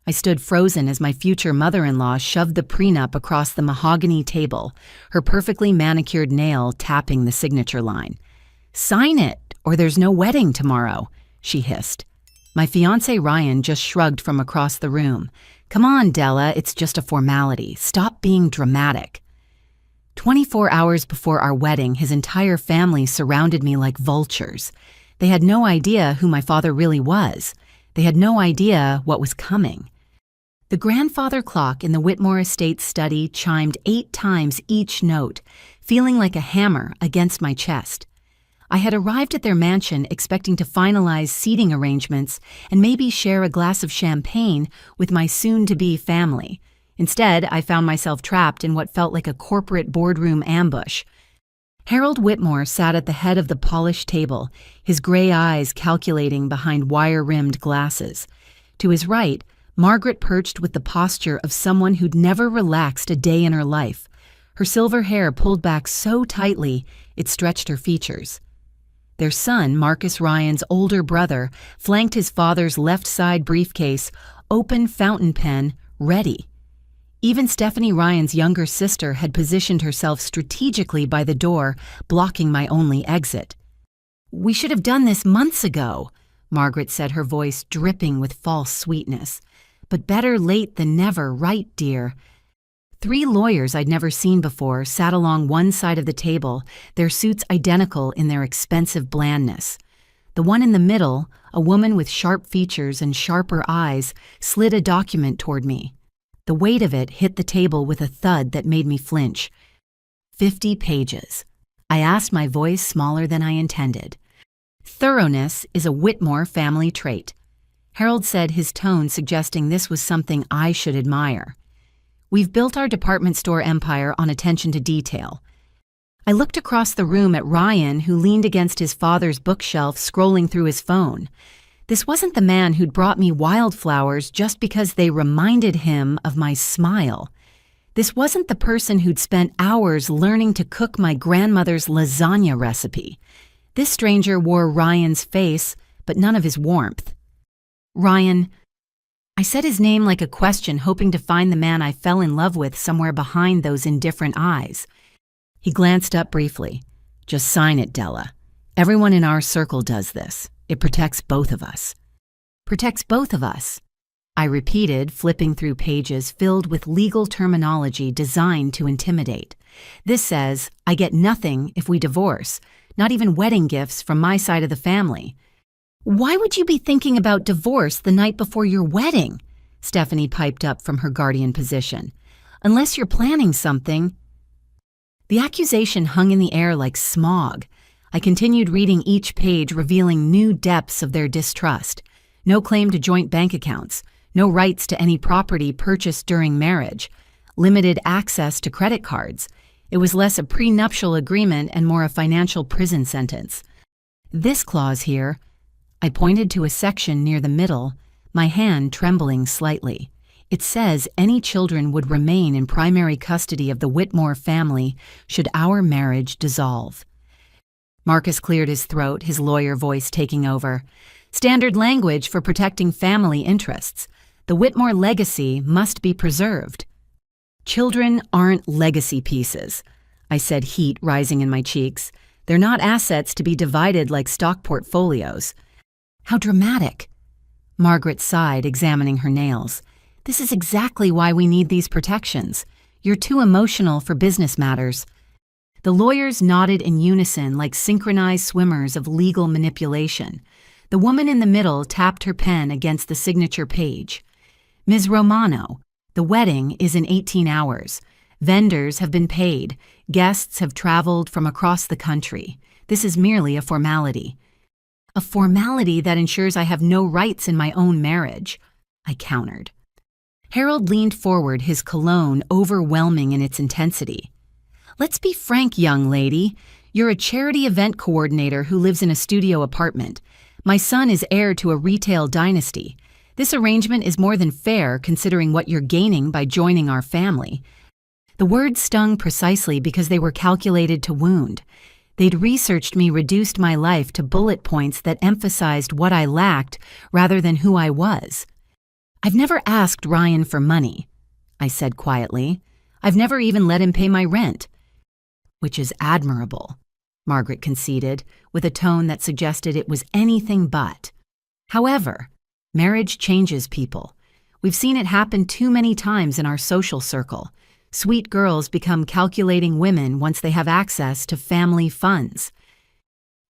I stood frozen as my future mother-in-law shoved the prenup across the mahogany table, her perfectly manicured nail tapping the signature line. "Sign it, or there's no wedding tomorrow," she hissed. My fiancé Ryan just shrugged from across the room. "Come on, Della, it's just a formality. Stop being dramatic." 24 hours before our wedding, his entire family surrounded me like vultures. They had no idea who my father really was. They had no idea what was coming. The grandfather clock in the Whitmore estate study chimed 8 times each note, feeling like a hammer against my chest. I had arrived at their mansion expecting to finalize seating arrangements and maybe share a glass of champagne with my soon-to-be family. Instead, I found myself trapped in what felt like a corporate boardroom ambush. Harold Whitmore sat at the head of the polished table, his gray eyes calculating behind wire-rimmed glasses. To his right, Margaret perched with the posture of someone who'd never relaxed a day in her life, her silver hair pulled back so tightly it stretched her features. Their son, Marcus Ryan's older brother, flanked his father's left side briefcase, open fountain pen, ready. Even Stephanie Ryan's younger sister had positioned herself strategically by the door, blocking my only exit. "We should have done this months ago," Margaret said, her voice dripping with false sweetness. "But better late than never, right, dear?" 3 lawyers I'd never seen before sat along one side of the table, their suits identical in their expensive blandness. The one in the middle, a woman with sharp features and sharper eyes, slid a document toward me. The weight of it hit the table with a thud that made me flinch. 50 pages. I asked, my voice smaller than I intended. "Thoroughness is a Whitmore family trait." Harold said, his tone suggesting this was something I should admire. "We've built our department store empire on attention to detail." I looked across the room at Ryan, who leaned against his father's bookshelf, scrolling through his phone. This wasn't the man who'd brought me wildflowers just because they reminded him of my smile. This wasn't the person who'd spent hours learning to cook my grandmother's lasagna recipe. This stranger wore Ryan's face, but none of his warmth. "Ryan," I said his name like a question, hoping to find the man I fell in love with somewhere behind those indifferent eyes. He glanced up briefly. "Just sign it, Della. Everyone in our circle does this. It protects both of us." "Protects both of us," I repeated, flipping through pages filled with legal terminology designed to intimidate. "This says, I get nothing if we divorce, not even wedding gifts from my side of the family." "Why would you be thinking about divorce the night before your wedding?" Stephanie piped up from her guardian position. "Unless you're planning something." The accusation hung in the air like smog. I continued reading each page, revealing new depths of their distrust. No claim to joint bank accounts, no rights to any property purchased during marriage, limited access to credit cards. It was less a prenuptial agreement and more a financial prison sentence. This clause here, I pointed to a section near the middle, my hand trembling slightly. It says any children would remain in primary custody of the Whitmore family should our marriage dissolve. Marcus cleared his throat, his lawyer voice taking over. "Standard language for protecting family interests. The Whitmore legacy must be preserved." "Children aren't legacy pieces," I said, heat rising in my cheeks. "They're not assets to be divided like stock portfolios." "How dramatic." Margaret sighed, examining her nails. "This is exactly why we need these protections. You're too emotional for business matters." The lawyers nodded in unison like synchronized swimmers of legal manipulation. The woman in the middle tapped her pen against the signature page. "Ms. Romano, the wedding is in 18 hours. Vendors have been paid. Guests have traveled from across the country. This is merely a formality." "A formality that ensures I have no rights in my own marriage," I countered. Harold leaned forward, his cologne overwhelming in its intensity. "Let's be frank, young lady. You're a charity event coordinator who lives in a studio apartment. My son is heir to a retail dynasty. This arrangement is more than fair considering what you're gaining by joining our family." The words stung precisely because they were calculated to wound. They'd researched me, reduced my life to bullet points that emphasized what I lacked rather than who I was. "I've never asked Ryan for money," I said quietly. "I've never even let him pay my rent." "Which is admirable," Margaret conceded, with a tone that suggested it was anything but. "However, marriage changes people. We've seen it happen too many times in our social circle. Sweet girls become calculating women once they have access to family funds."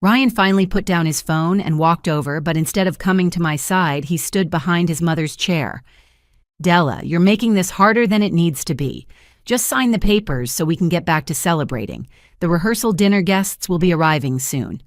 Ryan finally put down his phone and walked over, but instead of coming to my side, he stood behind his mother's chair. "Della, you're making this harder than it needs to be. Just sign the papers so we can get back to celebrating. The rehearsal dinner guests will be arriving soon."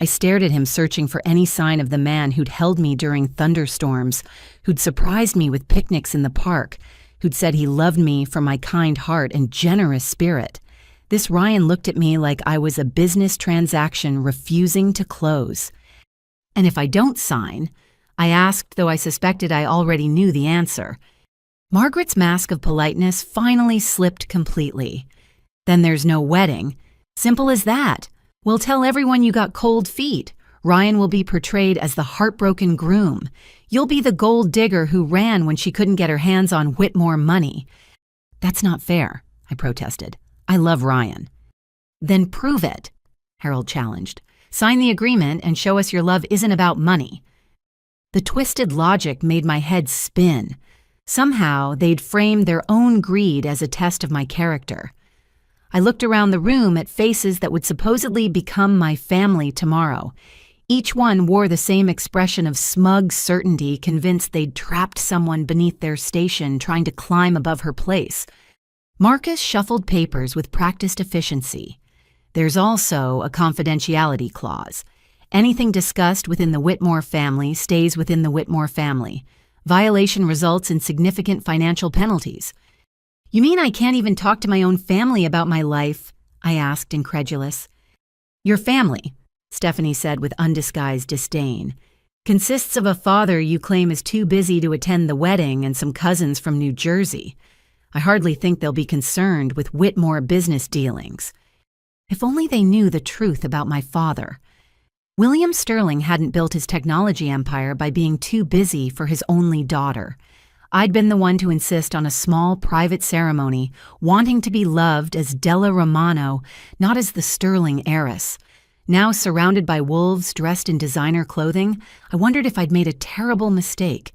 I stared at him, searching for any sign of the man who'd held me during thunderstorms, who'd surprised me with picnics in the park, who'd said he loved me for my kind heart and generous spirit. This Ryan looked at me like I was a business transaction refusing to close. "And if I don't sign?" I asked, though I suspected I already knew the answer. Margaret's mask of politeness finally slipped completely. "Then there's no wedding. Simple as that. We'll tell everyone you got cold feet. Ryan will be portrayed as the heartbroken groom. You'll be the gold digger who ran when she couldn't get her hands on Whitmore money." "That's not fair," I protested. "I love Ryan." "Then prove it," Harold challenged. "Sign the agreement and show us your love isn't about money." The twisted logic made my head spin. Somehow, they'd framed their own greed as a test of my character. I looked around the room at faces that would supposedly become my family tomorrow. Each one wore the same expression of smug certainty, convinced they'd trapped someone beneath their station trying to climb above her place. Marcus shuffled papers with practiced efficiency. "There's also a confidentiality clause. Anything discussed within the Whitmore family stays within the Whitmore family. Violation results in significant financial penalties." "You mean I can't even talk to my own family about my life?" I asked, incredulous. "Your family," Stephanie said with undisguised disdain, "consists of a father you claim is too busy to attend the wedding and some cousins from New Jersey. I hardly think they'll be concerned with Whitmore business dealings." If only they knew the truth about my father. William Sterling hadn't built his technology empire by being too busy for his only daughter. I'd been the one to insist on a small private ceremony, wanting to be loved as Della Romano, not as the Sterling heiress. Now surrounded by wolves dressed in designer clothing, I wondered if I'd made a terrible mistake.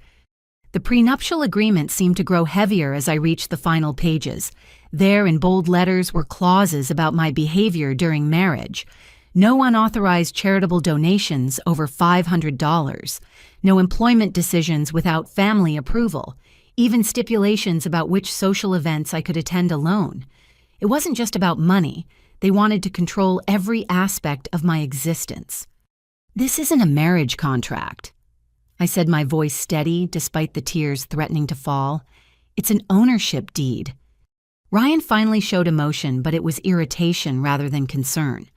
The prenuptial agreement seemed to grow heavier as I reached the final pages. There, in bold letters, were clauses about my behavior during marriage. No unauthorized charitable donations over $500. No employment decisions without family approval. Even stipulations about which social events I could attend alone. It wasn't just about money. They wanted to control every aspect of my existence. "This isn't a marriage contract," I said, my voice steady despite the tears threatening to fall. "It's an ownership deed." Ryan finally showed emotion, but it was irritation rather than concern.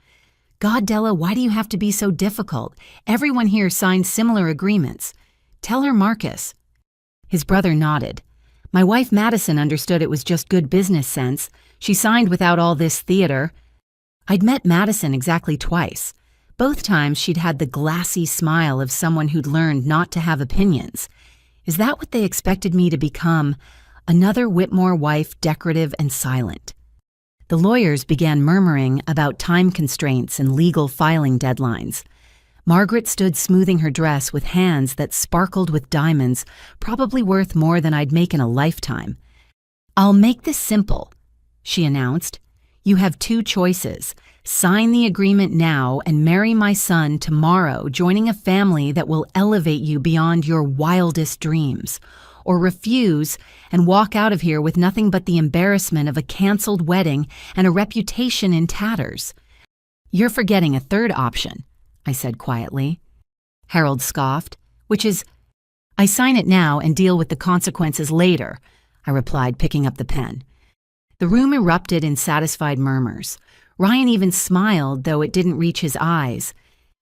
"God, Della, why do you have to be so difficult? Everyone here signed similar agreements. Tell her Marcus." His brother nodded. "My wife Madison understood it was just good business sense. She signed without all this theater." I'd met Madison exactly twice. Both times she'd had the glassy smile of someone who'd learned not to have opinions. Is that what they expected me to become? Another Whitmore wife, decorative and silent. The lawyers began murmuring about time constraints and legal filing deadlines. Margaret stood smoothing her dress with hands that sparkled with diamonds, probably worth more than I'd make in a lifetime. "I'll make this simple," she announced. "You have two choices. Sign the agreement now and marry my son tomorrow, joining a family that will elevate you beyond your wildest dreams. Or refuse and walk out of here with nothing but the embarrassment of a canceled wedding and a reputation in tatters." "You're forgetting a third option," I said quietly. Harold scoffed. "Which is—" "I sign it now and deal with the consequences later," I replied, picking up the pen. The room erupted in satisfied murmurs. Ryan even smiled, though it didn't reach his eyes.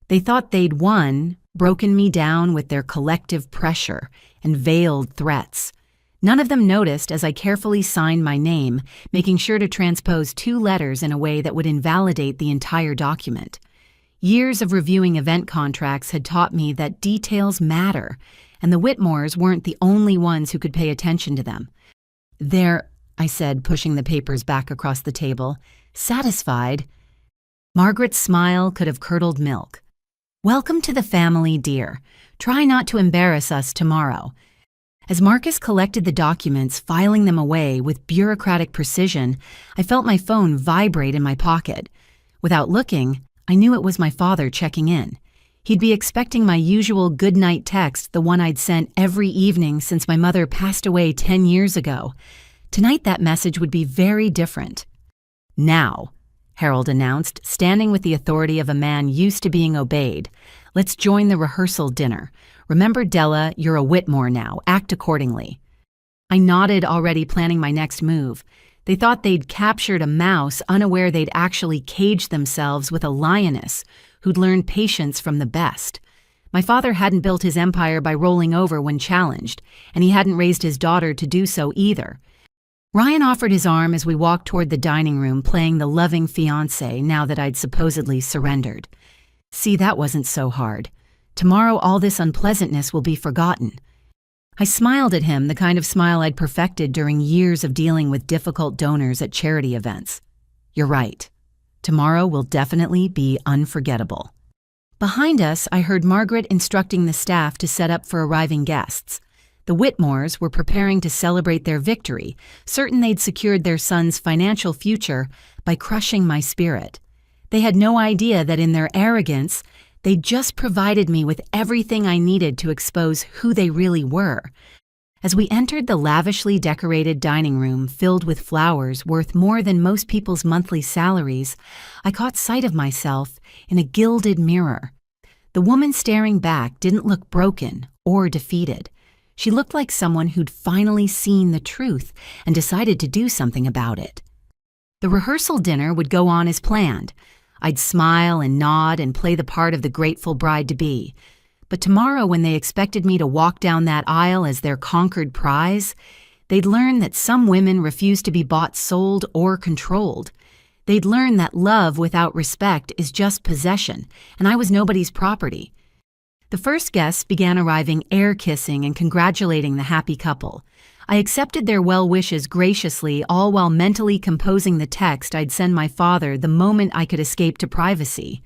They thought they'd won, broken me down with their collective pressure and veiled threats. None of them noticed as I carefully signed my name, making sure to transpose two letters in a way that would invalidate the entire document. Years of reviewing event contracts had taught me that details matter, and the Whitmores weren't the only ones who could pay attention to them. "There," I said, pushing the papers back across the table. "Satisfied?" Margaret's smile could have curdled milk. "Welcome to the family, dear. Try not to embarrass us tomorrow." As Marcus collected the documents, filing them away with bureaucratic precision, I felt my phone vibrate in my pocket. Without looking, I knew it was my father checking in. He'd be expecting my usual goodnight text, the one I'd sent every evening since my mother passed away 10 years ago. Tonight that message would be very different. "Now," Harold announced, standing with the authority of a man used to being obeyed. "Let's join the rehearsal dinner. Remember, Della, you're a Whitmore now. Act accordingly." I nodded, already planning my next move. They thought they'd captured a mouse, unaware they'd actually caged themselves with a lioness who'd learned patience from the best. My father hadn't built his empire by rolling over when challenged, and he hadn't raised his daughter to do so either. Ryan offered his arm as we walked toward the dining room, playing the loving fiancé now that I'd supposedly surrendered. "See, that wasn't so hard. Tomorrow all this unpleasantness will be forgotten." I smiled at him, the kind of smile I'd perfected during years of dealing with difficult donors at charity events. "You're right. Tomorrow will definitely be unforgettable." Behind us, I heard Margaret instructing the staff to set up for arriving guests. The Whitmores were preparing to celebrate their victory, certain they'd secured their son's financial future by crushing my spirit. They had no idea that in their arrogance, they'd just provided me with everything I needed to expose who they really were. As we entered the lavishly decorated dining room filled with flowers worth more than most people's monthly salaries, I caught sight of myself in a gilded mirror. The woman staring back didn't look broken or defeated. She looked like someone who'd finally seen the truth and decided to do something about it. The rehearsal dinner would go on as planned. I'd smile and nod and play the part of the grateful bride-to-be. But tomorrow, when they expected me to walk down that aisle as their conquered prize, they'd learn that some women refuse to be bought, sold, or controlled. They'd learn that love without respect is just possession, and I was nobody's property. The first guests began arriving, air-kissing and congratulating the happy couple. I accepted their well wishes graciously, all while mentally composing the text I'd send my father the moment I could escape to privacy.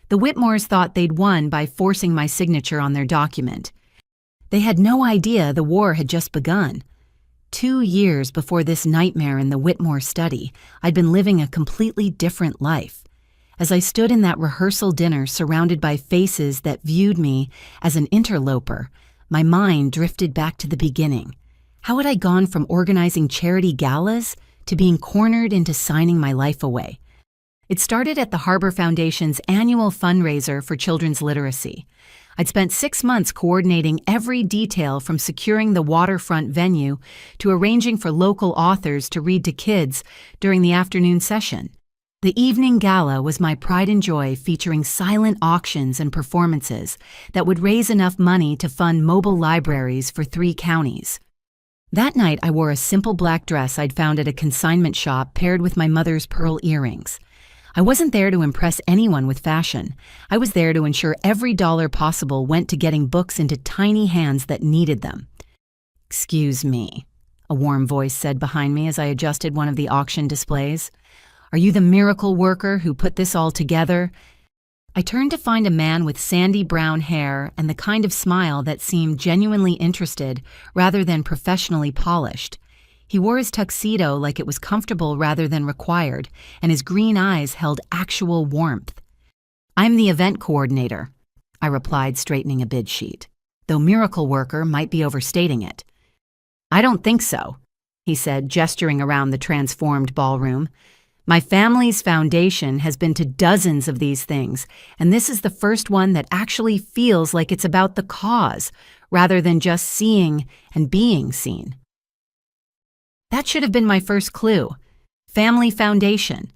The Whitmores thought they'd won by forcing my signature on their document. They had no idea the war had just begun. 2 years before this nightmare in the Whitmore study, I'd been living a completely different life. As I stood in that rehearsal dinner surrounded by faces that viewed me as an interloper, my mind drifted back to the beginning. How had I gone from organizing charity galas to being cornered into signing my life away? It started at the Harbor Foundation's annual fundraiser for children's literacy. I'd spent 6 months coordinating every detail from securing the waterfront venue to arranging for local authors to read to kids during the afternoon session. The evening gala was my pride and joy, featuring silent auctions and performances that would raise enough money to fund mobile libraries for 3 counties. That night, I wore a simple black dress I'd found at a consignment shop paired with my mother's pearl earrings. I wasn't there to impress anyone with fashion. I was there to ensure every dollar possible went to getting books into tiny hands that needed them. "Excuse me," a warm voice said behind me as I adjusted one of the auction displays. "Are you the miracle worker who put this all together?" I turned to find a man with sandy brown hair and the kind of smile that seemed genuinely interested rather than professionally polished. He wore his tuxedo like it was comfortable rather than required, and his green eyes held actual warmth. "I'm the event coordinator," I replied, straightening a bid sheet, though miracle worker might be overstating it. "I don't think so," he said, gesturing around the transformed ballroom. "My family's foundation has been to dozens of these things, and this is the first one that actually feels like it's about the cause, rather than just seeing and being seen." That should have been my first clue. Family foundation.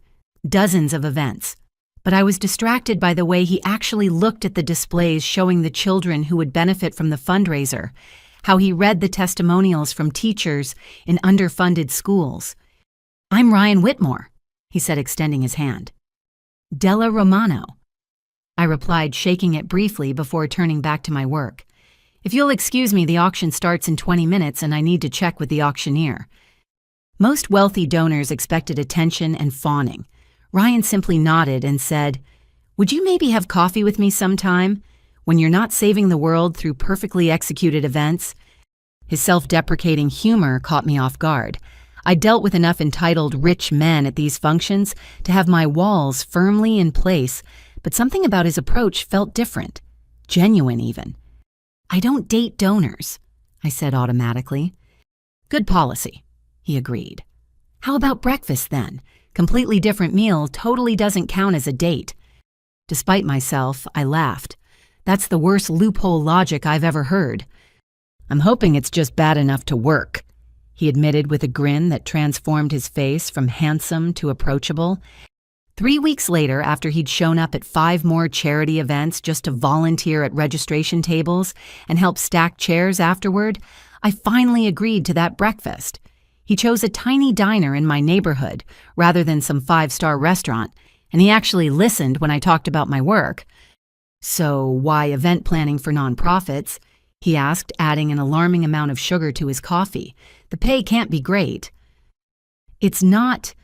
Dozens of events. But I was distracted by the way he actually looked at the displays showing the children who would benefit from the fundraiser, how he read the testimonials from teachers in underfunded schools. "I'm Ryan Whitmore," he said, extending his hand. "Della Romano." I replied, shaking it briefly before turning back to my work. If you'll excuse me, the auction starts in 20 minutes and I need to check with the auctioneer. Most wealthy donors expected attention and fawning. Ryan simply nodded and said, "Would you maybe have coffee with me sometime? When you're not saving the world through perfectly executed events?" His self-deprecating humor caught me off guard. I dealt with enough entitled rich men at these functions to have my walls firmly in place, but something about his approach felt different, genuine even. "I don't date donors," I said automatically. "Good policy," he agreed. "How about breakfast then? Completely different meal totally doesn't count as a date." Despite myself, I laughed. That's the worst loophole logic I've ever heard. "I'm hoping it's just bad enough to work," he admitted with a grin that transformed his face from handsome to approachable. 3 weeks later, after he'd shown up at 5 more charity events just to volunteer at registration tables and help stack chairs afterward, I finally agreed to that breakfast. He chose a tiny diner in my neighborhood rather than some 5-star restaurant, and he actually listened when I talked about my work. "So why event planning for nonprofits?" he asked, adding an alarming amount of sugar to his coffee. "The pay can't be great." "It's not,"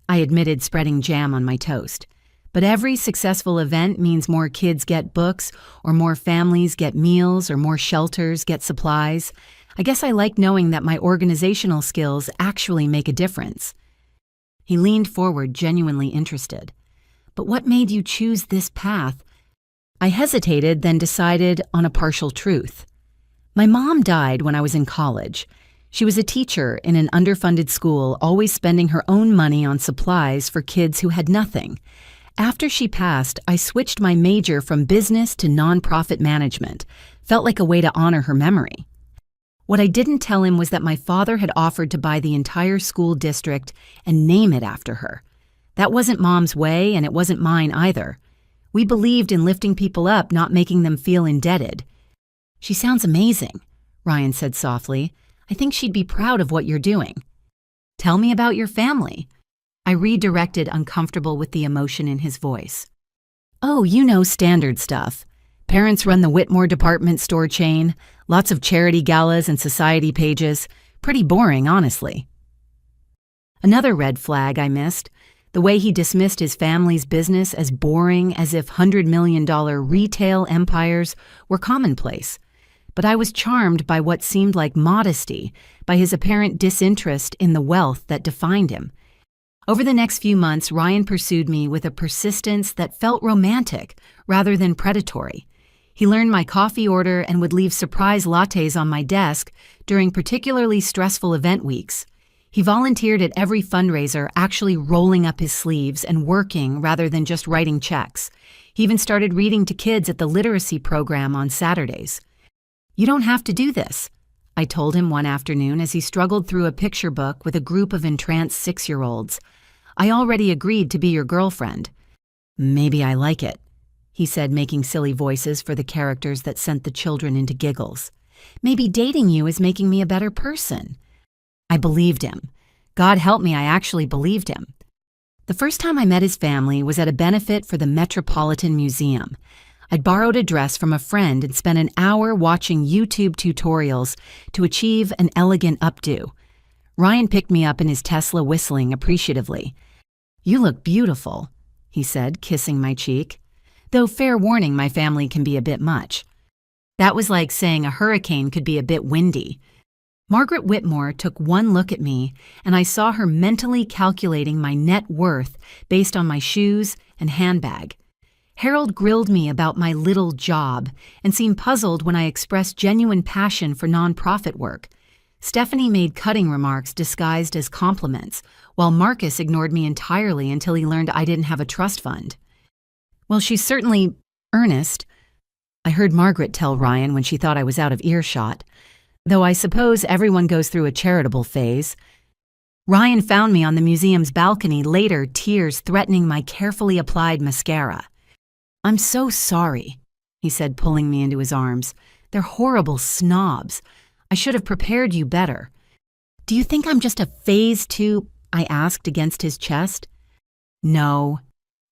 I admitted, spreading jam on my toast. "But every successful event means more kids get books, or more families get meals, or more shelters get supplies. I guess I like knowing that my organizational skills actually make a difference." He leaned forward, genuinely interested. "But what made you choose this path?" I hesitated, then decided on a partial truth. My mom died when I was in college. She was a teacher in an underfunded school, always spending her own money on supplies for kids who had nothing. After she passed, I switched my major from business to nonprofit management. Felt like a way to honor her memory. What I didn't tell him was that my father had offered to buy the entire school district and name it after her. That wasn't Mom's way, and it wasn't mine either. We believed in lifting people up, not making them feel indebted. "She sounds amazing," Ryan said softly. "I think she'd be proud of what you're doing." "Tell me about your family," I redirected, uncomfortable with the emotion in his voice. "Oh, you know, standard stuff. Parents run the Whitmore department store chain, lots of charity galas and society pages. Pretty boring, honestly." Another red flag I missed, the way he dismissed his family's business as boring, as if $100 million retail empires were commonplace. But I was charmed by what seemed like modesty, by his apparent disinterest in the wealth that defined him. Over the next few months, Ryan pursued me with a persistence that felt romantic rather than predatory. He learned my coffee order and would leave surprise lattes on my desk during particularly stressful event weeks. He volunteered at every fundraiser, actually rolling up his sleeves and working rather than just writing checks. He even started reading to kids at the literacy program on Saturdays. "You don't have to do this," I told him one afternoon as he struggled through a picture book with a group of entranced 6-year-olds. "I already agreed to be your girlfriend." "Maybe I like it," he said, making silly voices for the characters that sent the children into giggles. "Maybe dating you is making me a better person." I believed him. God help me, I actually believed him. The first time I met his family was at a benefit for the Metropolitan Museum. I'd borrowed a dress from a friend and spent an hour watching YouTube tutorials to achieve an elegant updo. Ryan picked me up in his Tesla, whistling appreciatively. "You look beautiful," he said, kissing my cheek. Though fair warning, my family can be a bit much. That was like saying a hurricane could be a bit windy. Margaret Whitmore took one look at me, and I saw her mentally calculating my net worth based on my shoes and handbag. Harold grilled me about my little job and seemed puzzled when I expressed genuine passion for nonprofit work. Stephanie made cutting remarks disguised as compliments, while Marcus ignored me entirely until he learned I didn't have a trust fund. "Well, she's certainly earnest," I heard Margaret tell Ryan when she thought I was out of earshot. "Though I suppose everyone goes through a charitable phase." Ryan found me on the museum's balcony later, tears threatening my carefully applied mascara. "I'm so sorry," he said, pulling me into his arms. "They're horrible snobs. I should have prepared you better." "Do you think I'm just a phase 2?" I asked against his chest. "No."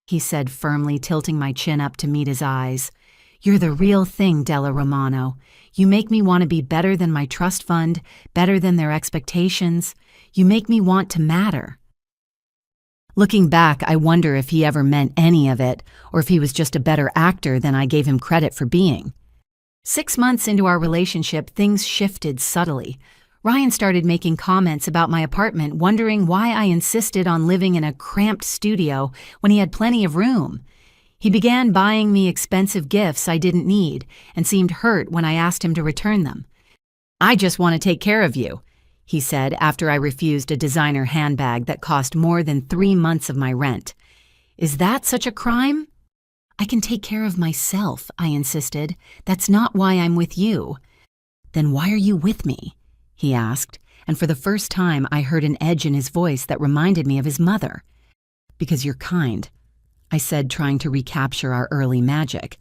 he said firmly, tilting my chin up to meet his eyes. "You're the real thing, Della Romano. You make me want to be better than my trust fund, better than their expectations. You make me want to matter." Looking back, I wonder if he ever meant any of it, or if he was just a better actor than I gave him credit for being. 6 months into our relationship, things shifted subtly. Ryan started making comments about my apartment, wondering why I insisted on living in a cramped studio when he had plenty of room. He began buying me expensive gifts I didn't need and seemed hurt when I asked him to return them. "I just want to take care of you," he said after I refused a designer handbag that cost more than 3 months of my rent. "Is that such a crime?" "I can take care of myself," I insisted. "That's not why I'm with you." "Then why are you with me?" he asked, and for the first time I heard an edge in his voice that reminded me of his mother. "Because you're kind," I said, trying to recapture our early magic.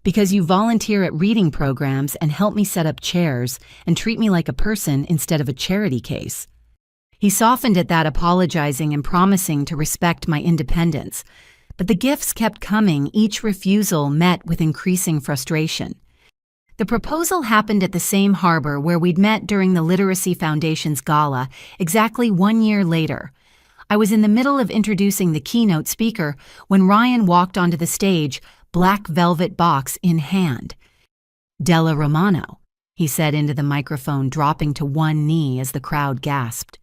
"Because you volunteer at reading programs and help me set up chairs and treat me like a person instead of a charity case." He softened at that, apologizing and promising to respect my independence. But the gifts kept coming, each refusal met with increasing frustration. The proposal happened at the same harbor where we'd met during the Literacy Foundation's gala, exactly 1 year later. I was in the middle of introducing the keynote speaker when Ryan walked onto the stage, black velvet box in hand. "Della Romano," he said into the microphone, dropping to one knee as the crowd gasped.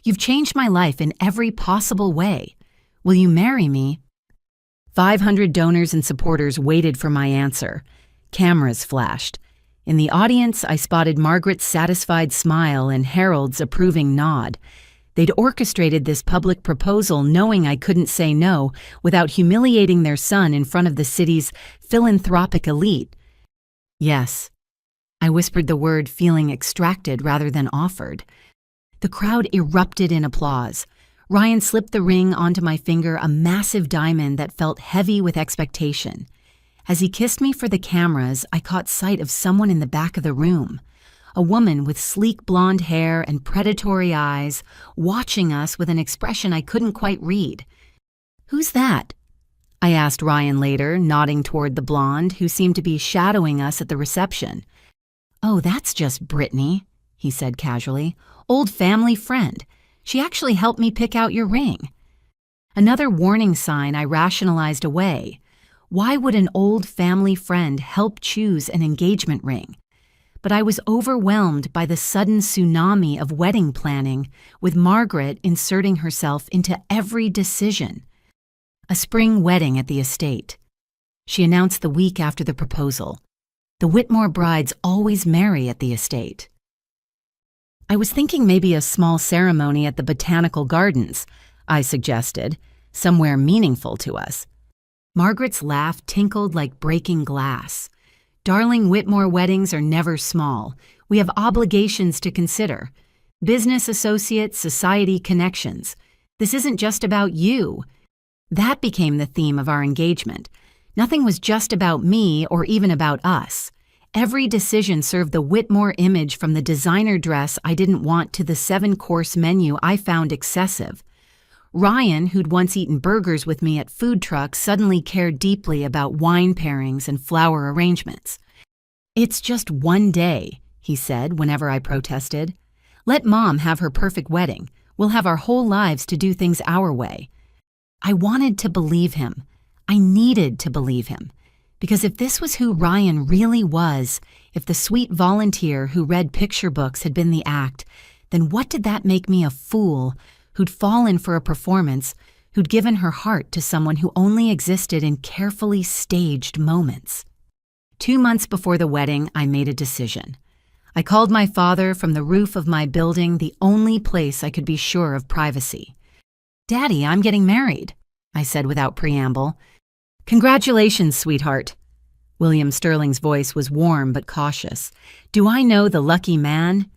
"You've changed my life in every possible way. Will you marry me?" 500 donors and supporters waited for my answer. Cameras flashed. In the audience, I spotted Margaret's satisfied smile and Harold's approving nod. They'd orchestrated this public proposal knowing I couldn't say no without humiliating their son in front of the city's philanthropic elite. "Yes." I whispered the word, feeling extracted rather than offered. The crowd erupted in applause. Ryan slipped the ring onto my finger, a massive diamond that felt heavy with expectation. As he kissed me for the cameras, I caught sight of someone in the back of the room. A woman with sleek blonde hair and predatory eyes, watching us with an expression I couldn't quite read. "Who's that?" I asked Ryan later, nodding toward the blonde, who seemed to be shadowing us at the reception. "Oh, that's just Brittany," he said casually. "Old family friend. She actually helped me pick out your ring." Another warning sign I rationalized away. Why would an old family friend help choose an engagement ring? But I was overwhelmed by the sudden tsunami of wedding planning, with Margaret inserting herself into every decision. A spring wedding at the estate. She announced the week after the proposal. The Whitmore brides always marry at the estate. I was thinking maybe a small ceremony at the Botanical Gardens, I suggested, somewhere meaningful to us. Margaret's laugh tinkled like breaking glass. "Darling, Whitmore weddings are never small. We have obligations to consider. Business associates, society connections. This isn't just about you." That became the theme of our engagement. Nothing was just about me or even about us. Every decision served the Whitmore image, from the designer dress I didn't want to the 7-course menu I found excessive. Ryan, who'd once eaten burgers with me at food trucks, suddenly cared deeply about wine pairings and flower arrangements. "It's just one day," he said whenever I protested. "Let Mom have her perfect wedding. We'll have our whole lives to do things our way." I wanted to believe him. I needed to believe him. Because if this was who Ryan really was, if the sweet volunteer who read picture books had been the act, then what did that make me a fool who'd fallen for a performance, who'd given her heart to someone who only existed in carefully staged moments? 2 months before the wedding, I made a decision. I called my father from the roof of my building, the only place I could be sure of privacy. "Daddy, I'm getting married," I said without preamble. "Congratulations, sweetheart." William Sterling's voice was warm but cautious. "Do I know the lucky man?"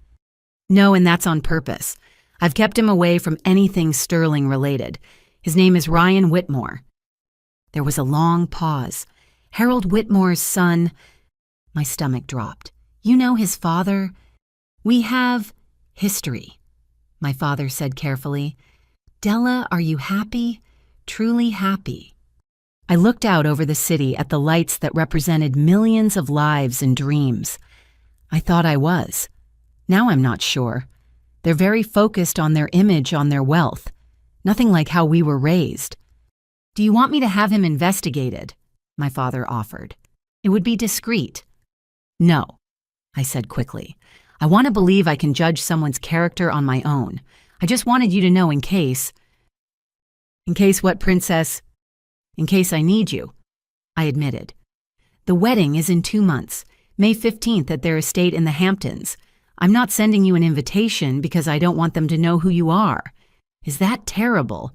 "No, and that's on purpose. I've kept him away from anything Sterling related. His name is Ryan Whitmore." There was a long pause. "Harold Whitmore's son—" My stomach dropped. "You know his father?" "We have history," my father said carefully. "Della, are you happy? Truly happy?" I looked out over the city at the lights that represented millions of lives and dreams. I thought I was. Now I'm not sure. They're very focused on their image, on their wealth. Nothing like how we were raised. "Do you want me to have him investigated?" my father offered. "It would be discreet." "No," I said quickly. "I want to believe I can judge someone's character on my own. I just wanted you to know in case—" "In case what, princess?" "In case I need you," I admitted. "The wedding is in 2 months, May 15th at their estate in the Hamptons. I'm not sending you an invitation because I don't want them to know who you are. Is that terrible?"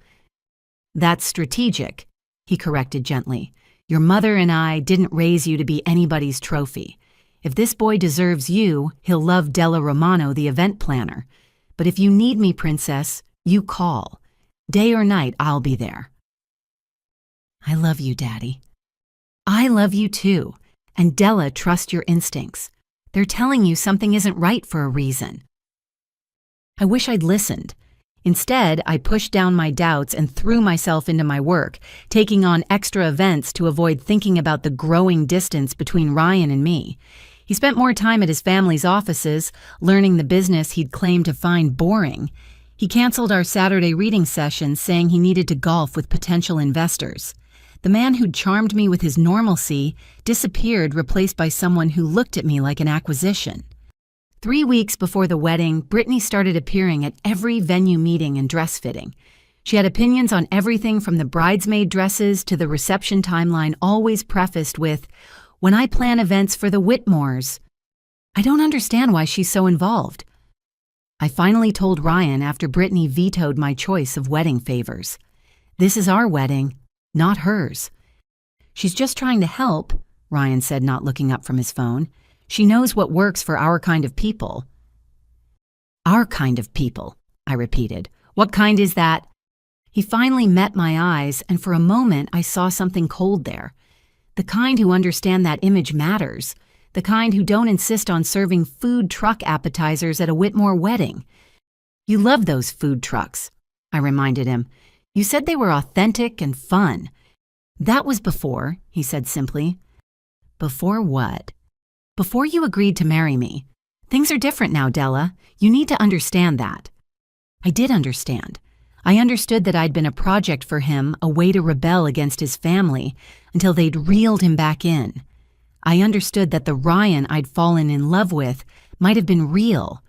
"That's strategic," he corrected gently. "Your mother and I didn't raise you to be anybody's trophy. If this boy deserves you, he'll love Della Romano, the event planner. But if you need me, princess, you call. Day or night, I'll be there." "I love you, Daddy." "I love you too. And Della, trust your instincts. They're telling you something isn't right for a reason." I wish I'd listened. Instead, I pushed down my doubts and threw myself into my work, taking on extra events to avoid thinking about the growing distance between Ryan and me. He spent more time at his family's offices, learning the business he'd claimed to find boring. He canceled our Saturday reading sessions, saying he needed to golf with potential investors. The man who'd charmed me with his normalcy disappeared, replaced by someone who looked at me like an acquisition. 3 weeks before the wedding, Brittany started appearing at every venue meeting and dress fitting. She had opinions on everything from the bridesmaid dresses to the reception timeline, always prefaced with, "When I plan events for the Whitmores." I don't understand why she's so involved. I finally told Ryan after Brittany vetoed my choice of wedding favors. "This is our wedding, not hers." "She's just trying to help," Ryan said, not looking up from his phone. "She knows what works for our kind of people." "Our kind of people," I repeated. "What kind is that?" He finally met my eyes, and for a moment I saw something cold there. The kind who understand that image matters. The kind who don't insist on serving food truck appetizers at a Whitmore wedding. "You love those food trucks," I reminded him. "You said they were authentic and fun." "That was before," he said simply. "Before what?" "Before you agreed to marry me. Things are different now, Della. You need to understand that." I did understand. I understood that I'd been a project for him, a way to rebel against his family, until they'd reeled him back in. I understood that the Ryan I'd fallen in love with might have been real,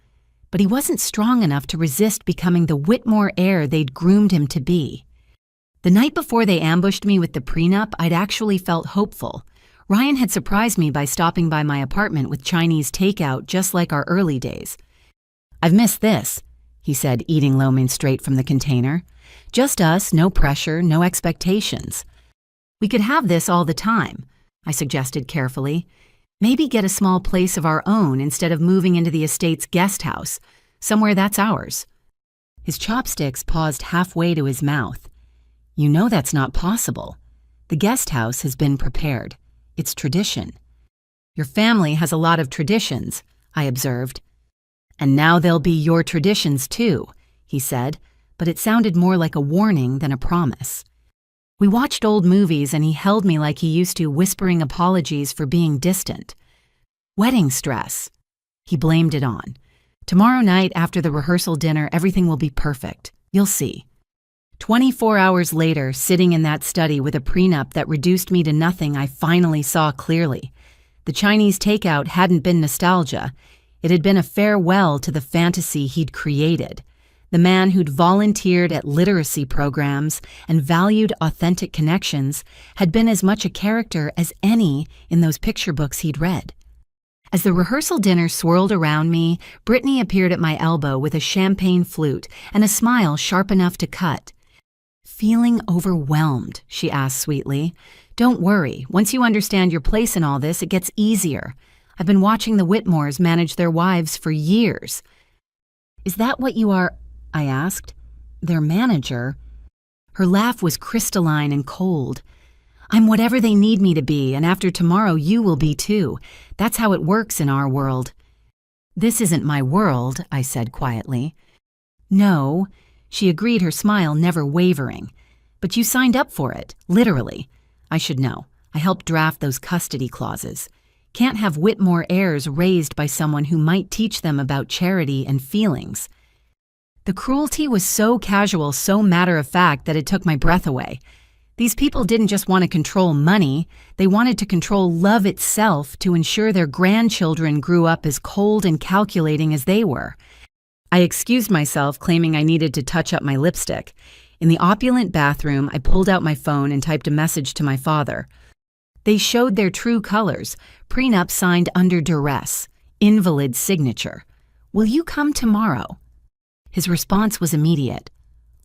but he wasn't strong enough to resist becoming the Whitmore heir they'd groomed him to be. The night before they ambushed me with the prenup, I'd actually felt hopeful. Ryan had surprised me by stopping by my apartment with Chinese takeout, just like our early days. "I've missed this," he said, eating lo mein straight from the container. "Just us, no pressure, no expectations." "We could have this all the time," I suggested carefully. "Maybe get a small place of our own instead of moving into the estate's guest house, somewhere that's ours." His chopsticks paused halfway to his mouth. "You know that's not possible. The guest house has been prepared. It's tradition." "Your family has a lot of traditions," I observed. "And now they'll be your traditions too," he said, but it sounded more like a warning than a promise. We watched old movies and he held me like he used to, whispering apologies for being distant. "Wedding stress." He blamed it on. "Tomorrow night after the rehearsal dinner, everything will be perfect. You'll see." 24 hours later, sitting in that study with a prenup that reduced me to nothing, I finally saw clearly. The Chinese takeout hadn't been nostalgia. It had been a farewell to the fantasy he'd created. The man who'd volunteered at literacy programs and valued authentic connections had been as much a character as any in those picture books he'd read. As the rehearsal dinner swirled around me, Brittany appeared at my elbow with a champagne flute and a smile sharp enough to cut. "Feeling overwhelmed?" she asked sweetly. "Don't worry. Once you understand your place in all this, it gets easier. I've been watching the Whitmores manage their wives for years." "Is that what you are?" I asked. "Their manager?" Her laugh was crystalline and cold. "I'm whatever they need me to be, and after tomorrow you will be too. That's how it works in our world." "This isn't my world," I said quietly. "No," she agreed, her smile never wavering. "But you signed up for it, literally. I should know. I helped draft those custody clauses. Can't have Whitmore heirs raised by someone who might teach them about charity and feelings. The cruelty was so casual, so matter-of-fact that it took my breath away. These people didn't just want to control money, they wanted to control love itself to ensure their grandchildren grew up as cold and calculating as they were. I excused myself, claiming I needed to touch up my lipstick. In the opulent bathroom, I pulled out my phone and typed a message to my father. They showed their true colors: prenup signed under duress, invalid signature. Will you come tomorrow? His response was immediate.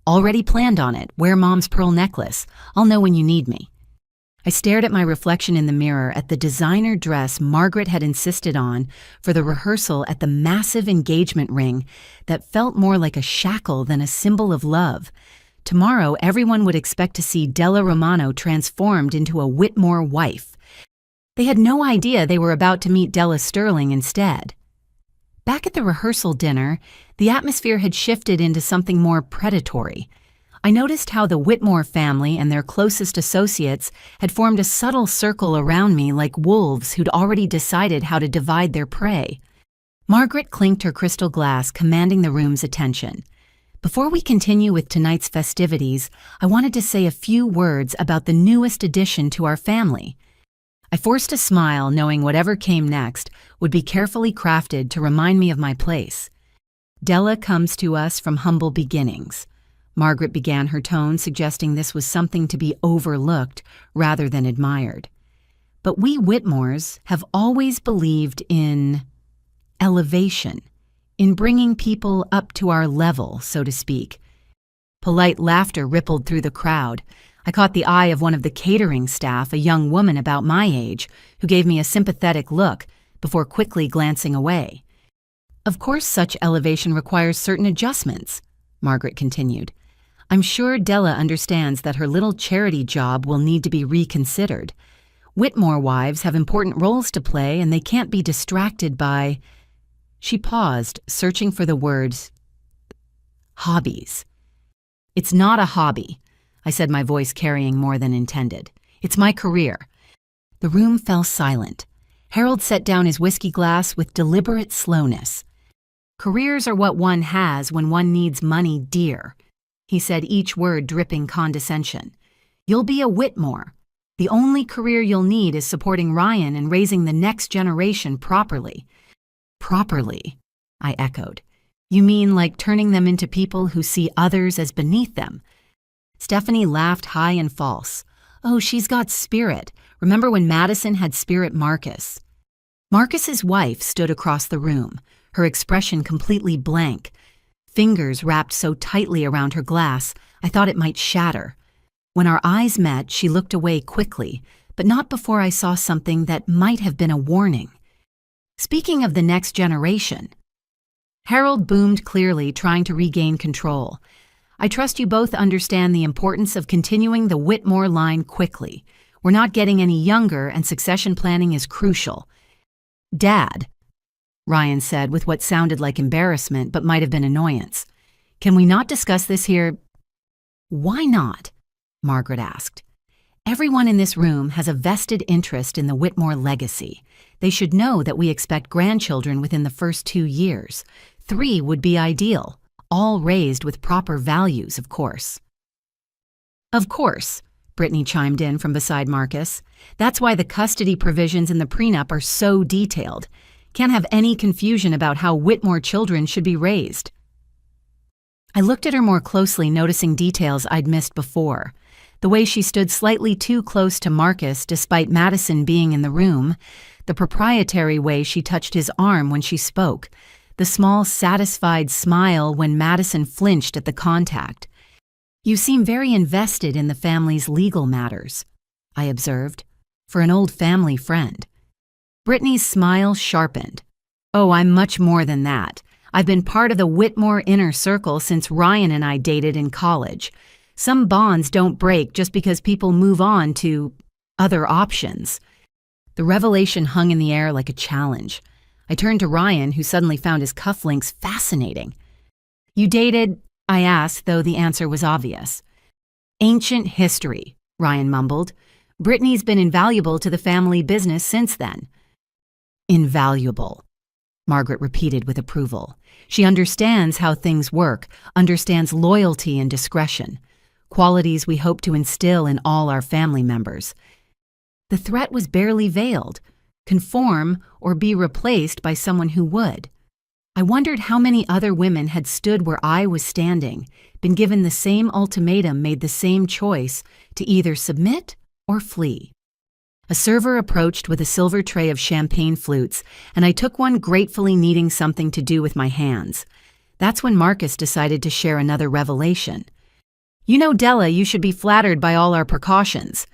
Already planned on it. Wear Mom's pearl necklace. I'll know when you need me. I stared at my reflection in the mirror at the designer dress Margaret had insisted on for the rehearsal at the massive engagement ring that felt more like a shackle than a symbol of love. Tomorrow, everyone would expect to see Della Romano transformed into a Whitmore wife. They had no idea they were about to meet Della Sterling instead. Back at the rehearsal dinner, the atmosphere had shifted into something more predatory. I noticed how the Whitmore family and their closest associates had formed a subtle circle around me like wolves who'd already decided how to divide their prey. Margaret clinked her crystal glass, commanding the room's attention. Before we continue with tonight's festivities, I wanted to say a few words about the newest addition to our family. I forced a smile, knowing whatever came next would be carefully crafted to remind me of my place. Della comes to us from humble beginnings. Margaret began, her tone suggesting this was something to be overlooked rather than admired. But we Whitmores have always believed in elevation, in bringing people up to our level, so to speak. Polite laughter rippled through the crowd. I caught the eye of one of the catering staff, a young woman about my age, who gave me a sympathetic look before quickly glancing away. Of course, such elevation requires certain adjustments, Margaret continued. I'm sure Della understands that her little charity job will need to be reconsidered. Whitmore wives have important roles to play, and they can't be distracted by... She paused, searching for the words, hobbies. It's not a hobby, I said, my voice carrying more than intended. It's my career. The room fell silent. Harold set down his whiskey glass with deliberate slowness. Careers are what one has when one needs money, dear, he said, each word dripping condescension. You'll be a Whitmore. The only career you'll need is supporting Ryan and raising the next generation properly. Properly, I echoed. You mean like turning them into people who see others as beneath them? Stephanie laughed high and false. Oh, she's got spirit. Remember when Madison had Spirit Marcus? Marcus's wife stood across the room, her expression completely blank. Fingers wrapped so tightly around her glass, I thought it might shatter. When our eyes met, she looked away quickly, but not before I saw something that might have been a warning. Speaking of the next generation, Harold boomed clearly, trying to regain control. I trust you both understand the importance of continuing the Whitmore line quickly. We're not getting any younger, and succession planning is crucial. Dad, Ryan said with what sounded like embarrassment but might have been annoyance. Can we not discuss this here? Why not? Margaret asked. Everyone in this room has a vested interest in the Whitmore legacy. They should know that we expect grandchildren within the first 2 years. 3 would be ideal, all raised with proper values, of course. Of course, Brittany chimed in from beside Marcus. That's why the custody provisions in the prenup are so detailed. Can't have any confusion about how Whitmore children should be raised. I looked at her more closely, noticing details I'd missed before. The way she stood slightly too close to Marcus despite Madison being in the room, the proprietary way she touched his arm when she spoke, the small, satisfied smile when Madison flinched at the contact. You seem very invested in the family's legal matters, I observed, for an old family friend. Brittany's smile sharpened. Oh, I'm much more than that. I've been part of the Whitmore inner circle since Ryan and I dated in college. Some bonds don't break just because people move on to other options. The revelation hung in the air like a challenge. I turned to Ryan, who suddenly found his cufflinks fascinating. You dated? I asked, though the answer was obvious. Ancient history, Ryan mumbled. Brittany's been invaluable to the family business since then." "Invaluable," Margaret repeated with approval. "She understands how things work, understands loyalty and discretion, qualities we hope to instill in all our family members." The threat was barely veiled: conform or be replaced by someone who would. I wondered how many other women had stood where I was standing, been given the same ultimatum, made the same choice to either submit or flee. A server approached with a silver tray of champagne flutes, and I took one, gratefully needing something to do with my hands. That's when Marcus decided to share another revelation. "You know, Della, you should be flattered by all our precautions,"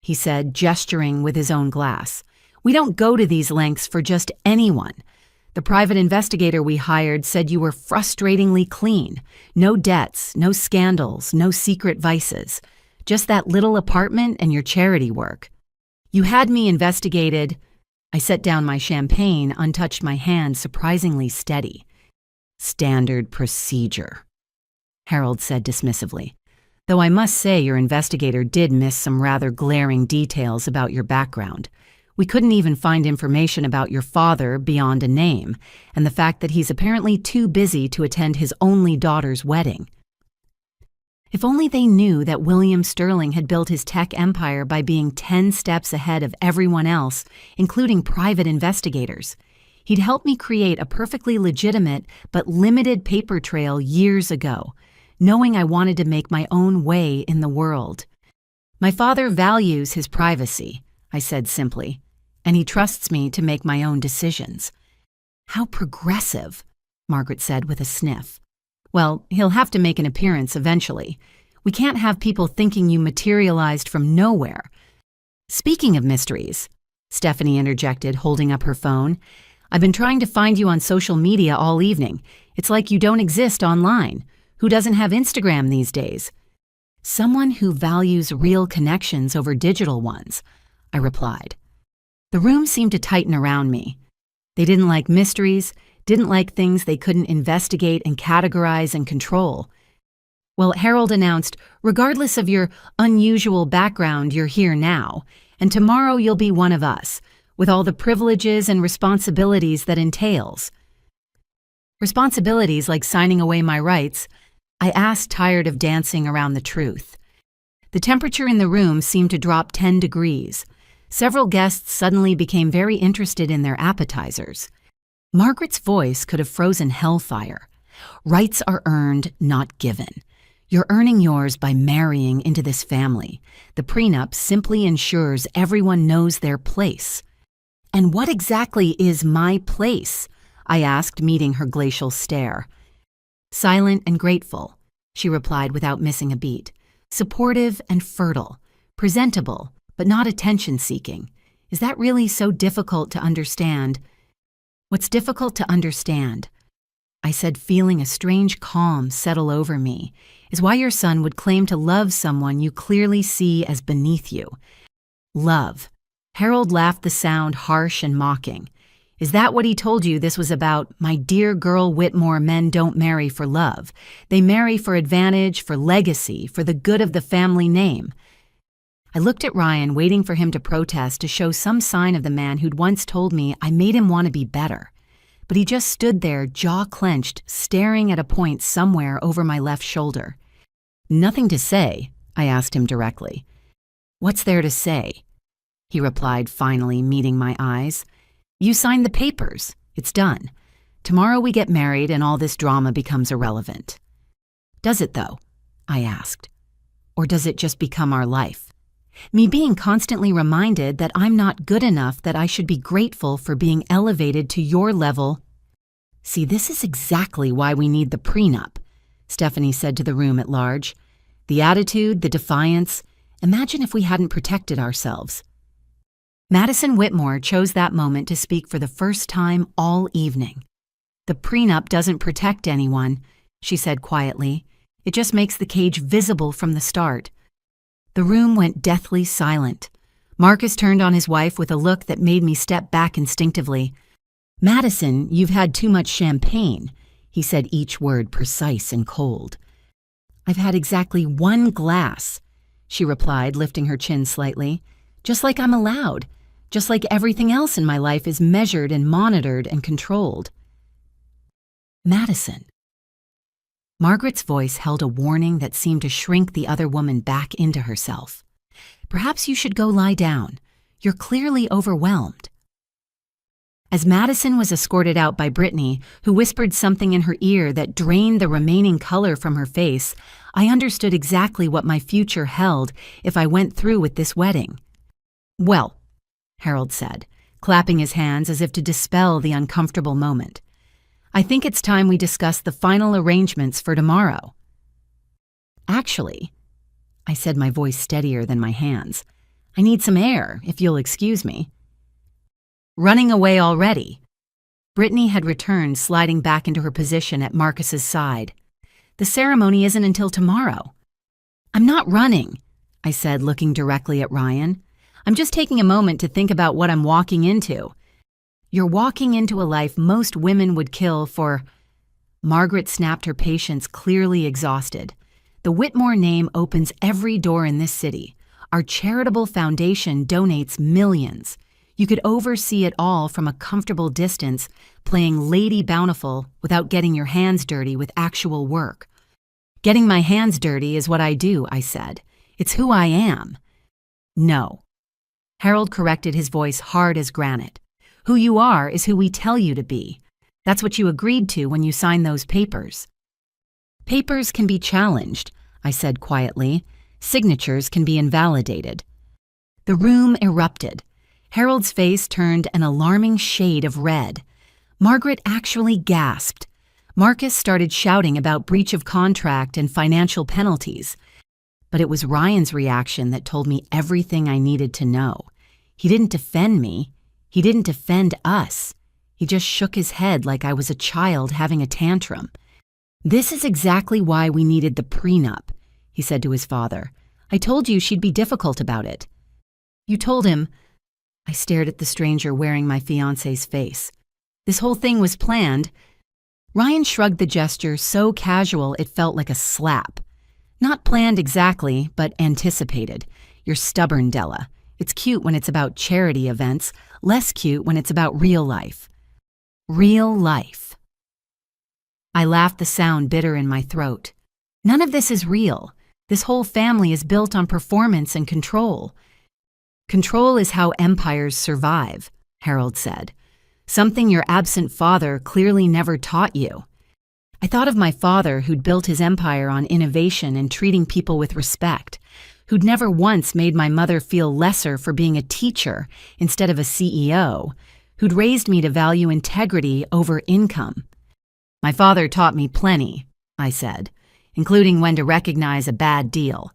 he said, gesturing with his own glass. "We don't go to these lengths for just anyone. The private investigator we hired said you were frustratingly clean. No debts, no scandals, no secret vices. Just that little apartment and your charity work. You had me investigated." I set down my champagne, untouched my hand surprisingly steady. "Standard procedure," Harold said dismissively. "Though I must say your investigator did miss some rather glaring details about your background. We couldn't even find information about your father beyond a name, and the fact that he's apparently too busy to attend his only daughter's wedding." If only they knew that William Sterling had built his tech empire by being 10 steps ahead of everyone else, including private investigators. He'd helped me create a perfectly legitimate but limited paper trail years ago, knowing I wanted to make my own way in the world. "My father values his privacy," I said simply, "and he trusts me to make my own decisions." "How progressive," Margaret said with a sniff. "Well, he'll have to make an appearance eventually. We can't have people thinking you materialized from nowhere." "Speaking of mysteries," Stephanie interjected, holding up her phone, "I've been trying to find you on social media all evening. It's like you don't exist online. Who doesn't have Instagram these days?" "Someone who values real connections over digital ones," I replied. The room seemed to tighten around me. They didn't like mysteries, didn't like things they couldn't investigate and categorize and control. Well, Harold announced, "Regardless of your unusual background, you're here now, and tomorrow you'll be one of us, with all the privileges and responsibilities that entails." "Responsibilities like signing away my rights?" I asked, tired of dancing around the truth. The temperature in the room seemed to drop 10 degrees. Several guests suddenly became very interested in their appetizers. Margaret's voice could have frozen hellfire. "Rights are earned, not given. You're earning yours by marrying into this family. The prenup simply ensures everyone knows their place." "And what exactly is my place?" I asked, meeting her glacial stare. "Silent and grateful," she replied without missing a beat. "Supportive and fertile. Presentable, but not attention-seeking. Is that really so difficult to understand?" "What's difficult to understand," I said, feeling a strange calm settle over me, "is why your son would claim to love someone you clearly see as beneath you." "Love." Harold laughed, the sound harsh and mocking. "Is that what he told you this was about? My dear girl Whitmore, men don't marry for love. They marry for advantage, for legacy, for the good of the family name." I looked at Ryan, waiting for him to protest, to show some sign of the man who'd once told me I made him want to be better. But he just stood there, jaw clenched, staring at a point somewhere over my left shoulder. "Nothing to say?" I asked him directly. "What's there to say?" he replied, finally meeting my eyes. "You signed the papers. It's done. Tomorrow we get married and all this drama becomes irrelevant." "Does it, though?" I asked. "Or does it just become our life? Me being constantly reminded that I'm not good enough, that I should be grateful for being elevated to your level." "See, this is exactly why we need the prenup," Stephanie said to the room at large. "The attitude, the defiance. Imagine if we hadn't protected ourselves." Madison Whitmore chose that moment to speak for the first time all evening. "The prenup doesn't protect anyone," she said quietly. "It just makes the cage visible from the start." The room went deathly silent. Marcus turned on his wife with a look that made me step back instinctively. "Madison, you've had too much champagne," he said, each word precise and cold. "I've had exactly 1 glass," she replied, lifting her chin slightly. just like I'm allowed, just like everything else in my life is measured and monitored and controlled. Madison. Margaret's voice held a warning that seemed to shrink the other woman back into herself. Perhaps you should go lie down. You're clearly overwhelmed. As Madison was escorted out by Brittany, who whispered something in her ear that drained the remaining color from her face, I understood exactly what my future held if I went through with this wedding. "Well," Harold said, clapping his hands as if to dispel the uncomfortable moment, "I think it's time we discuss the final arrangements for tomorrow." "Actually," I said, my voice steadier than my hands, "I need some air, if you'll excuse me." "Running away already?" Brittany had returned, sliding back into her position at Marcus's side. "The ceremony isn't until tomorrow." "I'm not running," I said, looking directly at Ryan. "I'm just taking a moment to think about what I'm walking into." "You're walking into a life most women would kill for—" Margaret snapped her patience, clearly exhausted. "The Whitmore name opens every door in this city. Our charitable foundation donates millions. You could oversee it all from a comfortable distance, playing Lady Bountiful without getting your hands dirty with actual work." "Getting my hands dirty is what I do," I said. "It's who I am." "No." Harold corrected, his voice hard as granite. "Who you are is who we tell you to be. That's what you agreed to when you signed those papers." "Papers can be challenged," I said quietly. "Signatures can be invalidated." The room erupted. Harold's face turned an alarming shade of red. Margaret actually gasped. Marcus started shouting about breach of contract and financial penalties. But it was Ryan's reaction that told me everything I needed to know. He didn't defend me. He didn't defend us. He just shook his head like I was a child having a tantrum. "This is exactly why we needed the prenup," he said to his father. "I told you she'd be difficult about it." "You told him—" I stared at the stranger wearing my fiancé's face. "This whole thing was planned." Ryan shrugged the gesture so casual it felt like a slap. "Not planned exactly, but anticipated. You're stubborn, Della. It's cute when it's about charity events, less cute when it's about real life." Real life. I laughed, the sound bitter in my throat. "None of this is real. This whole family is built on performance and control." "Control is how empires survive," Harold said. "Something your absent father clearly never taught you." I thought of my father, who'd built his empire on innovation and treating people with respect, who'd never once made my mother feel lesser for being a teacher instead of a CEO, who'd raised me to value integrity over income. "My father taught me plenty," I said, "including when to recognize a bad deal."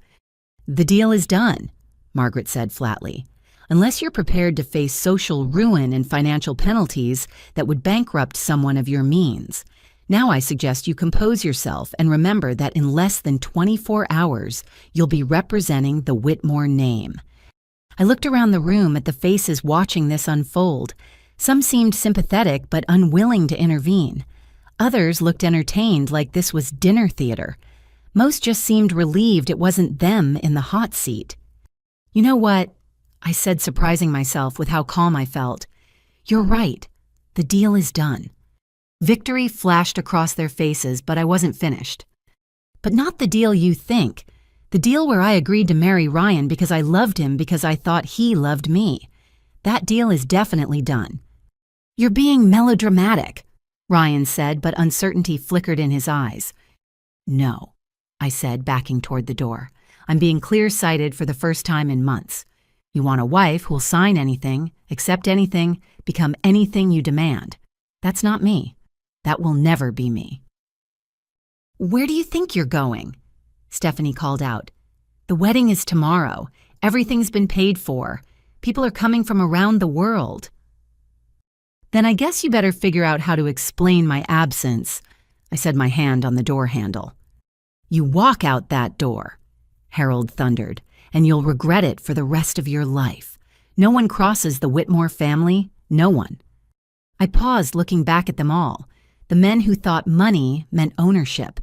"The deal is done," Margaret said flatly. "Unless you're prepared to face social ruin and financial penalties that would bankrupt someone of your means. Now I suggest you compose yourself and remember that in less than 24 hours, you'll be representing the Whitmore name." I looked around the room at the faces watching this unfold. Some seemed sympathetic but unwilling to intervene. Others looked entertained, like this was dinner theater. Most just seemed relieved it wasn't them in the hot seat. "You know what?" I said, surprising myself with how calm I felt. "You're right. The deal is done." Victory flashed across their faces, but I wasn't finished. "But not the deal you think. The deal where I agreed to marry Ryan because I loved him because I thought he loved me. That deal is definitely done." "You're being melodramatic," Ryan said, but uncertainty flickered in his eyes. "No," I said, backing toward the door. "I'm being clear-sighted for the first time in months. You want a wife who'll sign anything, accept anything, become anything you demand. That's not me. That will never be me." "Where do you think you're going?" Stephanie called out. "The wedding is tomorrow. Everything's been paid for. People are coming from around the world." "Then I guess you better figure out how to explain my absence," I said, my hand on the door handle. "You walk out that door," Harold thundered, "and you'll regret it for the rest of your life. No one crosses the Whitmore family, no one." I paused, looking back at them all. The men who thought money meant ownership.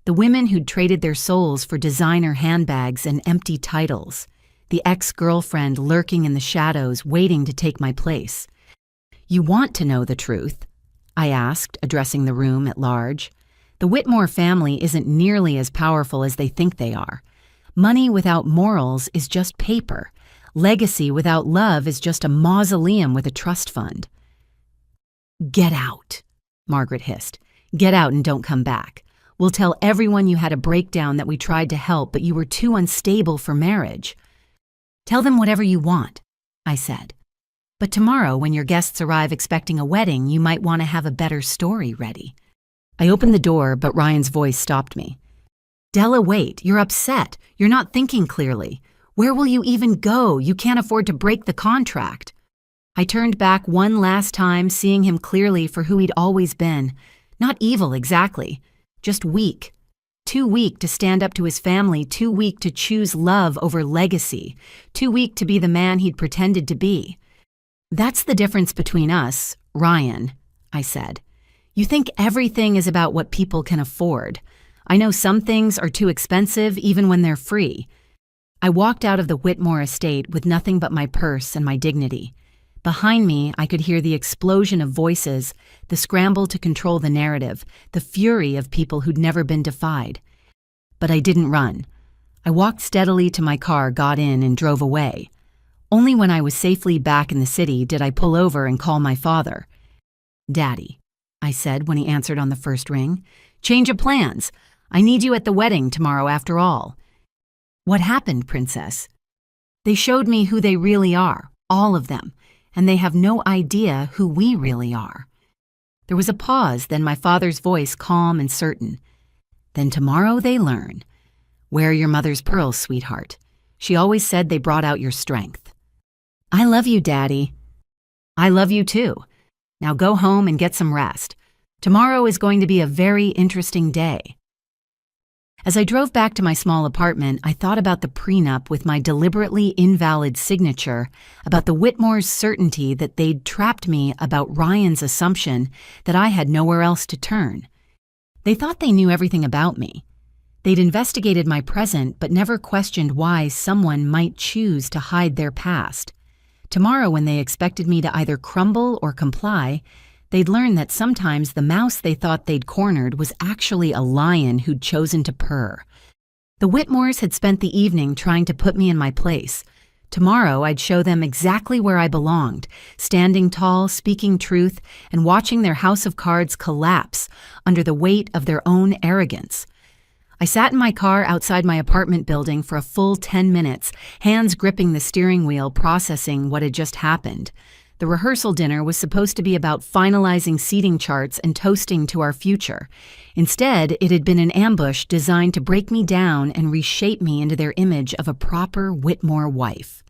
The women who'd traded their souls for designer handbags and empty titles. the ex-girlfriend lurking in the shadows waiting to take my place. "You want to know the truth?" I asked, addressing the room at large. "The Whitmore family isn't nearly as powerful as they think they are. Money without morals is just paper. Legacy without love is just a mausoleum with a trust fund." "Get out," Margaret hissed. "Get out and don't come back. We'll tell everyone you had a breakdown, that we tried to help, but you were too unstable for marriage." "Tell them whatever you want," I said. "But tomorrow, when your guests arrive expecting a wedding, you might want to have a better story ready." I opened the door, but Ryan's voice stopped me. "Della, wait. You're upset. You're not thinking clearly. Where will you even go? You can't afford to break the contract." I turned back one last time, seeing him clearly for who he'd always been. Not evil exactly, just weak. Too weak to stand up to his family, too weak to choose love over legacy, too weak to be the man he'd pretended to be. "That's the difference between us, Ryan," I said. "You think everything is about what people can afford. I know some things are too expensive even when they're free." I walked out of the Whitmore estate with nothing but my purse and my dignity. Behind me, I could hear the explosion of voices, the scramble to control the narrative, the fury of people who'd never been defied. But I didn't run. I walked steadily to my car, got in, and drove away. Only when I was safely back in the city did I pull over and call my father. "Daddy," I said when he answered on the first ring. "Change of plans. I need you at the wedding tomorrow after all." "What happened, Princess?" "They showed me who they really are, all of them, and they have no idea who we really are." There was a pause, then my father's voice calm and certain. "Then tomorrow they learn. Wear your mother's pearls, sweetheart. She always said they brought out your strength." "I love you, Daddy." "I love you too. Now go home and get some rest. Tomorrow is going to be a very interesting day." As I drove back to my small apartment, I thought about the prenup with my deliberately invalid signature, about the Whitmore's certainty that they'd trapped me, about Ryan's assumption that I had nowhere else to turn. They thought they knew everything about me. They'd investigated my present, but never questioned why someone might choose to hide their past. Tomorrow, when they expected me to either crumble or comply, they'd learn that sometimes the mouse they thought they'd cornered was actually a lion who'd chosen to purr. The Whitmores had spent the evening trying to put me in my place. Tomorrow I'd show them exactly where I belonged, standing tall, speaking truth, and watching their house of cards collapse under the weight of their own arrogance. I sat in my car outside my apartment building for a full 10 minutes, hands gripping the steering wheel, processing what had just happened. The rehearsal dinner was supposed to be about finalizing seating charts and toasting to our future. Instead, it had been an ambush designed to break me down and reshape me into their image of a proper Whitmore wife.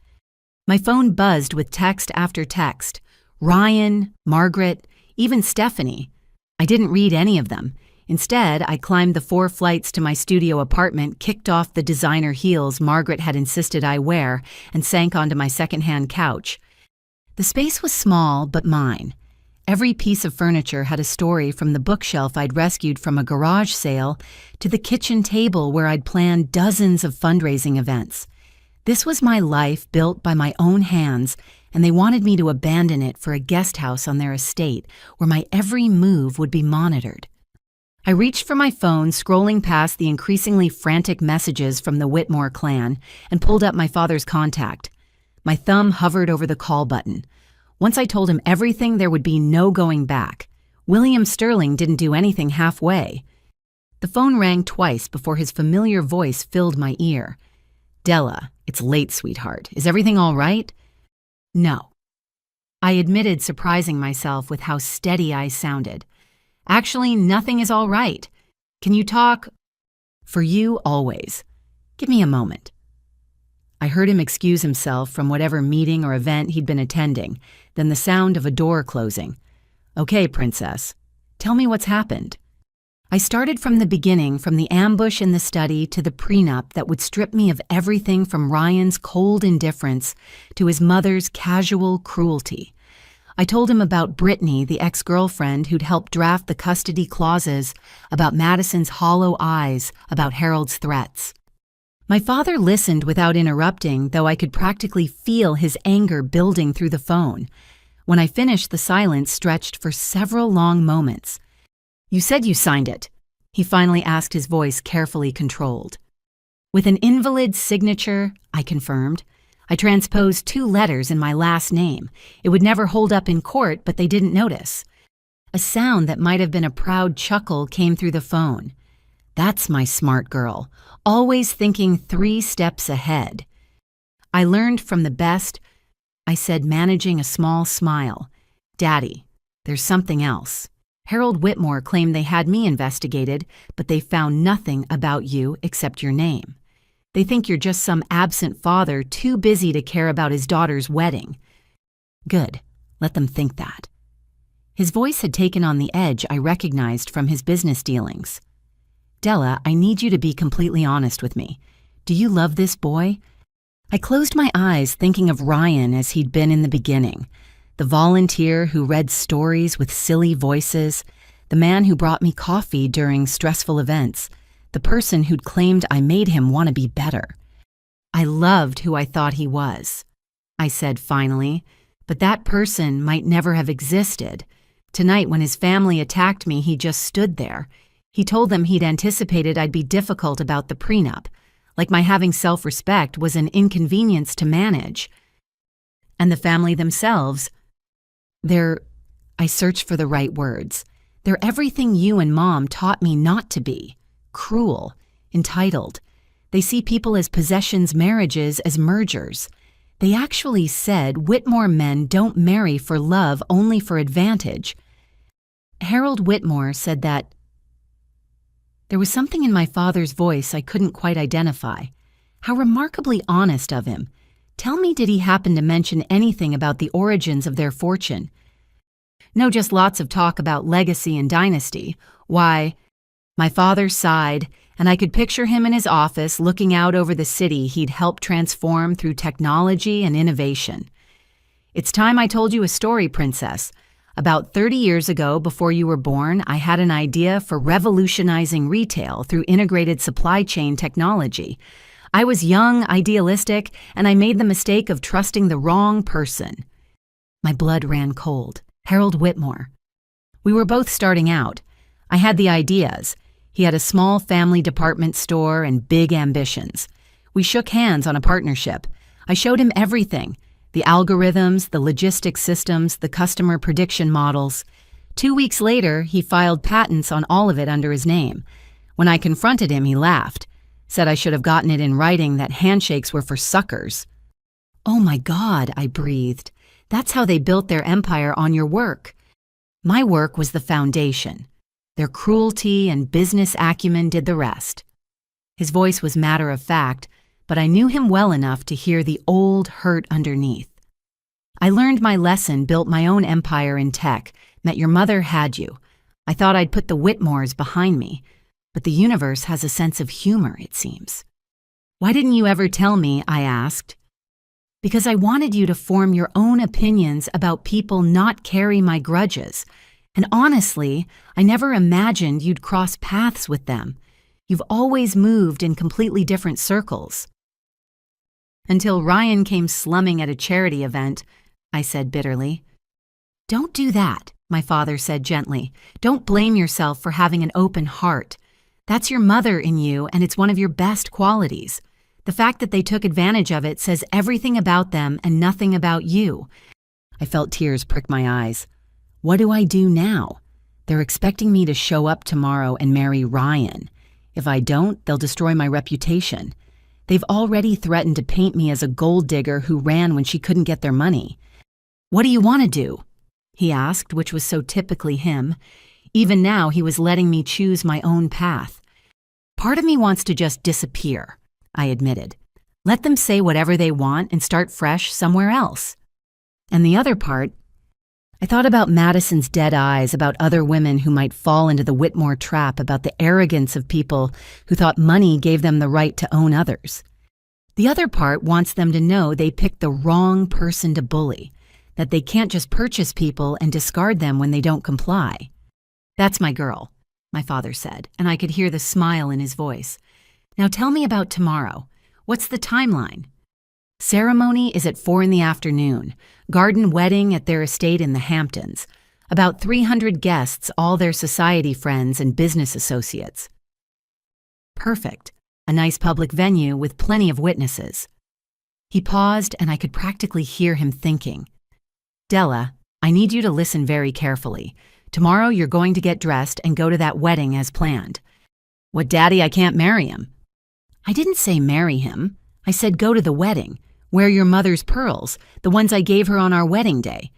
My phone buzzed with text after text. Ryan, Margaret, even Stephanie. I didn't read any of them. Instead, I climbed the 4 flights to my studio apartment, kicked off the designer heels Margaret had insisted I wear, and sank onto my secondhand couch. The space was small, but mine. Every piece of furniture had a story, from the bookshelf I'd rescued from a garage sale to the kitchen table where I'd planned dozens of fundraising events. This was my life built by my own hands, and they wanted me to abandon it for a guest house on their estate where my every move would be monitored. I reached for my phone, scrolling past the increasingly frantic messages from the Whitmore clan, and pulled up my father's contact. My thumb hovered over the call button. Once I told him everything, there would be no going back. William Sterling didn't do anything halfway. The phone rang twice before his familiar voice filled my ear. "Della, it's late, sweetheart. Is everything all right?" "No." I admitted, surprising myself with how steady I sounded. "Actually, nothing is all right. Can you talk?" "For you, always. Give me a moment." I heard him excuse himself from whatever meeting or event he'd been attending, then the sound of a door closing. "Okay, Princess. Tell me what's happened." I started from the beginning, from the ambush in the study to the prenup that would strip me of everything, from Ryan's cold indifference to his mother's casual cruelty. I told him about Brittany, the ex-girlfriend who'd helped draft the custody clauses, about Madison's hollow eyes, about Harold's threats. My father listened without interrupting, though I could practically feel his anger building through the phone. When I finished, the silence stretched for several long moments. "You said you signed it," he finally asked, his voice carefully controlled. "With an invalid signature," I confirmed. "I transposed 2 letters in my last name. It would never hold up in court, but they didn't notice." A sound that might have been a proud chuckle came through the phone. That's my smart girl, always thinking 3 steps ahead. "I learned from the best," I said, managing a small smile. "Daddy, there's something else. Harold Whitmore claimed they had me investigated, but they found nothing about you except your name. They think you're just some absent father too busy to care about his daughter's wedding." "Good. Let them think that." His voice had taken on the edge I recognized from his business dealings. "Della, I need you to be completely honest with me. Do you love this boy?" I closed my eyes, thinking of Ryan as he'd been in the beginning. The volunteer who read stories with silly voices, the man who brought me coffee during stressful events, the person who'd claimed I made him want to be better. "I loved who I thought he was," I said finally, "but that person might never have existed. Tonight, when his family attacked me, he just stood there. He told them he'd anticipated I'd be difficult about the prenup, like my having self-respect was an inconvenience to manage. And the family themselves, I searched for the right words. They're everything you and Mom taught me not to be. Cruel, entitled. They see people as possessions, marriages as mergers. They actually said Whitmore men don't marry for love, only for advantage. Harold Whitmore said that." There was something in my father's voice I couldn't quite identify. How remarkably honest of him. Tell me, did he happen to mention anything about the origins of their fortune? "No, just lots of talk about legacy and dynasty. Why?" My father sighed, and I could picture him in his office looking out over the city he'd helped transform through technology and innovation. "It's time I told you a story, Princess. About 30 years ago, before you were born, I had an idea for revolutionizing retail through integrated supply chain technology. I was young, idealistic, and I made the mistake of trusting the wrong person." My blood ran cold. Harold Whitmore. We were both starting out. I had the ideas. He had a small family department store and big ambitions. We shook hands on a partnership. I showed him everything. The algorithms, the logistics systems, the customer prediction models. 2 weeks later, he filed patents on all of it under his name. When I confronted him, he laughed, said I should have gotten it in writing that handshakes were for suckers. "Oh my God," I breathed. "That's how they built their empire, on your work." My work was the foundation. Their cruelty and business acumen did the rest. His voice was matter of fact, but I knew him well enough to hear the old hurt underneath. "I learned my lesson, built my own empire in tech, met your mother, had you. I thought I'd put the Whitmores behind me, but the universe has a sense of humor, it seems." "Why didn't you ever tell me?" I asked. "Because I wanted you to form your own opinions about people, not carry my grudges. And honestly, I never imagined you'd cross paths with them. You've always moved in completely different circles." "Until Ryan came slumming at a charity event," I said bitterly. "Don't do that," my father said gently. "Don't blame yourself for having an open heart. That's your mother in you, and it's one of your best qualities. The fact that they took advantage of it says everything about them and nothing about you." I felt tears prick my eyes. What do I do now? They're expecting me to show up tomorrow and marry Ryan. If I don't, they'll destroy my reputation. They've already threatened to paint me as a gold digger who ran when she couldn't get their money. "What do you want to do?" he asked, which was so typically him. Even now, he was letting me choose my own path. "Part of me wants to just disappear," I admitted. "Let them say whatever they want and start fresh somewhere else." And the other part, I thought about Madison's dead eyes, about other women who might fall into the Whitmore trap, about the arrogance of people who thought money gave them the right to own others. The other part wants them to know they picked the wrong person to bully, that they can't just purchase people and discard them when they don't comply. "That's my girl," my father said, and I could hear the smile in his voice. "Now tell me about tomorrow. What's the timeline? Ceremony is at 4 in the afternoon. Garden wedding at their estate in the Hamptons. About 300 guests, all their society friends and business associates. Perfect. A nice public venue with plenty of witnesses. He paused, and I could practically hear him thinking. Della, I need you to listen very carefully. Tomorrow you're going to get dressed and go to that wedding as planned. What, Daddy, I can't marry him. I didn't say marry him. I said go to the wedding. Wear your mother's pearls, the ones I gave her on our wedding day.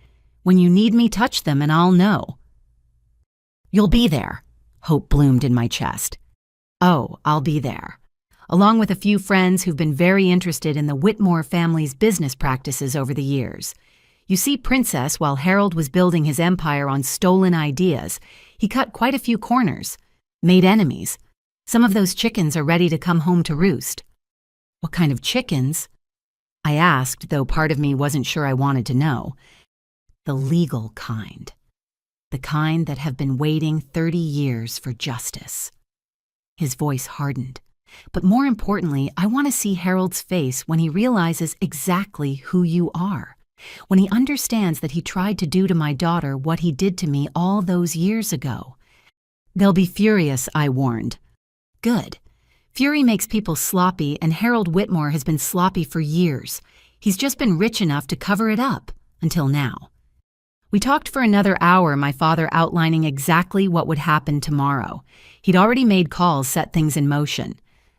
When you need me, touch them and I'll know. You'll be there. Hope bloomed in my chest. Oh, I'll be there. Along with a few friends who've been very interested in the Whitmore family's business practices over the years. You see, Princess, while Harold was building his empire on stolen ideas, he cut quite a few corners, made enemies. Some of those chickens are ready to come home to roost. What kind of chickens? I asked, though part of me wasn't sure I wanted to know. The legal kind. The kind that have been waiting 30 years for justice. His voice hardened. But more importantly, I want to see Harold's face when he realizes exactly who you are. When he understands that he tried to do to my daughter what he did to me all those years ago. They'll be furious, I warned. Good. Fury makes people sloppy, and Harold Whitmore has been sloppy for years. He's just been rich enough to cover it up, until now. We talked for another hour, my father outlining exactly what would happen tomorrow. He'd already made calls, set things in motion.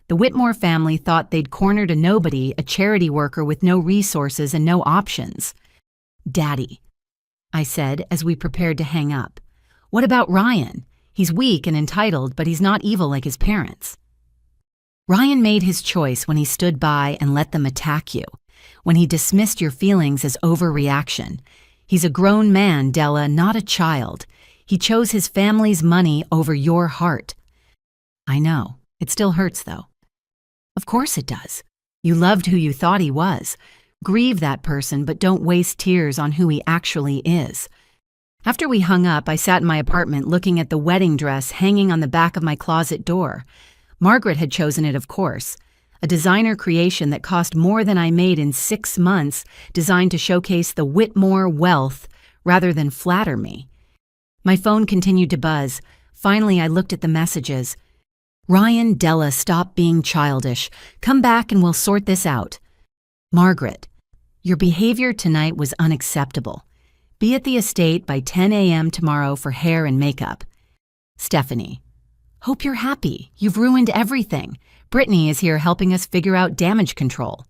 The Whitmore family thought they'd cornered a nobody, a charity worker with no resources and no options. Daddy, I said as we prepared to hang up. What about Ryan? He's weak and entitled, but he's not evil like his parents. Ryan made his choice when he stood by and let them attack you, when he dismissed your feelings as overreaction. He's a grown man, Della, not a child. He chose his family's money over your heart. I know. It still hurts, though. Of course it does. You loved who you thought he was. Grieve that person, but don't waste tears on who he actually is. After we hung up, I sat in my apartment looking at the wedding dress hanging on the back of my closet door. Margaret had chosen it, of course. A designer creation that cost more than I made in 6 months, designed to showcase the Whitmore wealth rather than flatter me. My phone continued to buzz. Finally, I looked at the messages. Ryan, Della, stop being childish. Come back and we'll sort this out. Margaret, your behavior tonight was unacceptable. Be at the estate by 10 a.m. tomorrow for hair and makeup. Stephanie, hope you're happy. You've ruined everything. Brittany is here helping us figure out damage control.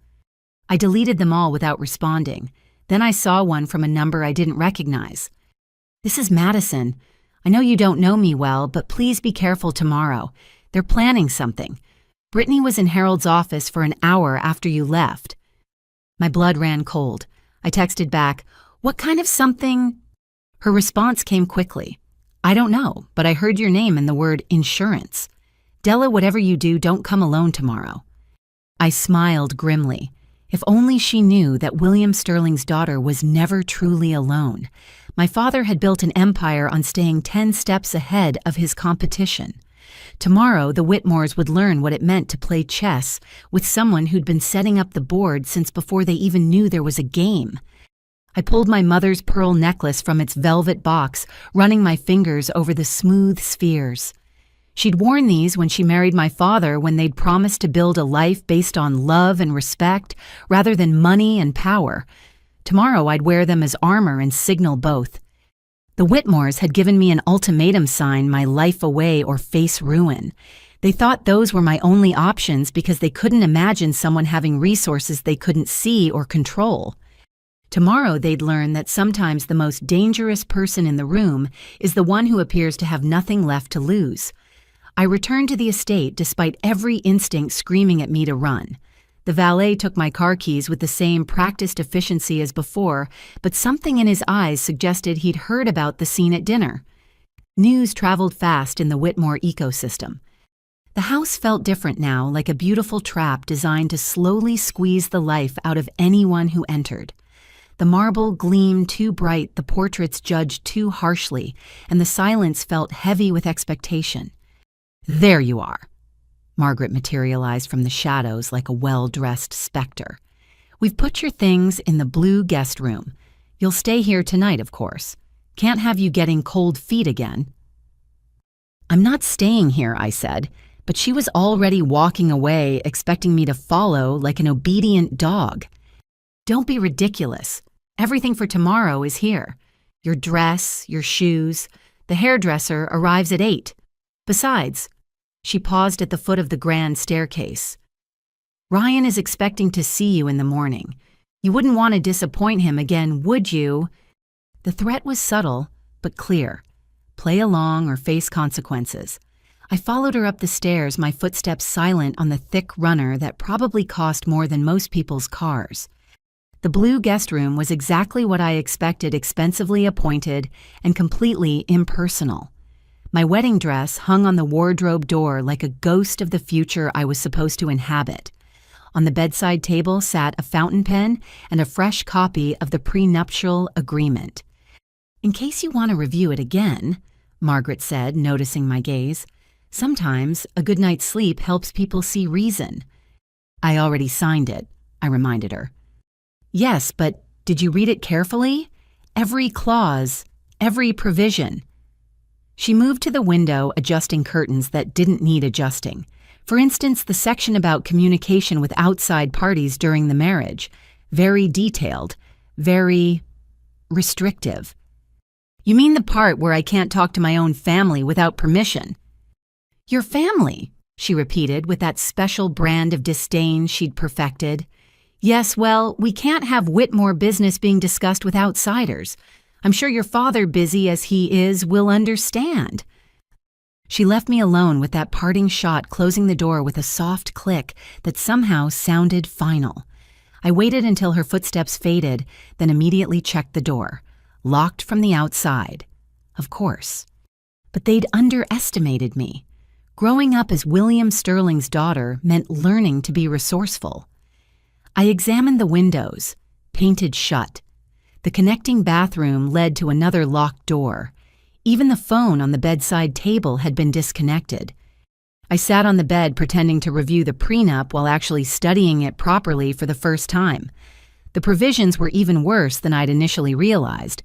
I deleted them all without responding. Then I saw one from a number I didn't recognize. This is Madison. I know you don't know me well, but please be careful tomorrow. They're planning something. Brittany was in Harold's office for an hour after you left. My blood ran cold. I texted back, what kind of something? Her response came quickly. I don't know, but I heard your name and the word insurance. Della, whatever you do, don't come alone tomorrow. I smiled grimly. If only she knew that William Sterling's daughter was never truly alone. My father had built an empire on staying 10 steps ahead of his competition. Tomorrow, the Whitmores would learn what it meant to play chess with someone who'd been setting up the board since before they even knew there was a game. I pulled my mother's pearl necklace from its velvet box, running my fingers over the smooth spheres. She'd worn these when she married my father, when they'd promised to build a life based on love and respect rather than money and power. Tomorrow I'd wear them as armor and signal both. The Whitmores had given me an ultimatum sign, my life away or face ruin. They thought those were my only options because they couldn't imagine someone having resources they couldn't see or control. Tomorrow they'd learn that sometimes the most dangerous person in the room is the one who appears to have nothing left to lose. I returned to the estate despite every instinct screaming at me to run. The valet took my car keys with the same practiced efficiency as before, but something in his eyes suggested he'd heard about the scene at dinner. News traveled fast in the Whitmore ecosystem. The house felt different now, like a beautiful trap designed to slowly squeeze the life out of anyone who entered. The marble gleamed too bright, the portraits judged too harshly, and the silence felt heavy with expectation. There you are. Margaret materialized from the shadows like a well-dressed specter. "We've put your things in the blue guest room. You'll stay here tonight, of course. Can't have you getting cold feet again." "I'm not staying here," I said, but she was already walking away, expecting me to follow like an obedient dog. "Don't be ridiculous. Everything for tomorrow is here. Your dress, your shoes. The hairdresser arrives at 8. Besides," she paused at the foot of the grand staircase, "Ryan is expecting to see you in the morning. You wouldn't want to disappoint him again, would you?" The threat was subtle, but clear. Play along or face consequences. I followed her up the stairs, my footsteps silent on the thick runner that probably cost more than most people's cars. The blue guest room was exactly what I expected, expensively appointed and completely impersonal. My wedding dress hung on the wardrobe door like a ghost of the future I was supposed to inhabit. On the bedside table sat a fountain pen and a fresh copy of the prenuptial agreement. "In case you want to review it again," Margaret said, noticing my gaze, "sometimes a good night's sleep helps people see reason." "I already signed it," I reminded her. "Yes, but did you read it carefully? Every clause, every provision." She moved to the window, adjusting curtains that didn't need adjusting. For instance, the section about communication with outside parties during the marriage. Very detailed, very restrictive. "You mean the part where I can't talk to my own family without permission?" "Your family," she repeated with that special brand of disdain she'd perfected. "Yes, well, we can't have Whitmore business being discussed with outsiders. I'm sure your father, busy as he is, will understand." She left me alone with that parting shot, closing the door with a soft click that somehow sounded final. I waited until her footsteps faded, then immediately checked the door. Locked from the outside. Of course. But they'd underestimated me. Growing up as William Sterling's daughter meant learning to be resourceful. I examined the windows, painted shut. The connecting bathroom led to another locked door. Even the phone on the bedside table had been disconnected. I sat on the bed pretending to review the prenup while actually studying it properly for the first time. The provisions were even worse than I'd initially realized.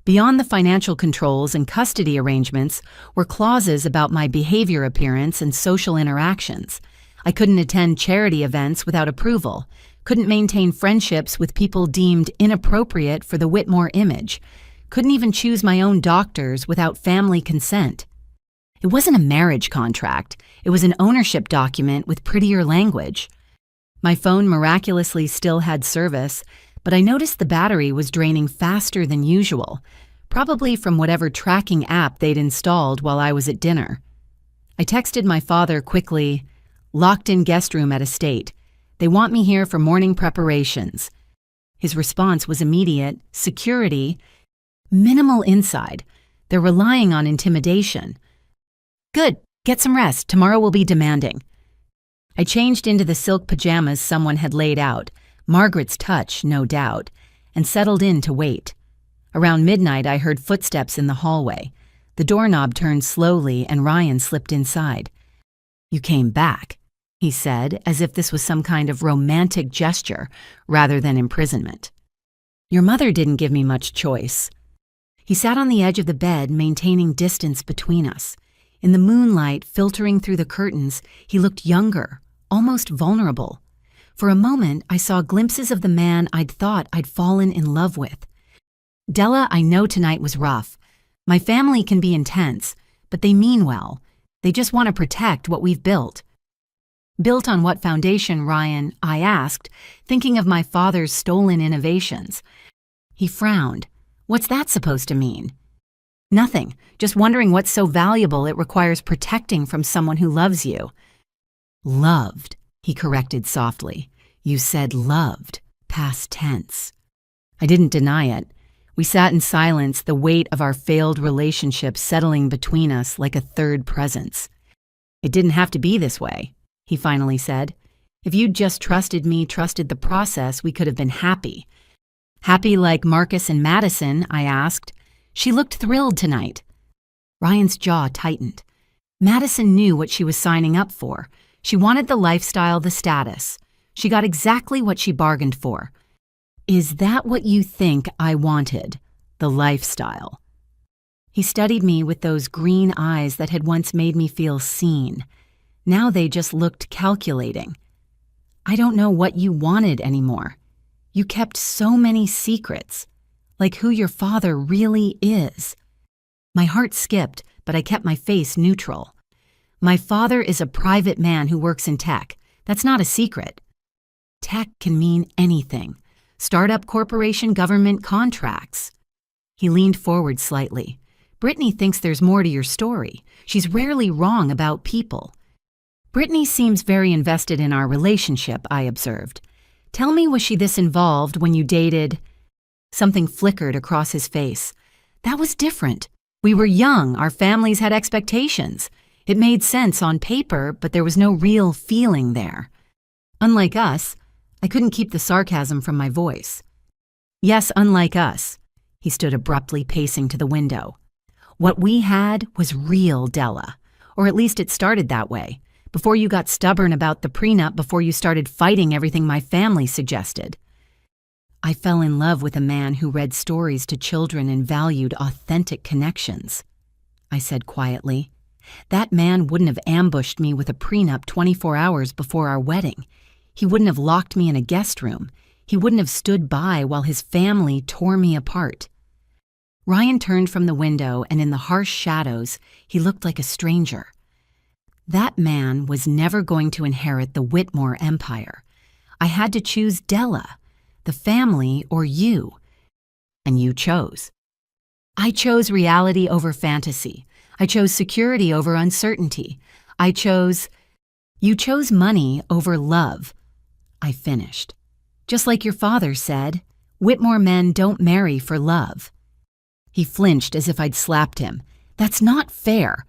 Beyond the financial controls and custody arrangements were clauses about my behavior appearance and social interactions. I couldn't attend charity events without approval, couldn't maintain friendships with people deemed inappropriate for the Whitmore image, couldn't even choose my own doctors without family consent. It wasn't a marriage contract, it was an ownership document with prettier language. My phone miraculously still had service, but I noticed the battery was draining faster than usual, probably from whatever tracking app they'd installed while I was at dinner. I texted my father quickly, "Locked in guest room at estate. They want me here for morning preparations." His response was immediate: "Security. Minimal inside. They're relying on intimidation." "Good. Get some rest. Tomorrow will be demanding." I changed into the silk pajamas someone had laid out, Margaret's touch, no doubt, and settled in to wait. Around midnight, I heard footsteps in the hallway. The doorknob turned slowly and Ryan slipped inside. "You came back," he said, as if this was some kind of romantic gesture rather than imprisonment. "Your mother didn't give me much choice." He sat on the edge of the bed, maintaining distance between us. In the moonlight filtering through the curtains, he looked younger, almost vulnerable. For a moment, I saw glimpses of the man I'd thought I'd fallen in love with. "Della, I know tonight was rough. My family can be intense, but they mean well. They just want to protect what we've built." "Built on what foundation, Ryan?" I asked, thinking of my father's stolen innovations. He frowned. "What's that supposed to mean?" "Nothing, just wondering what's so valuable it requires protecting from someone who loves you." "Loved," he corrected softly. "You said loved, past tense." I didn't deny it. We sat in silence, the weight of our failed relationship settling between us like a third presence. "It didn't have to be this way," he finally said. "If you'd just trusted me, trusted the process, we could have been happy." "Happy like Marcus and Madison?" I asked. She looked thrilled tonight. Ryan's jaw tightened. Madison knew what she was signing up for. She wanted the lifestyle, the status. She got exactly what she bargained for. Is that what you think I wanted? The lifestyle. He studied me with those green eyes that had once made me feel seen. Now they just looked calculating. I don't know what you wanted anymore. You kept so many secrets, like who your father really is. My heart skipped, but I kept my face neutral. My father is a private man who works in tech. That's not a secret. Tech can mean anything. Startup corporation, government contracts. He leaned forward slightly. Brittany thinks there's more to your story. She's rarely wrong about people. Brittany seems very invested in our relationship, I observed. Tell me, was she this involved when you dated? Something flickered across his face. That was different. We were young, our families had expectations. It made sense on paper, but there was no real feeling there. Unlike us, I couldn't keep the sarcasm from my voice. Yes, unlike us. He stood abruptly, pacing to the window. What we had was real, Della. Or at least it started that way. Before you got stubborn about the prenup, before you started fighting everything my family suggested. I fell in love with a man who read stories to children and valued authentic connections. I said quietly. That man wouldn't have ambushed me with a prenup 24 hours before our wedding. He wouldn't have locked me in a guest room. He wouldn't have stood by while his family tore me apart. Ryan turned from the window, and in the harsh shadows, he looked like a stranger. That man was never going to inherit the Whitmore empire. I had to choose Della, the family, or you. And you chose. I chose reality over fantasy. I chose security over uncertainty. You chose money over love. I finished. Just like your father said, Whitmore men don't marry for love. He flinched as if I'd slapped him. That's not fair.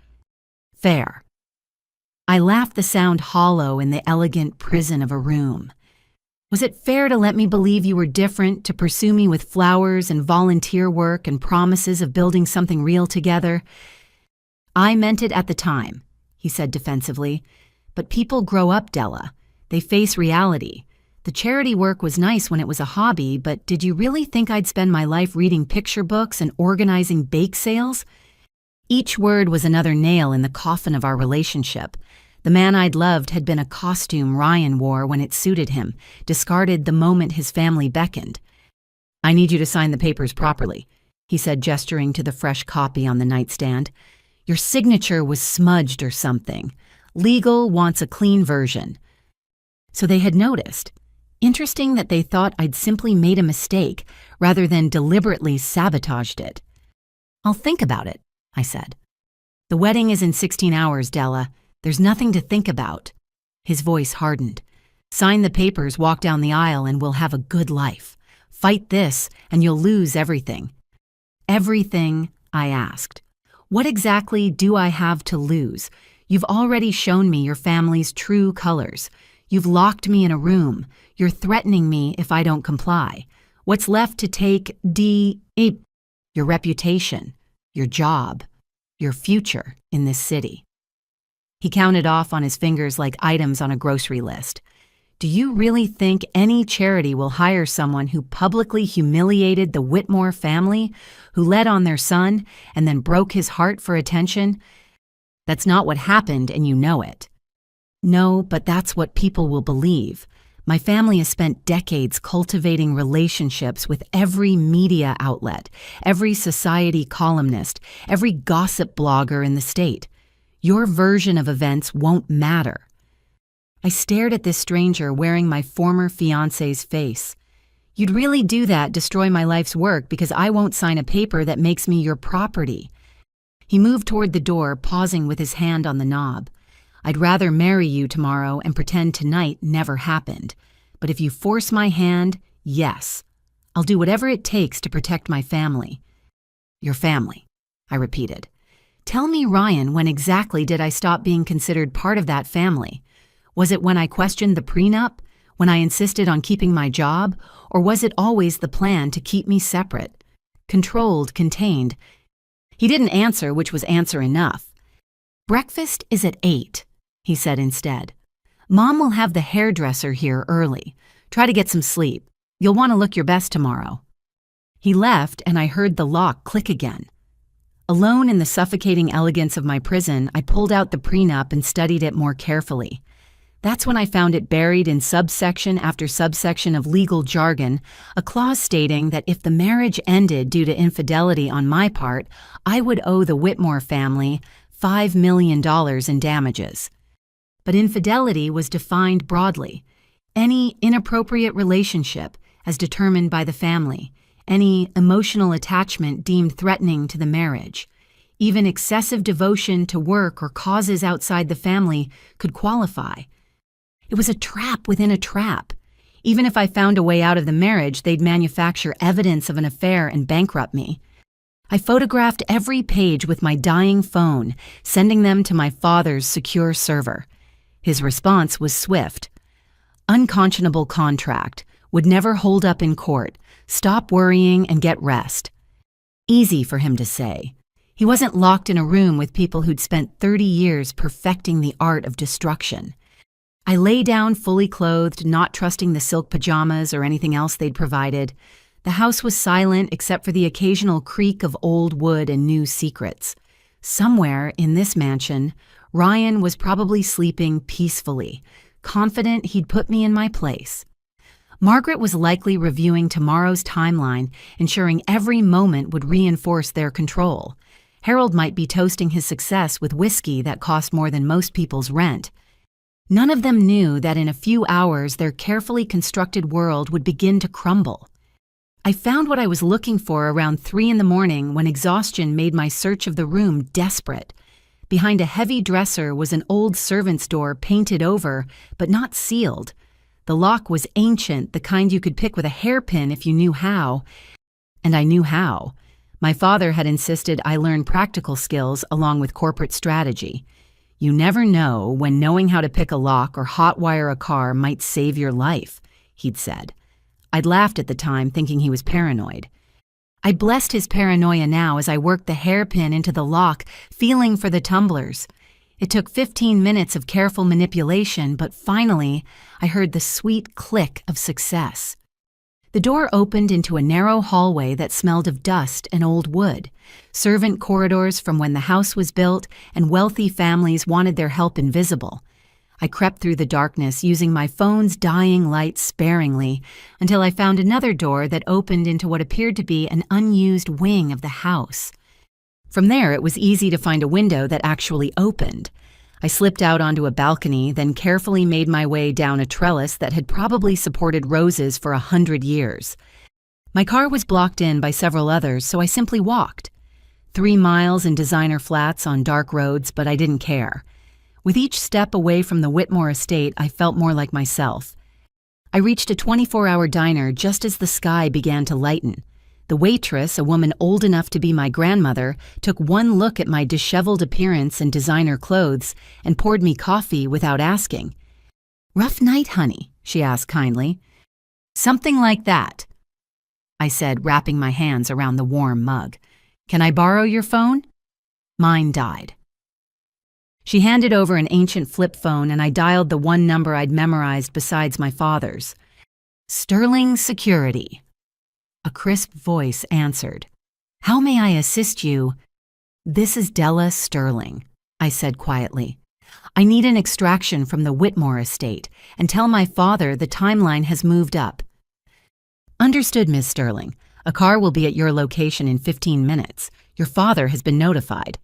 Fair. I laughed, the sound hollow in the elegant prison of a room. Was it fair to let me believe you were different, to pursue me with flowers and volunteer work and promises of building something real together? I meant it at the time, he said defensively. But people grow up, Della. They face reality. The charity work was nice when it was a hobby, but did you really think I'd spend my life reading picture books and organizing bake sales? Each word was another nail in the coffin of our relationship. The man I'd loved had been a costume Ryan wore when it suited him, discarded the moment his family beckoned. I need you to sign the papers properly, he said, gesturing to the fresh copy on the nightstand. Your signature was smudged or something. Legal wants a clean version. So they had noticed. Interesting that they thought I'd simply made a mistake rather than deliberately sabotaged it. I'll think about it, I said. The wedding is in 16 hours, Della. There's nothing to think about. His voice hardened. Sign the papers, walk down the aisle, and we'll have a good life. Fight this, and you'll lose everything. Everything, I asked. What exactly do I have to lose? You've already shown me your family's true colors. You've locked me in a room. You're threatening me if I don't comply. What's left to take? Your reputation, your job, your future in this city. He counted off on his fingers like items on a grocery list. Do you really think any charity will hire someone who publicly humiliated the Whitmore family, who led on their son and then broke his heart for attention? That's not what happened, and you know it. No, but that's what people will believe. My family has spent decades cultivating relationships with every media outlet, every society columnist, every gossip blogger in the state. Your version of events won't matter. I stared at this stranger wearing my former fiancé's face. You'd really do that, destroy my life's work, because I won't sign a paper that makes me your property. He moved toward the door, pausing with his hand on the knob. I'd rather marry you tomorrow and pretend tonight never happened. But if you force my hand, yes. I'll do whatever it takes to protect my family. Your family, I repeated. Tell me, Ryan, when exactly did I stop being considered part of that family? Was it when I questioned the prenup? When I insisted on keeping my job? Or was it always the plan to keep me separate? Controlled, contained. He didn't answer, which was answer enough. Breakfast is at 8, he said instead. Mom will have the hairdresser here early. Try to get some sleep. You'll want to look your best tomorrow." He left, and I heard the lock click again. Alone in the suffocating elegance of my prison, I pulled out the prenup and studied it more carefully. That's when I found it buried in subsection after subsection of legal jargon, a clause stating that if the marriage ended due to infidelity on my part, I would owe the Whitmore family $5 million in damages. But infidelity was defined broadly. Any inappropriate relationship, as determined by the family, any emotional attachment deemed threatening to the marriage, even excessive devotion to work or causes outside the family could qualify. It was a trap within a trap. Even if I found a way out of the marriage, they'd manufacture evidence of an affair and bankrupt me. I photographed every page with my dying phone, sending them to my father's secure server. His response was swift. "Unconscionable contract. Would never hold up in court. Stop worrying and get rest." Easy for him to say. He wasn't locked in a room with people who'd spent 30 years perfecting the art of destruction. I lay down fully clothed, not trusting the silk pajamas or anything else they'd provided. The house was silent except for the occasional creak of old wood and new secrets. Somewhere in this mansion, Ryan was probably sleeping peacefully, confident he'd put me in my place. Margaret was likely reviewing tomorrow's timeline, ensuring every moment would reinforce their control. Harold might be toasting his success with whiskey that cost more than most people's rent. None of them knew that in a few hours their carefully constructed world would begin to crumble. I found what I was looking for around 3 a.m. when exhaustion made my search of the room desperate. Behind a heavy dresser was an old servant's door painted over, but not sealed. The lock was ancient, the kind you could pick with a hairpin if you knew how. And I knew how. My father had insisted I learn practical skills along with corporate strategy. You never know when knowing how to pick a lock or hotwire a car might save your life, he'd said. I'd laughed at the time, thinking he was paranoid. I blessed his paranoia now as I worked the hairpin into the lock, feeling for the tumblers. It took 15 minutes of careful manipulation, but finally, I heard the sweet click of success. The door opened into a narrow hallway that smelled of dust and old wood, servant corridors from when the house was built, and wealthy families wanted their help invisible. I crept through the darkness using my phone's dying light sparingly until I found another door that opened into what appeared to be an unused wing of the house. From there, it was easy to find a window that actually opened. I slipped out onto a balcony, then carefully made my way down a trellis that had probably supported roses for 100 years. My car was blocked in by several others, so I simply walked. 3 miles in designer flats on dark roads, but I didn't care. With each step away from the Whitmore estate, I felt more like myself. I reached a 24-hour diner just as the sky began to lighten. The waitress, a woman old enough to be my grandmother, took one look at my disheveled appearance and designer clothes and poured me coffee without asking. "Rough night, honey?" she asked kindly. "Something like that," I said, wrapping my hands around the warm mug. "Can I borrow your phone?" Mine died. She handed over an ancient flip phone and I dialed the one number I'd memorized besides my father's. "Sterling Security." A crisp voice answered. "How may I assist you?" "This is Della Sterling," I said quietly. "I need an extraction from the Whitmore estate and tell my father the timeline has moved up." "Understood, Miss Sterling. A car will be at your location in 15 minutes. Your father has been notified."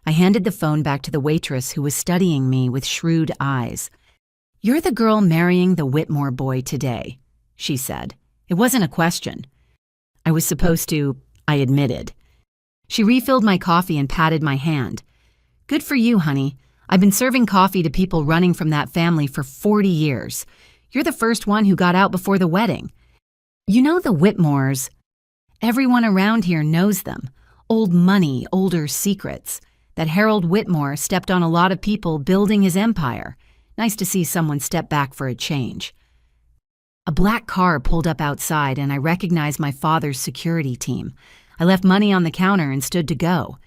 I handed the phone back to the waitress who was studying me with shrewd eyes. "You're the girl marrying the Whitmore boy today," she said. It wasn't a question. I was supposed to, I admitted. She refilled my coffee and patted my hand. "Good for you, honey. I've been serving coffee to people running from that family for 40 years. You're the first one who got out before the wedding. You know the Whitmores. Everyone around here knows them. Old money, older secrets. That Harold Whitmore stepped on a lot of people building his empire. Nice to see someone step back for a change." A black car pulled up outside and I recognized my father's security team. I left money on the counter and stood to go.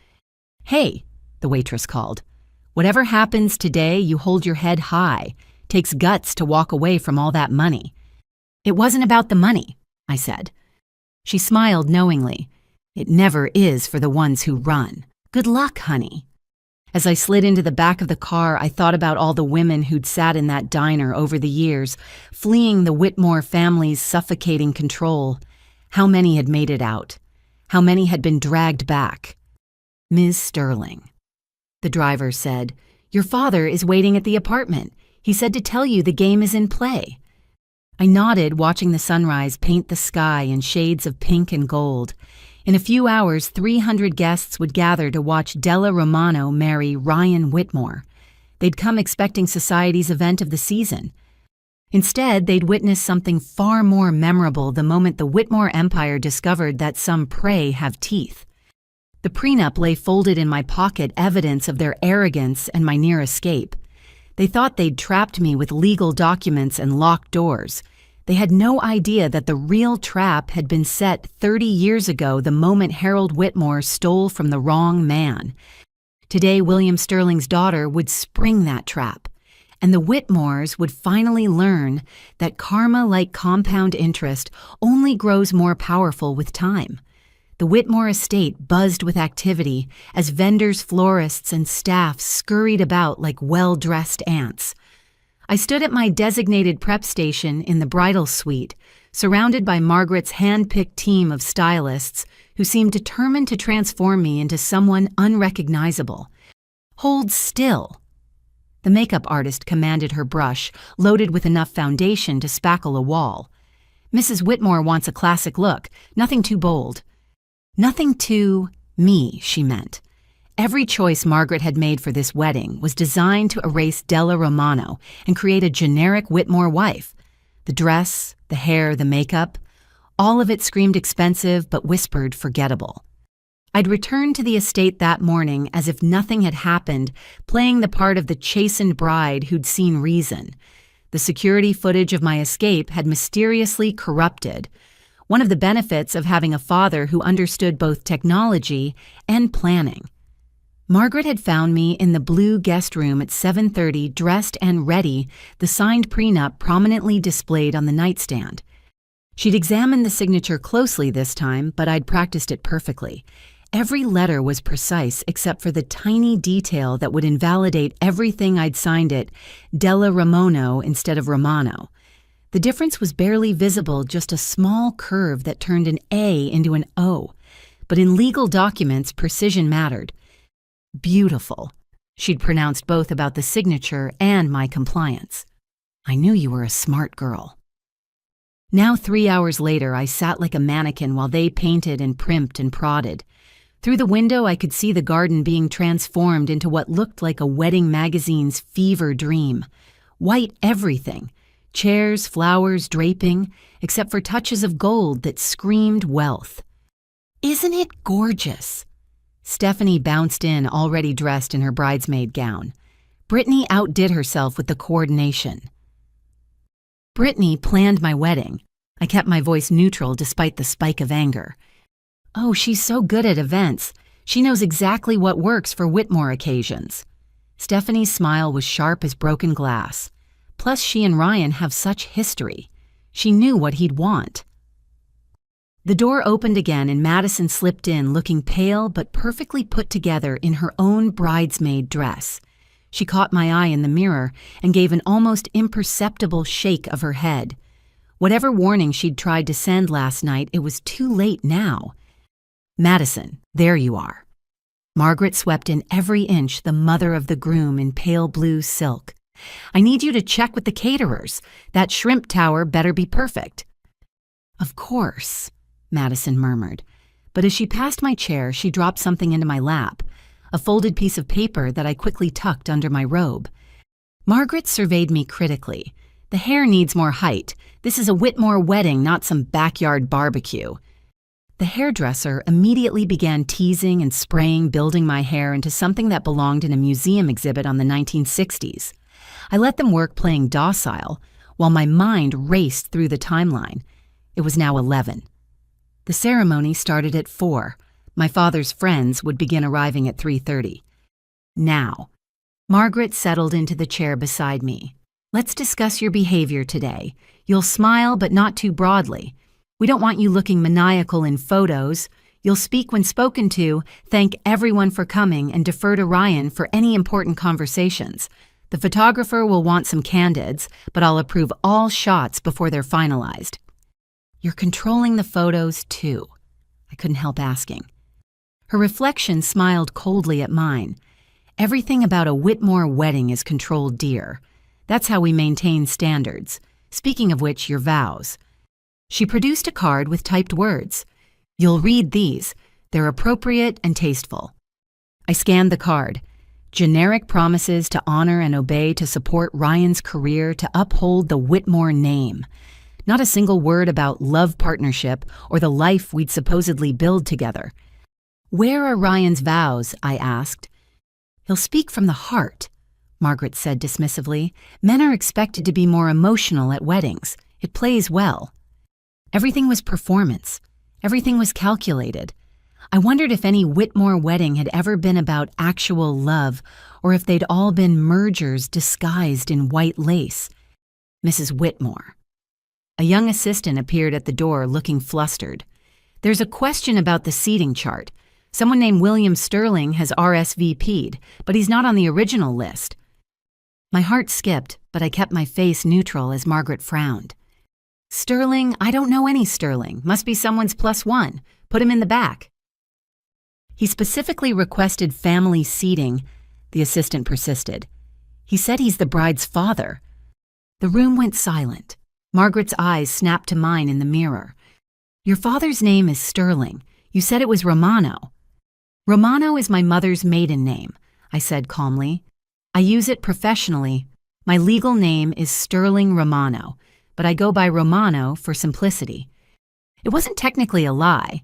"Hey," the waitress called. Whatever happens today, you hold your head high. Takes guts to walk away from all that money." "It wasn't about the money," I said. She smiled knowingly. "It never is for the ones who run. Good luck, honey." As I slid into the back of the car, I thought about all the women who'd sat in that diner over the years, fleeing the Whitmore family's suffocating control. How many had made it out? How many had been dragged back? "Ms. Sterling," the driver said, "your father is waiting at the apartment. He said to tell you the game is in play." I nodded, watching the sunrise paint the sky in shades of pink and gold. In a few hours, 300 guests would gather to watch Della Romano marry Ryan Whitmore. They'd come expecting society's event of the season. Instead, they'd witness something far more memorable the moment the Whitmore empire discovered that some prey have teeth. The prenup lay folded in my pocket, evidence of their arrogance and my near escape. They thought they'd trapped me with legal documents and locked doors. They had no idea that the real trap had been set 30 years ago the moment Harold Whitmore stole from the wrong man. Today, William Sterling's daughter would spring that trap, and the Whitmores would finally learn that karma, like compound interest, only grows more powerful with time. The Whitmore estate buzzed with activity as vendors, florists, and staff scurried about like well-dressed ants. I stood at my designated prep station in the bridal suite, surrounded by Margaret's hand-picked team of stylists who seemed determined to transform me into someone unrecognizable. "Hold still." The makeup artist commanded her brush, loaded with enough foundation to spackle a wall. "Mrs. Whitmore wants a classic look, nothing too bold." Nothing too me, she meant. Every choice Margaret had made for this wedding was designed to erase Della Romano and create a generic Whitmore wife. The dress, the hair, the makeup, all of it screamed expensive but whispered forgettable. I'd returned to the estate that morning as if nothing had happened, playing the part of the chastened bride who'd seen reason. The security footage of my escape had mysteriously corrupted. One of the benefits of having a father who understood both technology and planning. Margaret had found me in the blue guest room at 7:30, dressed and ready, the signed prenup prominently displayed on the nightstand. She'd examined the signature closely this time, but I'd practiced it perfectly. Every letter was precise except for the tiny detail that would invalidate everything I'd signed it Della Romano instead of Romano. The difference was barely visible, just a small curve that turned an A into an O. But in legal documents, precision mattered. "Beautiful," she'd pronounced both about the signature and my compliance. "I knew you were a smart girl." Now 3 hours later, I sat like a mannequin while they painted and primped and prodded. Through the window, I could see the garden being transformed into what looked like a wedding magazine's fever dream. White everything. Chairs, flowers, draping, except for touches of gold that screamed wealth. "Isn't it gorgeous?" Stephanie bounced in, already dressed in her bridesmaid gown. Brittany outdid herself with the coordination. Brittany planned my wedding. I kept my voice neutral despite the spike of anger. "Oh, she's so good at events. She knows exactly what works for Whitmore occasions." Stephanie's smile was sharp as broken glass. Plus, she and Ryan have such history. She knew what he'd want. The door opened again and Madison slipped in, looking pale but perfectly put together in her own bridesmaid dress. She caught my eye in the mirror and gave an almost imperceptible shake of her head. Whatever warning she'd tried to send last night, it was too late now. "Madison, there you are." Margaret swept in every inch, the mother of the groom in pale blue silk. "I need you to check with the caterers. That shrimp tower better be perfect." "Of course," Madison murmured. But as she passed my chair, she dropped something into my lap, a folded piece of paper that I quickly tucked under my robe. Margaret surveyed me critically. "The hair needs more height. This is a Whitmore wedding, not some backyard barbecue." The hairdresser immediately began teasing and spraying, building my hair into something that belonged in a museum exhibit on the 1960s. I let them work playing docile, while my mind raced through the timeline. It was now 11. The ceremony started at 4. My father's friends would begin arriving at 3:30. Now. Margaret settled into the chair beside me. Let's discuss your behavior today. You'll smile, but not too broadly. We don't want you looking maniacal in photos. You'll speak when spoken to, thank everyone for coming, and defer to Ryan for any important conversations. The photographer will want some candids, but I'll approve all shots before they're finalized. You're controlling the photos, too, I couldn't help asking. Her reflection smiled coldly at mine. Everything about a Whitmore wedding is controlled, dear. That's how we maintain standards. Speaking of which, your vows. She produced a card with typed words. You'll read these. They're appropriate and tasteful. I scanned the card. Generic promises to honor and obey, to support Ryan's career, to uphold the Whitmore name. Not a single word about love partnership or the life we'd supposedly build together. Where are Ryan's vows? I asked. He'll speak from the heart, Margaret said dismissively. Men are expected to be more emotional at weddings. It plays well. Everything was performance. Everything was calculated. I wondered if any Whitmore wedding had ever been about actual love, or if they'd all been mergers disguised in white lace. Mrs. Whitmore. A young assistant appeared at the door looking flustered. There's a question about the seating chart. Someone named William Sterling has RSVP'd, but he's not on the original list. My heart skipped, but I kept my face neutral as Margaret frowned. Sterling? I don't know any Sterling. Must be someone's +1. Put him in the back. He specifically requested family seating, the assistant persisted. He said he's the bride's father. The room went silent. Margaret's eyes snapped to mine in the mirror. Your father's name is Sterling. You said it was Romano. Romano is my mother's maiden name, I said calmly. I use it professionally. My legal name is Sterling Romano, but I go by Romano for simplicity. It wasn't technically a lie.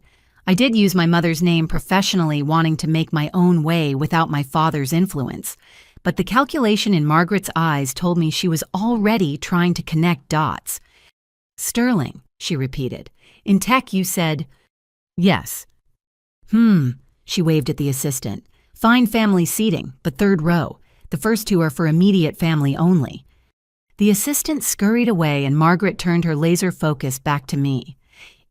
I did use my mother's name professionally, wanting to make my own way without my father's influence, but the calculation in Margaret's eyes told me she was already trying to connect dots. Sterling, she repeated. In tech you said, yes. She waved at the assistant. Fine family seating, but third row. The first two are for immediate family only. The assistant scurried away and Margaret turned her laser focus back to me.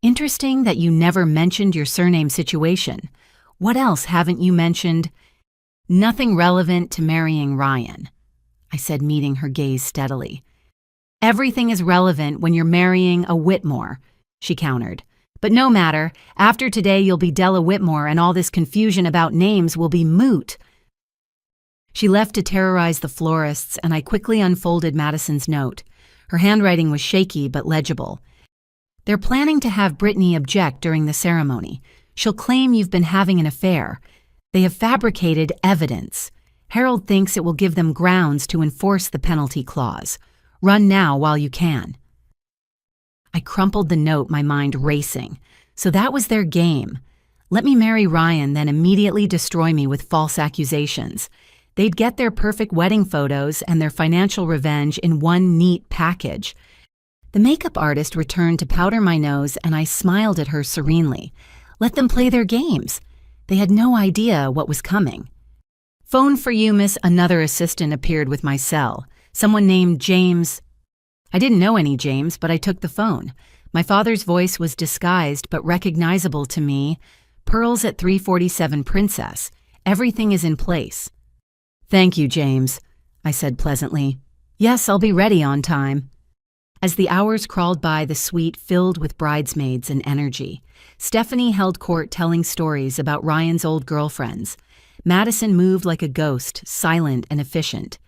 Interesting that you never mentioned your surname situation. What else haven't you mentioned? Nothing relevant to marrying Ryan, I said, meeting her gaze steadily. Everything is relevant when you're marrying a Whitmore, she countered. But no matter, after today you'll be Della Whitmore and all this confusion about names will be moot. She left to terrorize the florists, and I quickly unfolded Madison's note. Her handwriting was shaky but legible. They're planning to have Brittany object during the ceremony. She'll claim you've been having an affair. They have fabricated evidence. Harold thinks it will give them grounds to enforce the penalty clause. Run now while you can. I crumpled the note, my mind racing. So that was their game. Let me marry Ryan, then immediately destroy me with false accusations. They'd get their perfect wedding photos and their financial revenge in one neat package. The makeup artist returned to powder my nose, and I smiled at her serenely. Let them play their games. They had no idea what was coming. Phone for you, miss. Another assistant appeared with my cell. Someone named James. I didn't know any James, but I took the phone. My father's voice was disguised but recognizable to me. Pearls at 347 Princess. Everything is in place. Thank you, James, I said pleasantly. Yes, I'll be ready on time. As the hours crawled by, the suite filled with bridesmaids and energy. Stephanie held court telling stories about Ryan's old girlfriends. Madison moved like a ghost, silent and efficient.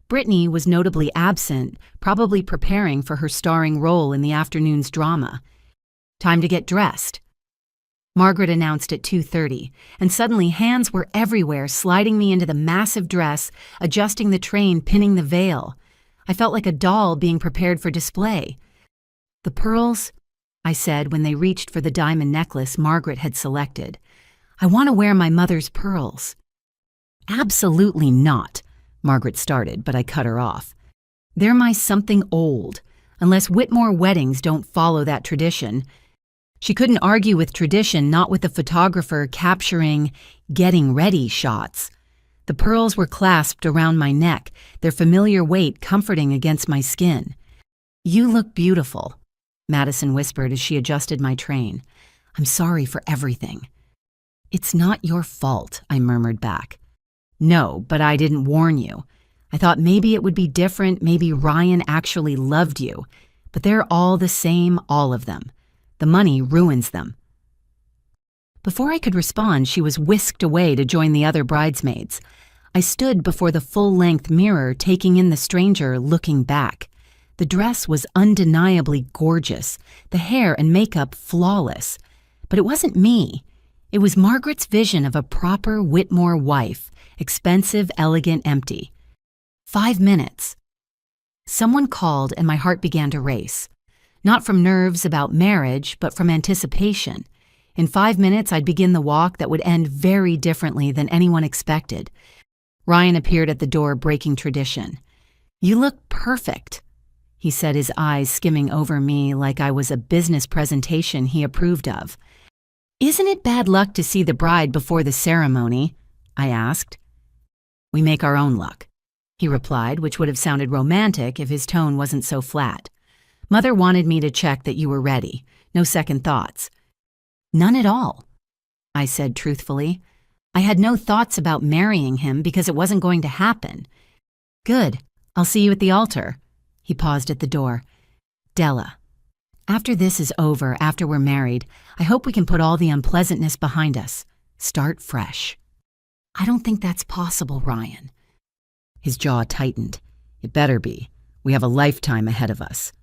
Brittany was notably absent, probably preparing for her starring role in the afternoon's drama. Time to get dressed. Margaret announced at 2:30, and suddenly hands were everywhere, sliding me into the massive dress, adjusting the train, pinning the veil. I felt like a doll being prepared for display. The pearls, I said when they reached for the diamond necklace Margaret had selected. I want to wear my mother's pearls. Absolutely not, Margaret started, but I cut her off. They're my something old, unless Whitmore weddings don't follow that tradition. She couldn't argue with tradition, not with the photographer capturing getting ready shots. The pearls were clasped around my neck, their familiar weight comforting against my skin. "You look beautiful," Madison whispered as she adjusted my train. "I'm sorry for everything." "It's not your fault," I murmured back. "No, but I didn't warn you. I thought maybe it would be different, maybe Ryan actually loved you. But they're all the same, all of them. The money ruins them." Before I could respond, she was whisked away to join the other bridesmaids. I stood before the full-length mirror, taking in the stranger, looking back. The dress was undeniably gorgeous, the hair and makeup flawless. But it wasn't me. It was Margaret's vision of a proper Whitmore wife, expensive, elegant, empty. 5 minutes. Someone called and my heart began to race. Not from nerves about marriage, but from anticipation. In 5 minutes, I'd begin the walk that would end very differently than anyone expected. Ryan appeared at the door, breaking tradition. "You look perfect," he said, his eyes skimming over me like I was a business presentation he approved of. "Isn't it bad luck to see the bride before the ceremony?" I asked. "We make our own luck," he replied, which would have sounded romantic if his tone wasn't so flat. "Mother wanted me to check that you were ready. No second thoughts." "None at all," I said truthfully. I had no thoughts about marrying him because it wasn't going to happen. "Good. I'll see you at the altar." He paused at the door. "Della, after this is over, after we're married, I hope we can put all the unpleasantness behind us. Start fresh." "I don't think that's possible, Ryan." His jaw tightened. "It better be. We have a lifetime ahead of us."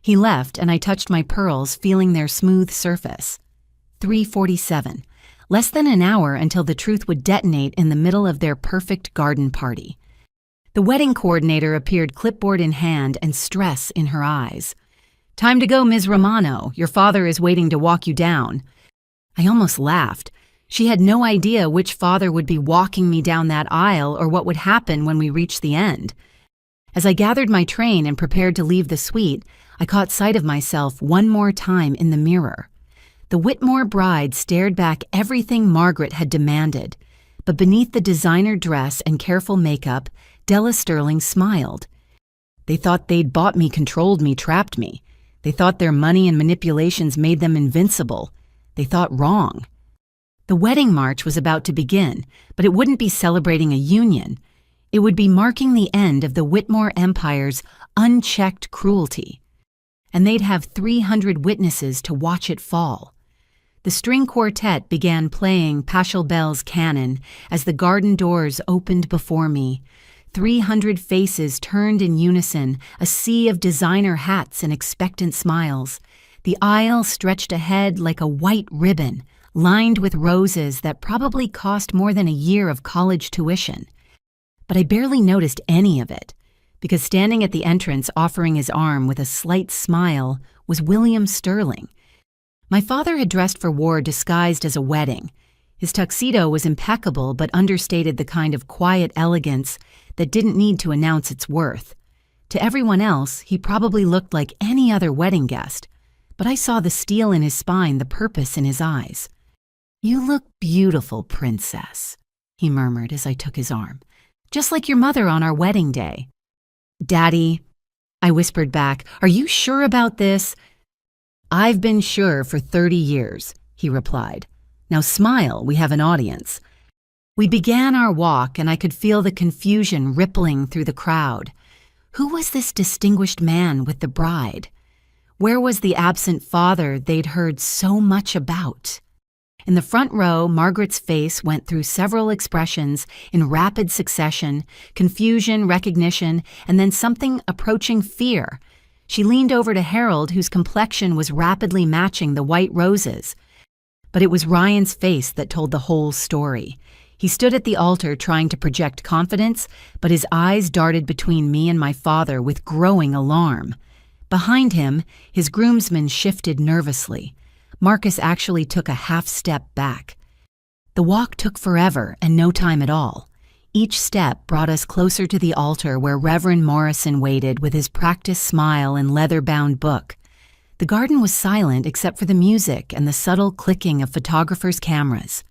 He left, and I touched my pearls, feeling their smooth surface. 3:47. Less than an hour until the truth would detonate in the middle of their perfect garden party. The wedding coordinator appeared, clipboard in hand and stress in her eyes. "Time to go, Ms. Romano. Your father is waiting to walk you down." I almost laughed. She had no idea which father would be walking me down that aisle or what would happen when we reached the end. As I gathered my train and prepared to leave the suite, I caught sight of myself one more time in the mirror. The Whitmore bride stared back everything Margaret had demanded, but beneath the designer dress and careful makeup, Della Sterling smiled. They thought they'd bought me, controlled me, trapped me. They thought their money and manipulations made them invincible. They thought wrong. The wedding march was about to begin, but it wouldn't be celebrating a union. It would be marking the end of the Whitmore Empire's unchecked cruelty. And they'd have 300 witnesses to watch it fall. The string quartet began playing Pachelbel's canon as the garden doors opened before me. 300 faces turned in unison, a sea of designer hats and expectant smiles. The aisle stretched ahead like a white ribbon, lined with roses that probably cost more than a year of college tuition. But I barely noticed any of it, because standing at the entrance offering his arm with a slight smile was William Sterling. My father had dressed for war disguised as a wedding. His tuxedo was impeccable but understated the kind of quiet elegance that didn't need to announce its worth. To everyone else, he probably looked like any other wedding guest, but I saw the steel in his spine, the purpose in his eyes. "You look beautiful, princess," he murmured as I took his arm. "Just like your mother on our wedding day." "Daddy," I whispered back, "are you sure about this?" "I've been sure for 30 years, he replied. "Now smile, we have an audience." We began our walk, and I could feel the confusion rippling through the crowd. Who was this distinguished man with the bride? Where was the absent father they'd heard so much about? In the front row, Margaret's face went through several expressions in rapid succession: confusion, recognition, and then something approaching fear. She leaned over to Harold, whose complexion was rapidly matching the white roses. But it was Ryan's face that told the whole story. He stood at the altar trying to project confidence, but his eyes darted between me and my father with growing alarm. Behind him, his groomsmen shifted nervously. Marcus actually took a half step back. The walk took forever and no time at all. Each step brought us closer to the altar where Reverend Morrison waited with his practiced smile and leather-bound book. The garden was silent except for the music and the subtle clicking of photographers' cameras.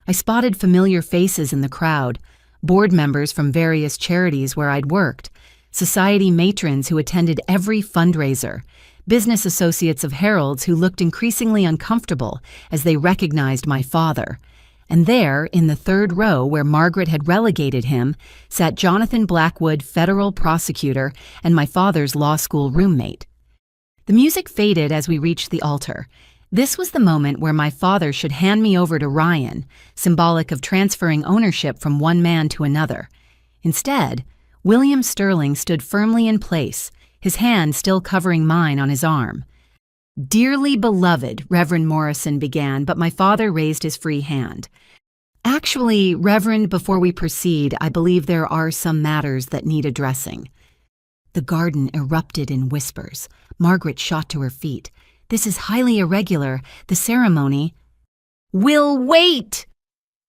I spotted familiar faces in the crowd: board members from various charities where I'd worked, society matrons who attended every fundraiser, business associates of Harold's who looked increasingly uncomfortable as they recognized my father. And there, in the third row where Margaret had relegated him, sat Jonathan Blackwood, federal prosecutor, and my father's law school roommate. The music faded as we reached the altar. This was the moment where my father should hand me over to Ryan, symbolic of transferring ownership from one man to another. Instead, William Sterling stood firmly in place, his hand still covering mine on his arm. "Dearly beloved," Reverend Morrison began, but my father raised his free hand. "Actually, Reverend, before we proceed, I believe there are some matters that need addressing." The garden erupted in whispers. Margaret shot to her feet. "This is highly irregular. The ceremony—" "Will wait!"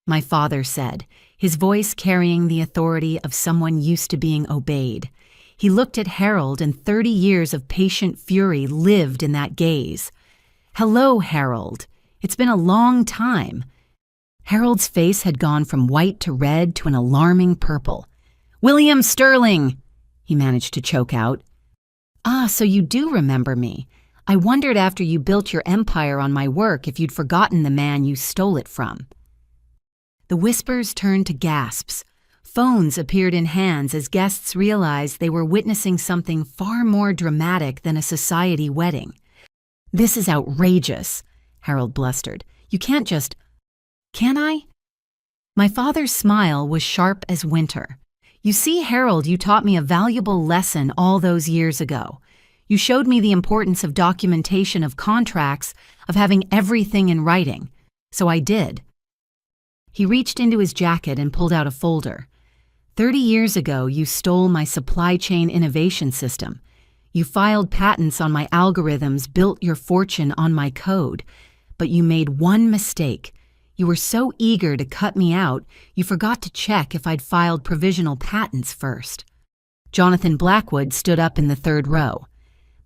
my father said, his voice carrying the authority of someone used to being obeyed. He looked at Harold, and 30 years of patient fury lived in that gaze. "Hello, Harold. It's been a long time." Harold's face had gone from white to red to an alarming purple. "William Sterling!" he managed to choke out. "Ah, so you do remember me. I wondered after you built your empire on my work if you'd forgotten the man you stole it from." The whispers turned to gasps. Phones appeared in hands as guests realized they were witnessing something far more dramatic than a society wedding. "This is outrageous," Harold blustered. "You can't just—" "Can I?" My father's smile was sharp as winter. "You see, Harold, you taught me a valuable lesson all those years ago. You showed me the importance of documentation of contracts, of having everything in writing. So I did." He reached into his jacket and pulled out a folder. 30 years ago, you stole my supply chain innovation system. You filed patents on my algorithms, built your fortune on my code. But you made one mistake. You were so eager to cut me out, you forgot to check if I'd filed provisional patents first." Jonathan Blackwood stood up in the third row.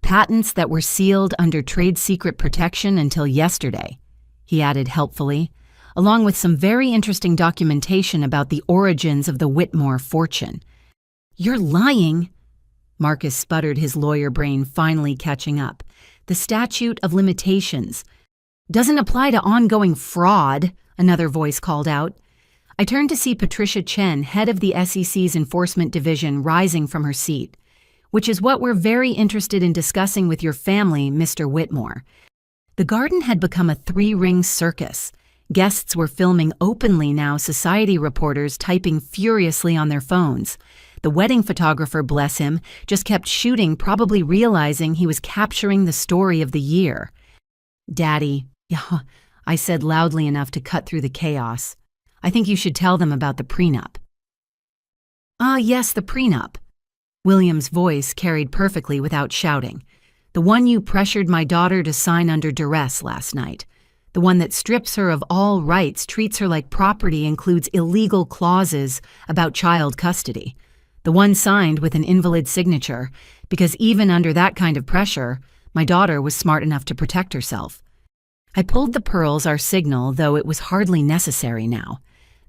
"Patents that were sealed under trade secret protection until yesterday," he added helpfully, along with some very interesting documentation about the origins of the Whitmore fortune. "You're lying!" Marcus sputtered, his lawyer brain finally catching up. "The statute of limitations doesn't apply to ongoing fraud," another voice called out. I turned to see Patricia Chen, head of the SEC's Enforcement Division, rising from her seat. "Which is what we're very interested in discussing with your family, Mr. Whitmore." The garden had become a three-ring circus. Guests were filming openly now, society reporters typing furiously on their phones. The wedding photographer, bless him, just kept shooting, probably realizing he was capturing the story of the year. "Daddy," yeah, I said loudly enough to cut through the chaos. "I think you should tell them about the prenup." "Ah, yes, the prenup." William's voice carried perfectly without shouting. "The one you pressured my daughter to sign under duress last night. The one that strips her of all rights, treats her like property, includes illegal clauses about child custody. The one signed with an invalid signature, because even under that kind of pressure, my daughter was smart enough to protect herself." I pulled the pearls, our signal, though it was hardly necessary now.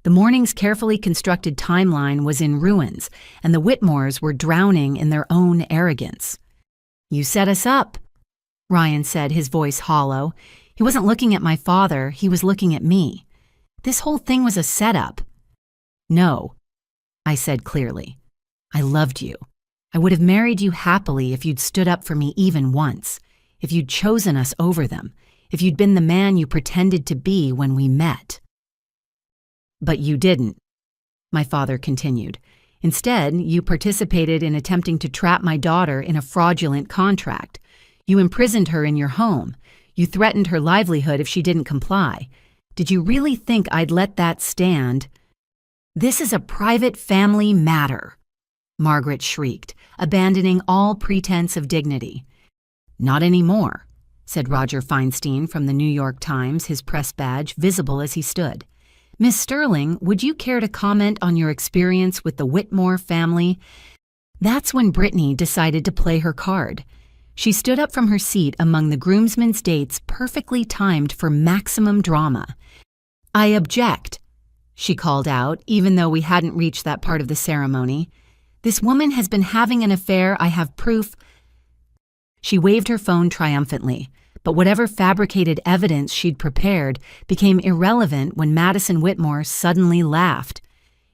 The morning's carefully constructed timeline was in ruins, and the Whitmores were drowning in their own arrogance. "You set us up," Ryan said, his voice hollow. He wasn't looking at my father, he was looking at me. "This whole thing was a setup." "No," I said clearly. "I loved you. I would have married you happily if you'd stood up for me even once, if you'd chosen us over them, if you'd been the man you pretended to be when we met." "But you didn't," my father continued. "Instead, you participated in attempting to trap my daughter in a fraudulent contract. You imprisoned her in your home. You threatened her livelihood if she didn't comply. Did you really think I'd let that stand?" "This is a private family matter," Margaret shrieked, abandoning all pretense of dignity. "Not anymore," said Roger Feinstein from the New York Times, his press badge visible as he stood. "Miss Sterling, would you care to comment on your experience with the Whitmore family?" That's when Brittany decided to play her card. She stood up from her seat among the groomsmen's dates perfectly timed for maximum drama. "I object," she called out, even though we hadn't reached that part of the ceremony. "This woman has been having an affair. I have proof." She waved her phone triumphantly, but whatever fabricated evidence she'd prepared became irrelevant when Madison Whitmore suddenly laughed.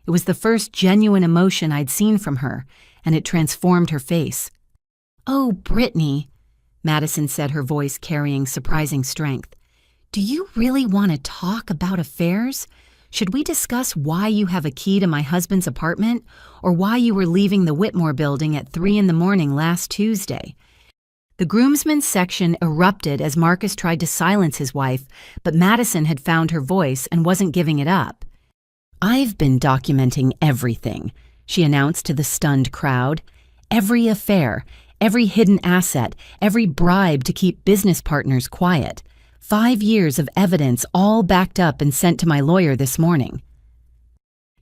It was the first genuine emotion I'd seen from her, and it transformed her face. "Oh, Brittany," Madison said, her voice carrying surprising strength. "Do you really want to talk about affairs? Should we discuss why you have a key to my husband's apartment, or why you were leaving the Whitmore building at 3 in the morning last Tuesday?" The groomsmen's section erupted as Marcus tried to silence his wife, but Madison had found her voice and wasn't giving it up. "I've been documenting everything," she announced to the stunned crowd. "Every affair, every hidden asset, every bribe to keep business partners quiet. 5 years of evidence all backed up and sent to my lawyer this morning."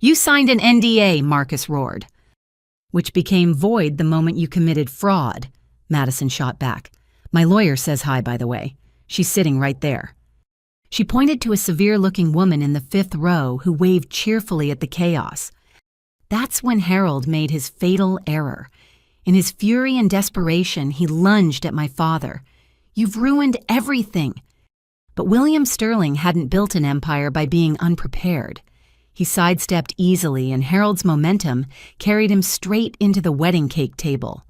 "You signed an NDA," Marcus roared. "Which became void the moment you committed fraud," Madison shot back. "My lawyer says hi, by the way. She's sitting right there." She pointed to a severe-looking woman in the 5th row who waved cheerfully at the chaos. That's when Harold made his fatal error. In his fury and desperation, he lunged at my father. "You've ruined everything." But William Sterling hadn't built an empire by being unprepared. He sidestepped easily, and Harold's momentum carried him straight into the wedding cake table.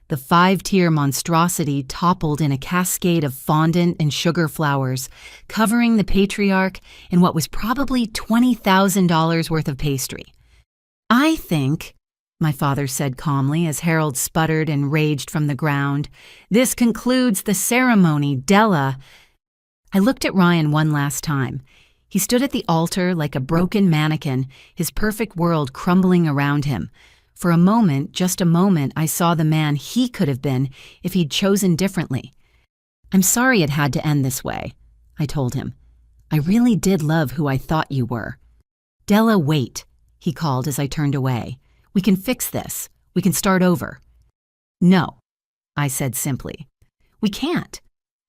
The 5-tier monstrosity toppled in a cascade of fondant and sugar flowers, covering the patriarch in what was probably $20,000 worth of pastry. "I think," my father said calmly as Harold sputtered and raged from the ground, "this concludes the ceremony, Della." I looked at Ryan one last time. He stood at the altar like a broken mannequin, his perfect world crumbling around him. For a moment, just a moment, I saw the man he could have been if he'd chosen differently. "I'm sorry it had to end this way," I told him. "I really did love who I thought you were." "Della, wait," he called as I turned away. "We can fix this. We can start over." "No," I said simply. "We can't.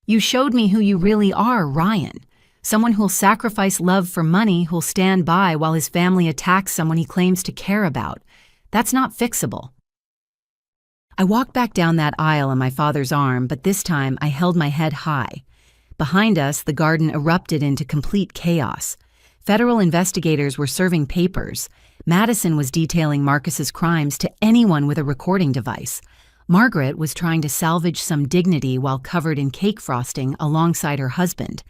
You showed me who you really are, Ryan. Someone who'll sacrifice love for money, who'll stand by while his family attacks someone he claims to care about. That's not fixable." I walked back down that aisle on my father's arm, but this time I held my head high. Behind us, the garden erupted into complete chaos. Federal investigators were serving papers. Madison was detailing Marcus's crimes to anyone with a recording device. Margaret was trying to salvage some dignity while covered in cake frosting alongside her husband.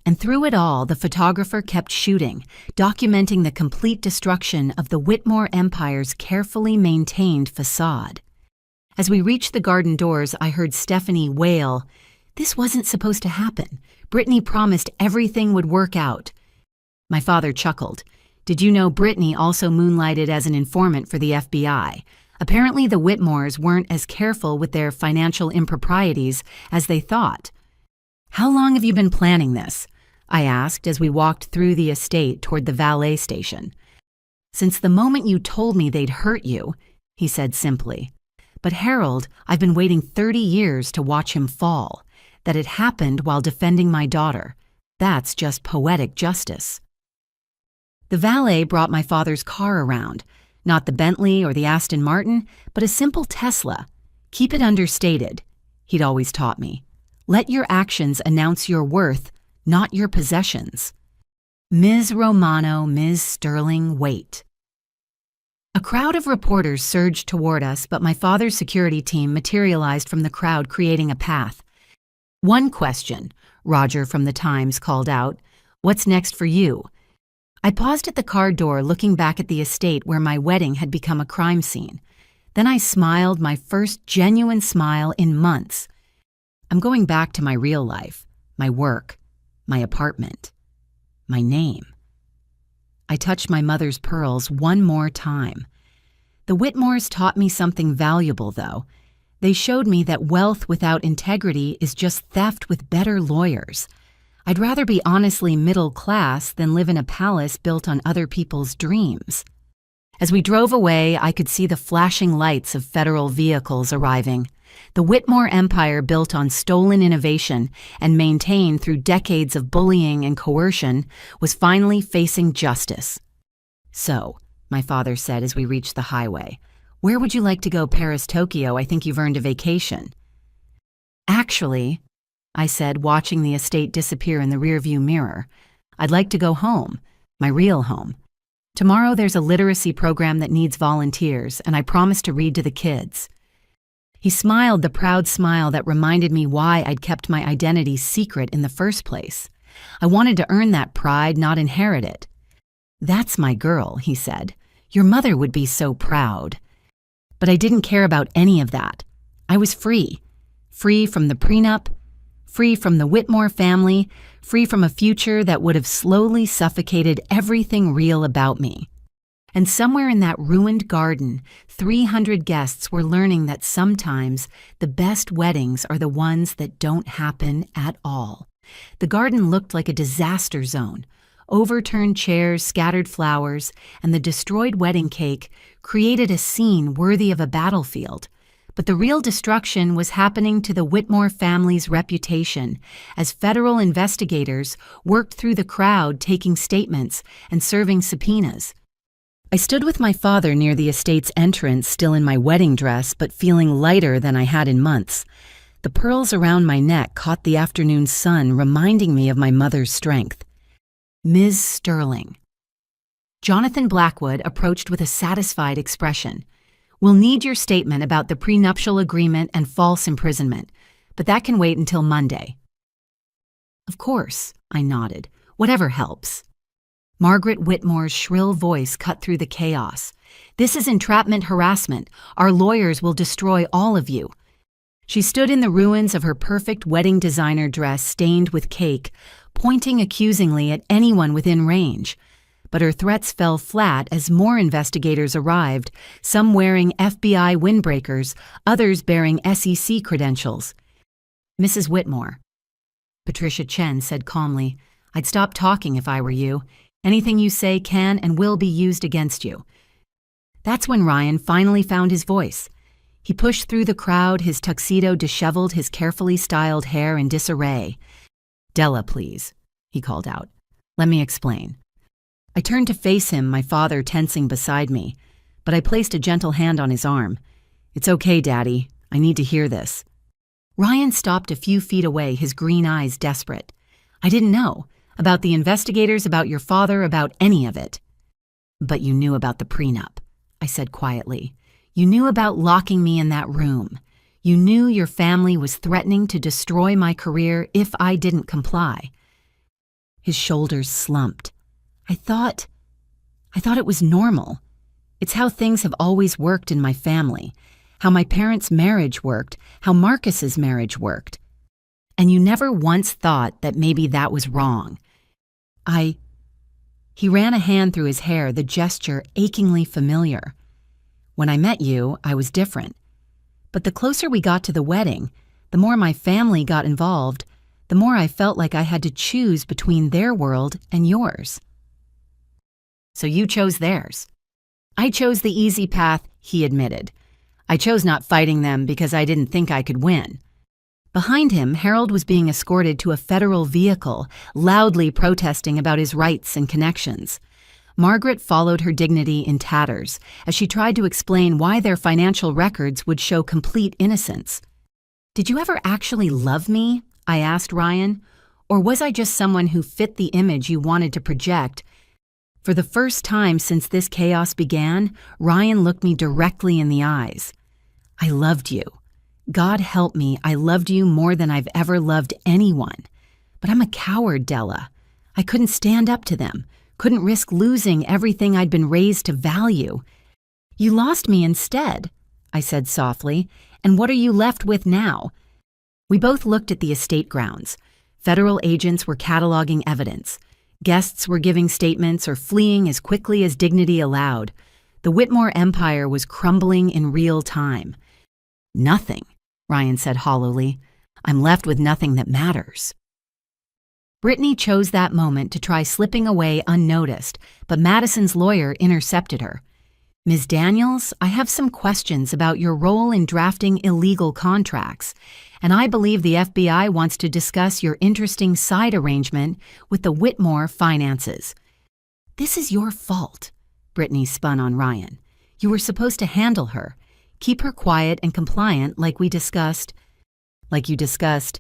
And through it all, the photographer kept shooting, documenting the complete destruction of the Whitmore Empire's carefully maintained facade. As we reached the garden doors, I heard Stephanie wail, "This wasn't supposed to happen. Brittany promised everything would work out." My father chuckled. "Did you know Brittany also moonlighted as an informant for the FBI? Apparently the Whitmores weren't as careful with their financial improprieties as they thought." "How long have you been planning this?" I asked as we walked through the estate toward the valet station. "Since the moment you told me they'd hurt you," he said simply. "But Harold, I've been waiting 30 years to watch him fall. That it happened while defending my daughter. That's just poetic justice." The valet brought my father's car around. Not the Bentley or the Aston Martin, but a simple Tesla. "Keep it understated," he'd always taught me. "Let your actions announce your worth, not your possessions." "Ms. Romano, Ms. Sterling, wait." A crowd of reporters surged toward us, but my father's security team materialized from the crowd, creating a path. "One question," Roger from the Times called out. "What's next for you?" I paused at the car door, looking back at the estate where my wedding had become a crime scene. Then I smiled, my first genuine smile in months. I'm going back to my real life, my work, my apartment, my name. I touched my mother's pearls one more time. The Whitmores taught me something valuable, though. They showed me that wealth without integrity is just theft with better lawyers. I'd rather be honestly middle class than live in a palace built on other people's dreams. As we drove away, I could see the flashing lights of federal vehicles arriving. The Whitmore Empire, built on stolen innovation and maintained through decades of bullying and coercion, was finally facing justice. "So," my father said as we reached the highway, "where would you like to go? Paris, Tokyo? I think you've earned a vacation." "Actually," I said, watching the estate disappear in the rearview mirror, "I'd like to go home, my real home. Tomorrow there's a literacy program that needs volunteers, and I promised to read to the kids." He smiled the proud smile that reminded me why I'd kept my identity secret in the first place. I wanted to earn that pride, not inherit it. "That's my girl," he said. "Your mother would be so proud." But I didn't care about any of that. I was free. Free from the prenup, free from the Whitmore family, free from a future that would have slowly suffocated everything real about me. And somewhere in that ruined garden, 300 guests were learning that sometimes the best weddings are the ones that don't happen at all. The garden looked like a disaster zone. Overturned chairs, scattered flowers, and the destroyed wedding cake created a scene worthy of a battlefield. But the real destruction was happening to the Whitmore family's reputation as federal investigators worked through the crowd taking statements and serving subpoenas. I stood with my father near the estate's entrance, still in my wedding dress, but feeling lighter than I had in months. The pearls around my neck caught the afternoon sun, reminding me of my mother's strength. "Ms. Sterling." Jonathan Blackwood approached with a satisfied expression. "We'll need your statement about the prenuptial agreement and false imprisonment, but that can wait until Monday." "Of course," I nodded. "Whatever helps." Margaret Whitmore's shrill voice cut through the chaos. "This is entrapment harassment. Our lawyers will destroy all of you." She stood in the ruins of her perfect wedding designer dress stained with cake, pointing accusingly at anyone within range. But her threats fell flat as more investigators arrived, some wearing FBI windbreakers, others bearing SEC credentials. "Mrs. Whitmore," Patricia Chen said calmly, "I'd stop talking if I were you. Anything you say can and will be used against you." That's when Ryan finally found his voice. He pushed through the crowd, his tuxedo disheveled, his carefully styled hair in disarray. "Della, please," he called out. "Let me explain." I turned to face him, my father tensing beside me, but I placed a gentle hand on his arm. "It's okay, Daddy. I need to hear this." Ryan stopped a few feet away, his green eyes desperate. "I didn't know. About the investigators, about your father, about any of it." "But you knew about the prenup," I said quietly. "You knew about locking me in that room. You knew your family was threatening to destroy my career if I didn't comply." His shoulders slumped. I thought it was normal. It's how things have always worked in my family, how my parents' marriage worked, how Marcus's marriage worked. And you never once thought that maybe that was wrong. He ran a hand through his hair, the gesture achingly familiar. "When I met you, I was different. But the closer we got to the wedding, the more my family got involved, the more I felt like I had to choose between their world and yours." "So you chose theirs." "I chose the easy path," he admitted. "I chose not fighting them because I didn't think I could win." Behind him, Harold was being escorted to a federal vehicle, loudly protesting about his rights and connections. Margaret followed her dignity in tatters as she tried to explain why their financial records would show complete innocence. "Did you ever actually love me?" I asked Ryan. "Or was I just someone who fit the image you wanted to project?" For the first time since this chaos began, Ryan looked me directly in the eyes. "I loved you. God help me, I loved you more than I've ever loved anyone. But I'm a coward, Della. I couldn't stand up to them, couldn't risk losing everything I'd been raised to value." "You lost me instead," I said softly. "And what are you left with now?" We both looked at the estate grounds. Federal agents were cataloging evidence. Guests were giving statements or fleeing as quickly as dignity allowed. The Whitmore empire was crumbling in real time. "Nothing," Ryan said hollowly. "I'm left with nothing that matters." Brittany chose that moment to try slipping away unnoticed, but Madison's lawyer intercepted her. "Ms. Daniels, I have some questions about your role in drafting illegal contracts, and I believe the FBI wants to discuss your interesting side arrangement with the Whitmore finances." "This is your fault," Brittany spun on Ryan. "You were supposed to handle her. Keep her quiet and compliant like we discussed." "Like you discussed?"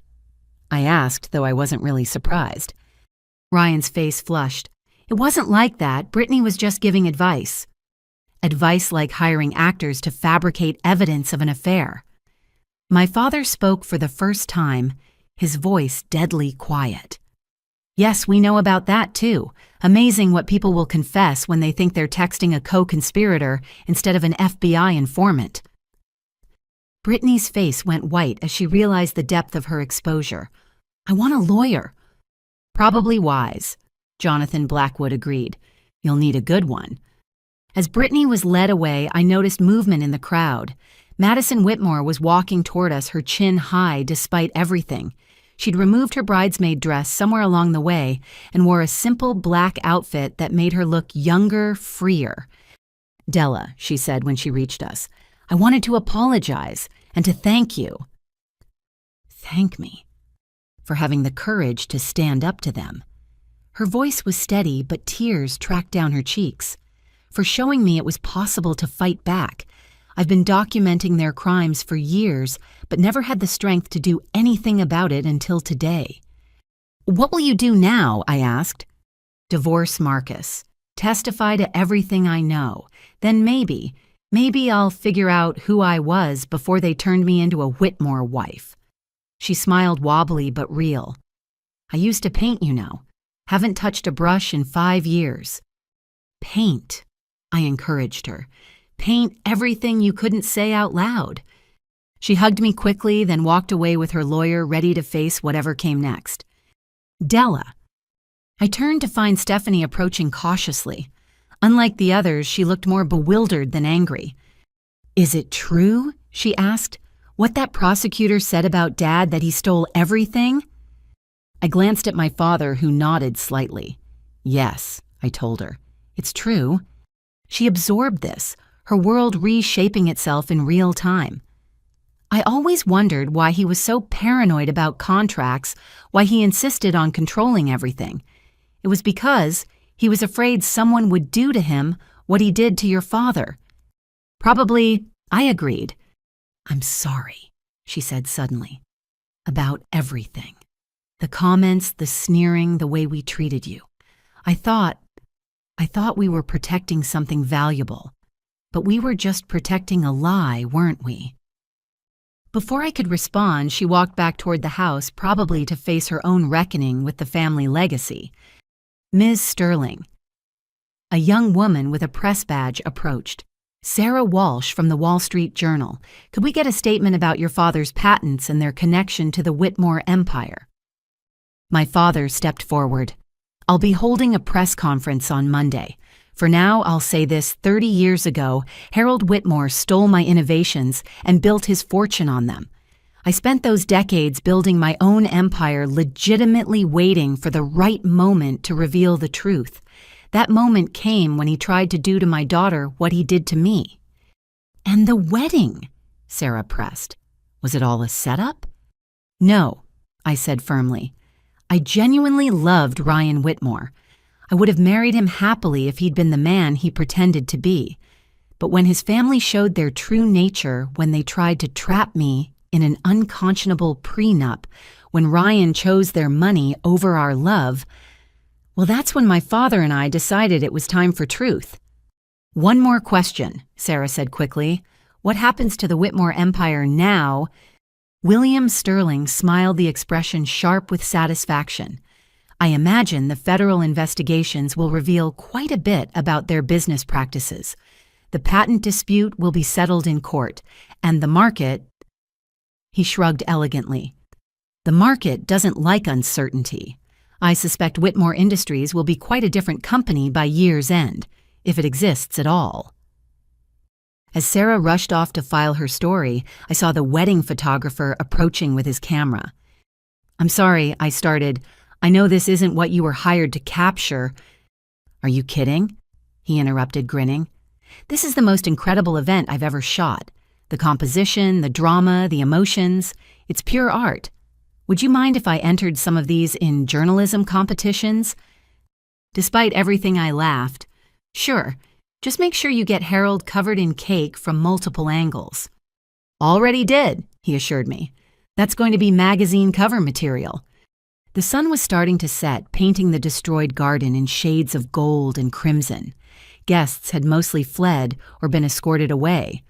I asked, though I wasn't really surprised. Ryan's face flushed. "It wasn't like that. Brittany was just giving advice." Advice like hiring actors to fabricate evidence of an affair. My father spoke for the first time, his voice deadly quiet. "Yes, we know about that too. Amazing what people will confess when they think they're texting a co-conspirator instead of an FBI informant." Brittany's face went white as she realized the depth of her exposure. "I want a lawyer." "Probably wise," Jonathan Blackwood agreed. "You'll need a good one." As Brittany was led away, I noticed movement in the crowd. Madison Whitmore was walking toward us, her chin high despite everything. She'd removed her bridesmaid dress somewhere along the way and wore a simple black outfit that made her look younger, freer. "Della," she said when she reached us, "I wanted to apologize and to thank you." Thank me? For having the courage to stand up to them. Her voice was steady, but tears tracked down her cheeks. For showing me it was possible to fight back. I've been documenting their crimes for years, but never had the strength to do anything about it until today. "What will you do now?" I asked. "Divorce Marcus. Testify to everything I know. Then maybe I'll figure out who I was before they turned me into a Whitmore wife." She smiled wobbly but real. "I used to paint, you know. Haven't touched a brush in 5 years." "Paint," I encouraged her. "Paint everything you couldn't say out loud." She hugged me quickly, then walked away with her lawyer ready to face whatever came next. "Della." I turned to find Stephanie approaching cautiously. Unlike the others, she looked more bewildered than angry. "Is it true?" she asked. "What that prosecutor said about Dad, that he stole everything?" I glanced at my father, who nodded slightly. "Yes," I told her. "It's true." She absorbed this, her world reshaping itself in real time. I always wondered why he was so paranoid about contracts, why he insisted on controlling everything. It was because he was afraid someone would do to him what he did to your father. "Probably," I agreed. "I'm sorry," she said suddenly. "About everything. The comments, the sneering, the way we treated you. I thought we were protecting something valuable. But we were just protecting a lie, weren't we?" Before I could respond, she walked back toward the house, probably to face her own reckoning with the family legacy. Ms. Sterling. A young woman with a press badge approached. "Sarah Walsh from the Wall Street Journal. Could we get a statement about your father's patents and their connection to the Whitmore empire?" My father stepped forward. "I'll be holding a press conference on Monday. For now, I'll say this: 30 years ago, Harold Whitmore stole my innovations and built his fortune on them. I spent those decades building my own empire, legitimately waiting for the right moment to reveal the truth. That moment came when he tried to do to my daughter what he did to me." "And the wedding?" Sarah pressed. "Was it all a setup?" "No," I said firmly. "I genuinely loved Ryan Whitmore. I would have married him happily if he'd been the man he pretended to be. But when his family showed their true nature, when they tried to trap me in an unconscionable prenup, when Ryan chose their money over our love, well, that's when my father and I decided it was time for truth." "One more question," Sarah said quickly. "What happens to the Whitmore empire now?" William Sterling smiled, the expression sharp with satisfaction. "I imagine the federal investigations will reveal quite a bit about their business practices. The patent dispute will be settled in court, and the market—" He shrugged elegantly. "The market doesn't like uncertainty. I suspect Whitmore Industries will be quite a different company by year's end, if it exists at all." As Sarah rushed off to file her story, I saw the wedding photographer approaching with his camera. "I'm sorry," I started. "I know this isn't what you were hired to capture." "Are you kidding?" he interrupted, grinning. "This is the most incredible event I've ever shot. The composition, the drama, the emotions, it's pure art. Would you mind if I entered some of these in journalism competitions?" Despite everything, I laughed. "Sure, Just make sure you get Harold covered in cake from multiple angles." "Already did," he assured me. "That's going to be magazine cover material." The sun was starting to set, painting the destroyed garden in shades of gold and crimson. Guests had mostly fled or been escorted away.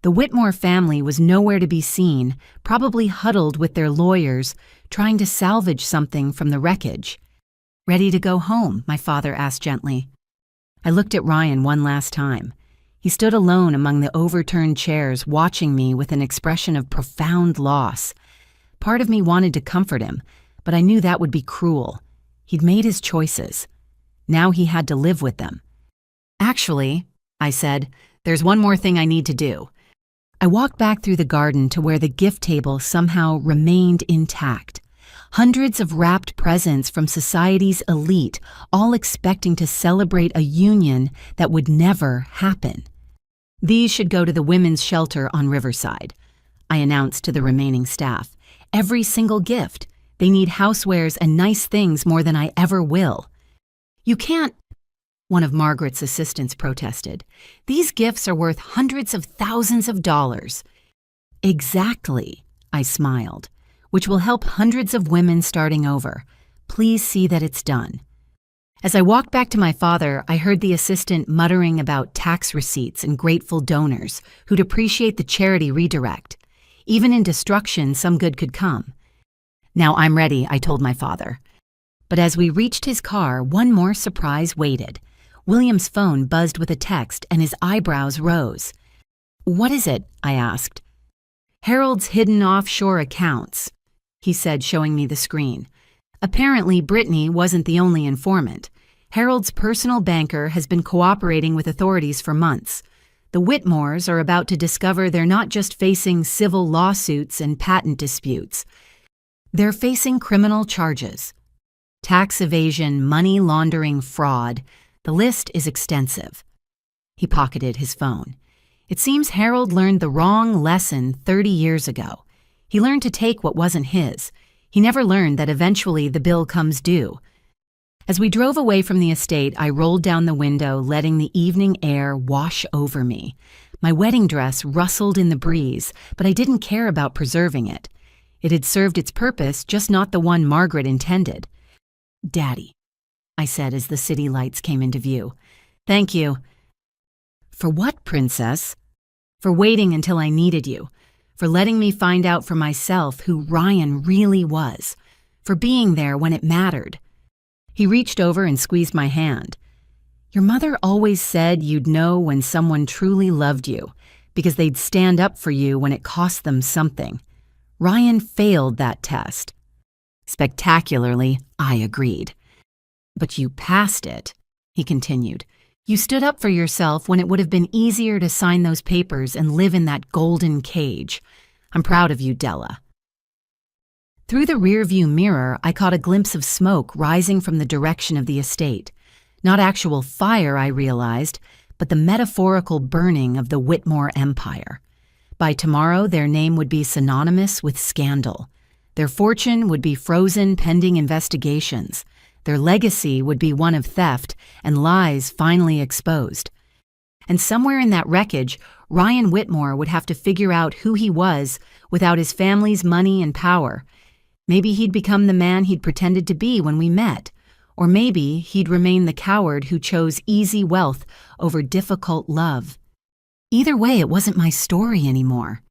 The Whitmore family was nowhere to be seen, probably huddled with their lawyers, trying to salvage something from the wreckage. "Ready to go home?" my father asked gently. I looked at Ryan one last time. He stood alone among the overturned chairs, watching me with an expression of profound loss. Part of me wanted to comfort him, but I knew that would be cruel. He'd made his choices. Now he had to live with them. "Actually," I said, "there's one more thing I need to do." I walked back through the garden to where the gift table somehow remained intact. Hundreds of wrapped presents from society's elite, all expecting to celebrate a union that would never happen. "These should go to the women's shelter on Riverside," I announced to the remaining staff. "Every single gift. They need housewares and nice things more than I ever will." "You can't," one of Margaret's assistants protested. "These gifts are worth hundreds of thousands of dollars." "Exactly," I smiled, "which will help hundreds of women starting over. Please see that it's done." As I walked back to my father, I heard the assistant muttering about tax receipts and grateful donors who'd appreciate the charity redirect. Even in destruction, some good could come. "Now I'm ready," I told my father. But as we reached his car, one more surprise waited. William's phone buzzed with a text and his eyebrows rose. "What is it?" I asked. "Harold's hidden offshore accounts," he said, showing me the screen. Apparently, Brittany wasn't the only informant. Harold's personal banker has been cooperating with authorities for months. The Whitmores are about to discover they're not just facing civil lawsuits and patent disputes. They're facing criminal charges. Tax evasion, money laundering, fraud. The list is extensive. He pocketed his phone. It seems Harold learned the wrong lesson 30 years ago. He learned to take what wasn't his. He never learned that eventually the bill comes due. As we drove away from the estate, I rolled down the window, letting the evening air wash over me. My wedding dress rustled in the breeze, but I didn't care about preserving it. It had served its purpose, just not the one Margaret intended. "Daddy," I said as the city lights came into view. "Thank you." "For what, Princess?" "For waiting until I needed you. For letting me find out for myself who Ryan really was. For being there when it mattered." He reached over and squeezed my hand. "Your mother always said you'd know when someone truly loved you, because they'd stand up for you when it cost them something. Ryan failed that test." "Spectacularly," I agreed. "But you passed it," he continued. "You stood up for yourself when it would have been easier to sign those papers and live in that golden cage. I'm proud of you, Della." Through the rearview mirror, I caught a glimpse of smoke rising from the direction of the estate. Not actual fire, I realized, but the metaphorical burning of the Whitmore empire. By tomorrow, their name would be synonymous with scandal. Their fortune would be frozen pending investigations. Their legacy would be one of theft and lies finally exposed. And somewhere in that wreckage, Ryan Whitmore would have to figure out who he was without his family's money and power. Maybe he'd become the man he'd pretended to be when we met. Or maybe he'd remain the coward who chose easy wealth over difficult love. Either way, it wasn't my story anymore.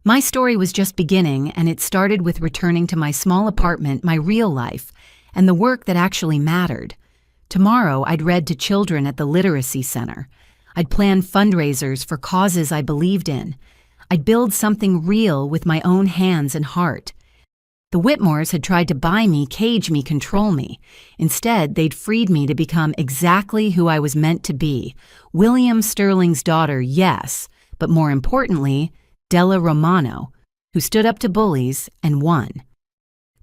My story was just beginning, and it started with returning to my small apartment, my real life, and the work that actually mattered. Tomorrow, I'd read to children at the literacy center. I'd plan fundraisers for causes I believed in. I'd build something real with my own hands and heart. The Whitmores had tried to buy me, cage me, control me. Instead, they'd freed me to become exactly who I was meant to be. William Sterling's daughter, yes, but more importantly, Della Romano, who stood up to bullies and won.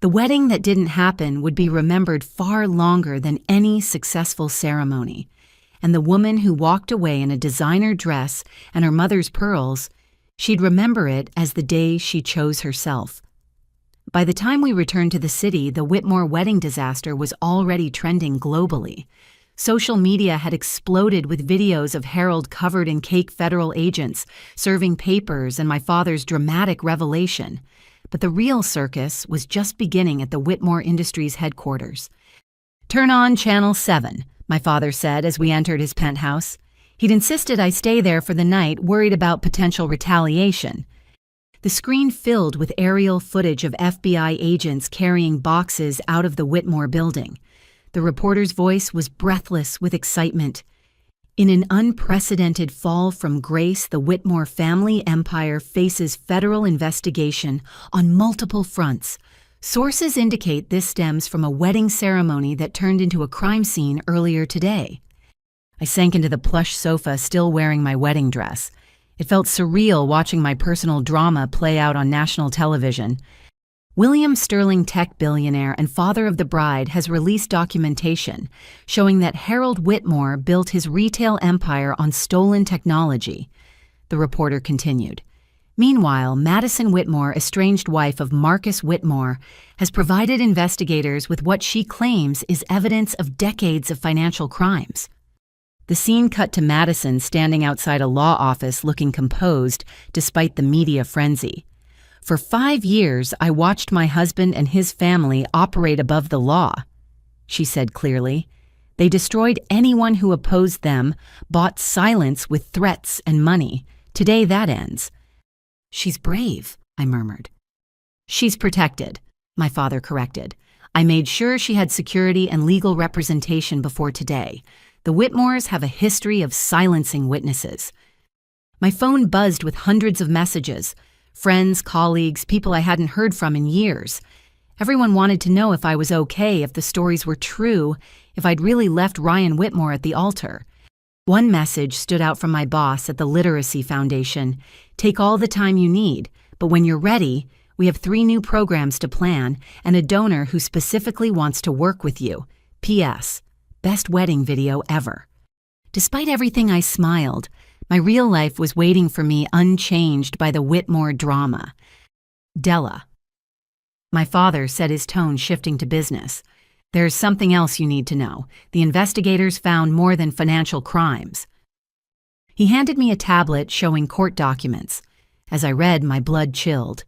The wedding that didn't happen would be remembered far longer than any successful ceremony. And the woman who walked away in a designer dress and her mother's pearls, she'd remember it as the day she chose herself. By the time we returned to the city, the Whitmore wedding disaster was already trending globally. Social media had exploded with videos of Harold covered in cake federal agents, serving papers, and my father's dramatic revelation. But the real circus was just beginning at the Whitmore Industries headquarters. "Turn on Channel 7, my father said as we entered his penthouse. He'd insisted I stay there for the night, worried about potential retaliation. The screen filled with aerial footage of FBI agents carrying boxes out of the Whitmore building. The reporter's voice was breathless with excitement. In an unprecedented fall from grace, the Whitmore family empire faces federal investigation on multiple fronts. Sources indicate this stems from a wedding ceremony that turned into a crime scene earlier today." I sank into the plush sofa, still wearing my wedding dress. It felt surreal watching my personal drama play out on national television. William Sterling tech billionaire and father of the bride has released documentation showing that Harold Whitmore built his retail empire on stolen technology. The reporter continued. Meanwhile, Madison Whitmore, estranged wife of Marcus Whitmore, has provided investigators with what she claims is evidence of decades of financial crimes. The scene cut to Madison standing outside a law office looking composed despite the media frenzy. "For 5 years, I watched my husband and his family operate above the law," she said clearly. "They destroyed anyone who opposed them, bought silence with threats and money. Today that ends." "She's brave," I murmured. "She's protected," my father corrected. "I made sure she had security and legal representation before today. The Whitmores have a history of silencing witnesses." My phone buzzed with hundreds of messages. Friends, colleagues, people I hadn't heard from in years. Everyone wanted to know if I was okay, if the stories were true, if I'd really left Ryan Whitmore at the altar. One message stood out from my boss at the Literacy Foundation. "Take all the time you need, but when you're ready, we have 3 new programs to plan and a donor who specifically wants to work with you. P.S. Best wedding video ever." Despite everything, I smiled. My real life was waiting for me unchanged by the Whitmore drama. "Della," my father said, his tone shifting to business. "There's something else you need to know. The investigators found more than financial crimes." He handed me a tablet showing court documents. As I read, my blood chilled.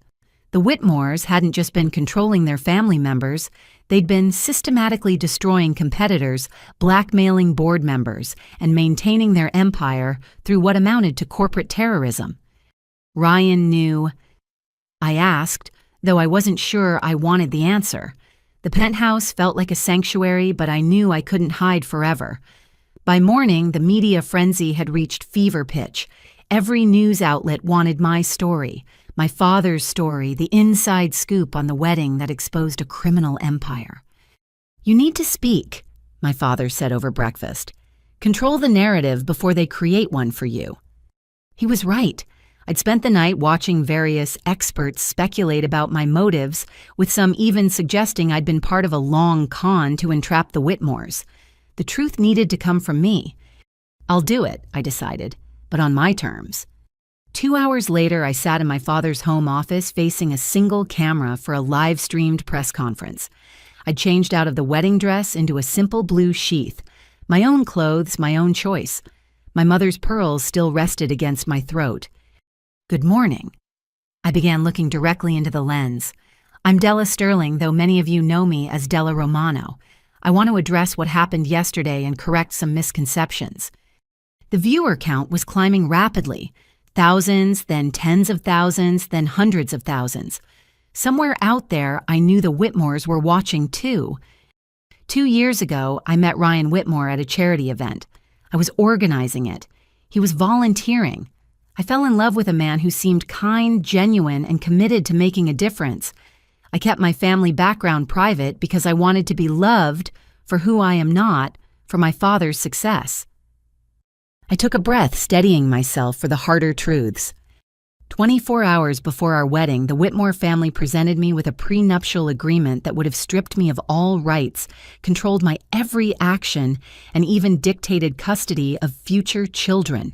The Whitmores hadn't just been controlling their family members, they'd been systematically destroying competitors, blackmailing board members, and maintaining their empire through what amounted to corporate terrorism. Ryan knew. I asked, though I wasn't sure I wanted the answer. The penthouse felt like a sanctuary, but I knew I couldn't hide forever. By morning, the media frenzy had reached fever pitch. Every news outlet wanted my story. My father's story, the inside scoop on the wedding that exposed a criminal empire. "You need to speak," my father said over breakfast. "Control the narrative before they create one for you." He was right. I'd spent the night watching various experts speculate about my motives, with some even suggesting I'd been part of a long con to entrap the Whitmores. The truth needed to come from me. "I'll do it," I decided, but on my terms. 2 hours later, I sat in my father's home office facing a single camera for a live-streamed press conference. I'd changed out of the wedding dress into a simple blue sheath. My own clothes, my own choice. My mother's pearls still rested against my throat. "Good morning." I began looking directly into the lens. "I'm Della Sterling, though many of you know me as Della Romano. I want to address what happened yesterday and correct some misconceptions." The viewer count was climbing rapidly. Thousands, then tens of thousands, then hundreds of thousands. Somewhere out there, I knew the Whitmores were watching too. 2 years ago, I met Ryan Whitmore at a charity event. I was organizing it. He was volunteering. I fell in love with a man who seemed kind, genuine, and committed to making a difference. I kept my family background private because I wanted to be loved for who I am not, for my father's success. I took a breath, steadying myself for the harder truths. 24 hours before our wedding, the Whitmore family presented me with a prenuptial agreement that would have stripped me of all rights, controlled my every action, and even dictated custody of future children.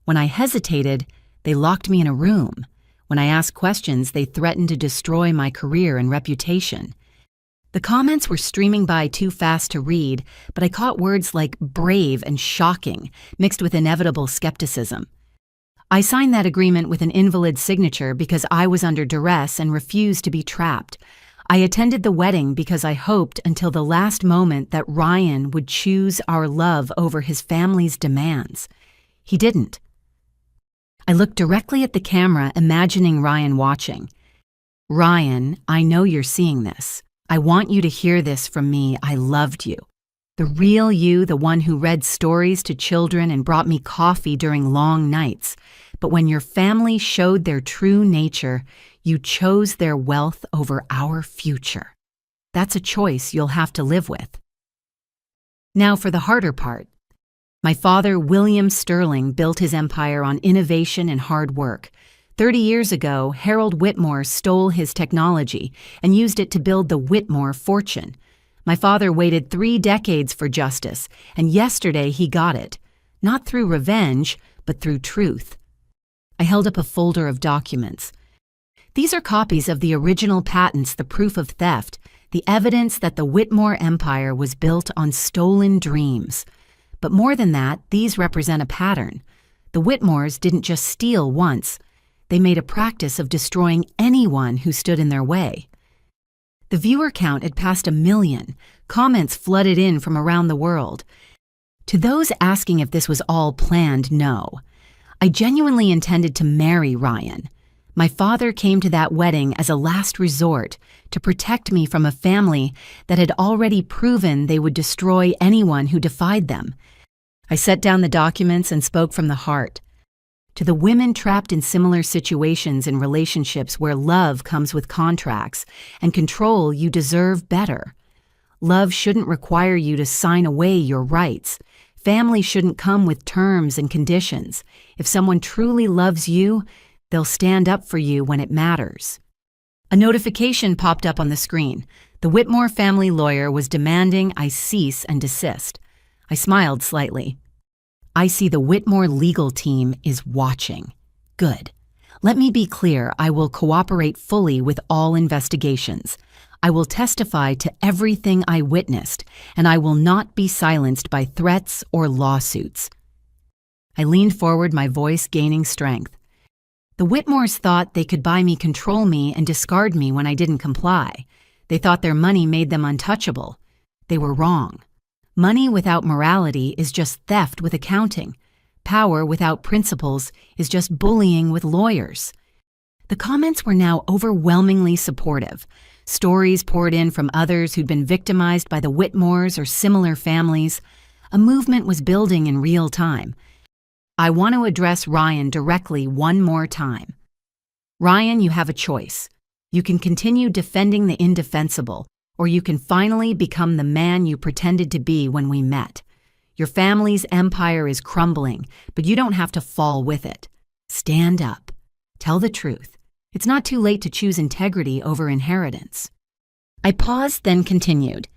When I hesitated, they locked me in a room. When I asked questions, they threatened to destroy my career and reputation. The comments were streaming by too fast to read, but I caught words like brave and shocking, mixed with inevitable skepticism. I signed that agreement with an invalid signature because I was under duress and refused to be trapped. I attended the wedding because I hoped until the last moment that Ryan would choose our love over his family's demands. He didn't. I looked directly at the camera, imagining Ryan watching. Ryan, I know you're seeing this. I want you to hear this from me. I loved you. The real you, the one who read stories to children and brought me coffee during long nights. But when your family showed their true nature, you chose their wealth over our future. That's a choice you'll have to live with. Now for the harder part. My father, William Sterling, built his empire on innovation and hard work. 30 years ago, Harold Whitmore stole his technology and used it to build the Whitmore fortune. My father waited 3 decades for justice, and yesterday he got it. Not through revenge, but through truth. I held up a folder of documents. These are copies of the original patents, the proof of theft, the evidence that the Whitmore empire was built on stolen dreams. But more than that, these represent a pattern. The Whitmores didn't just steal once. They made a practice of destroying anyone who stood in their way. The viewer count had passed 1 million. Comments flooded in from around the world. To those asking if this was all planned, no. I genuinely intended to marry Ryan. My father came to that wedding as a last resort to protect me from a family that had already proven they would destroy anyone who defied them. I set down the documents and spoke from the heart. To the women trapped in similar situations in relationships where love comes with contracts and control, you deserve better. Love shouldn't require you to sign away your rights. Family shouldn't come with terms and conditions. If someone truly loves you, they'll stand up for you when it matters. A notification popped up on the screen. The Whitmore family lawyer was demanding I cease and desist. I smiled slightly. I see the Whitmore legal team is watching. Good. Let me be clear, I will cooperate fully with all investigations. I will testify to everything I witnessed, and I will not be silenced by threats or lawsuits. I leaned forward, my voice gaining strength. The Whitmores thought they could buy me, control me, and discard me when I didn't comply. They thought their money made them untouchable. They were wrong. Money without morality is just theft with accounting. Power without principles is just bullying with lawyers. The comments were now overwhelmingly supportive. Stories poured in from others who'd been victimized by the Whitmores or similar families. A movement was building in real time. I want to address Ryan directly one more time. Ryan, you have a choice. You can continue defending the indefensible, or you can finally become the man you pretended to be when we met. Your family's empire is crumbling, but you don't have to fall with it. Stand up. Tell the truth. It's not too late to choose integrity over inheritance. I paused, then continued.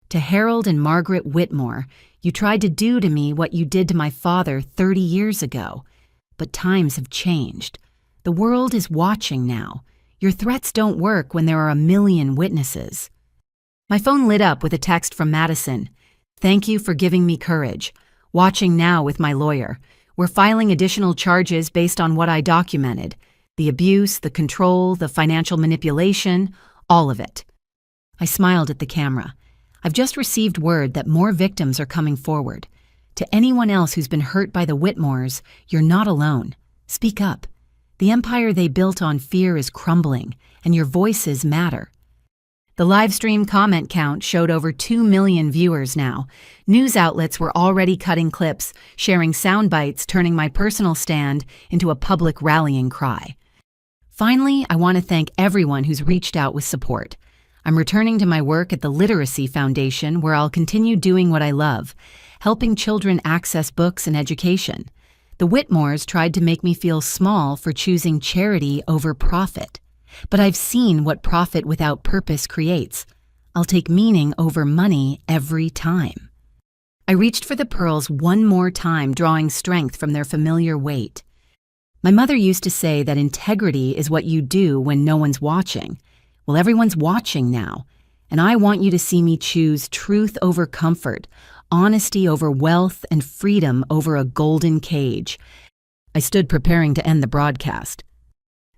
To Harold and Margaret Whitmore, you tried to do to me what you did to my father 30 years ago. But times have changed. The world is watching now. Your threats don't work when there are 1 million witnesses. My phone lit up with a text from Madison. Thank you for giving me courage. Watching now with my lawyer. We're filing additional charges based on what I documented. The abuse, the control, the financial manipulation, all of it. I smiled at the camera. I've just received word that more victims are coming forward. To anyone else who's been hurt by the Whitmores, you're not alone. Speak up. The empire they built on fear is crumbling, and your voices matter. The livestream comment count showed over 2 million viewers now. News outlets were already cutting clips, sharing sound bites, turning my personal stand into a public rallying cry. Finally, I want to thank everyone who's reached out with support. I'm returning to my work at the Literacy Foundation, where I'll continue doing what I love, helping children access books and education. The Whitmores tried to make me feel small for choosing charity over profit. But I've seen what profit without purpose creates. I'll take meaning over money every time. I reached for the pearls one more time, drawing strength from their familiar weight. My mother used to say that integrity is what you do when no one's watching. Well, everyone's watching now, And I want you to see me choose truth over comfort, honesty over wealth, and freedom over a golden cage. I stood preparing to end the broadcast.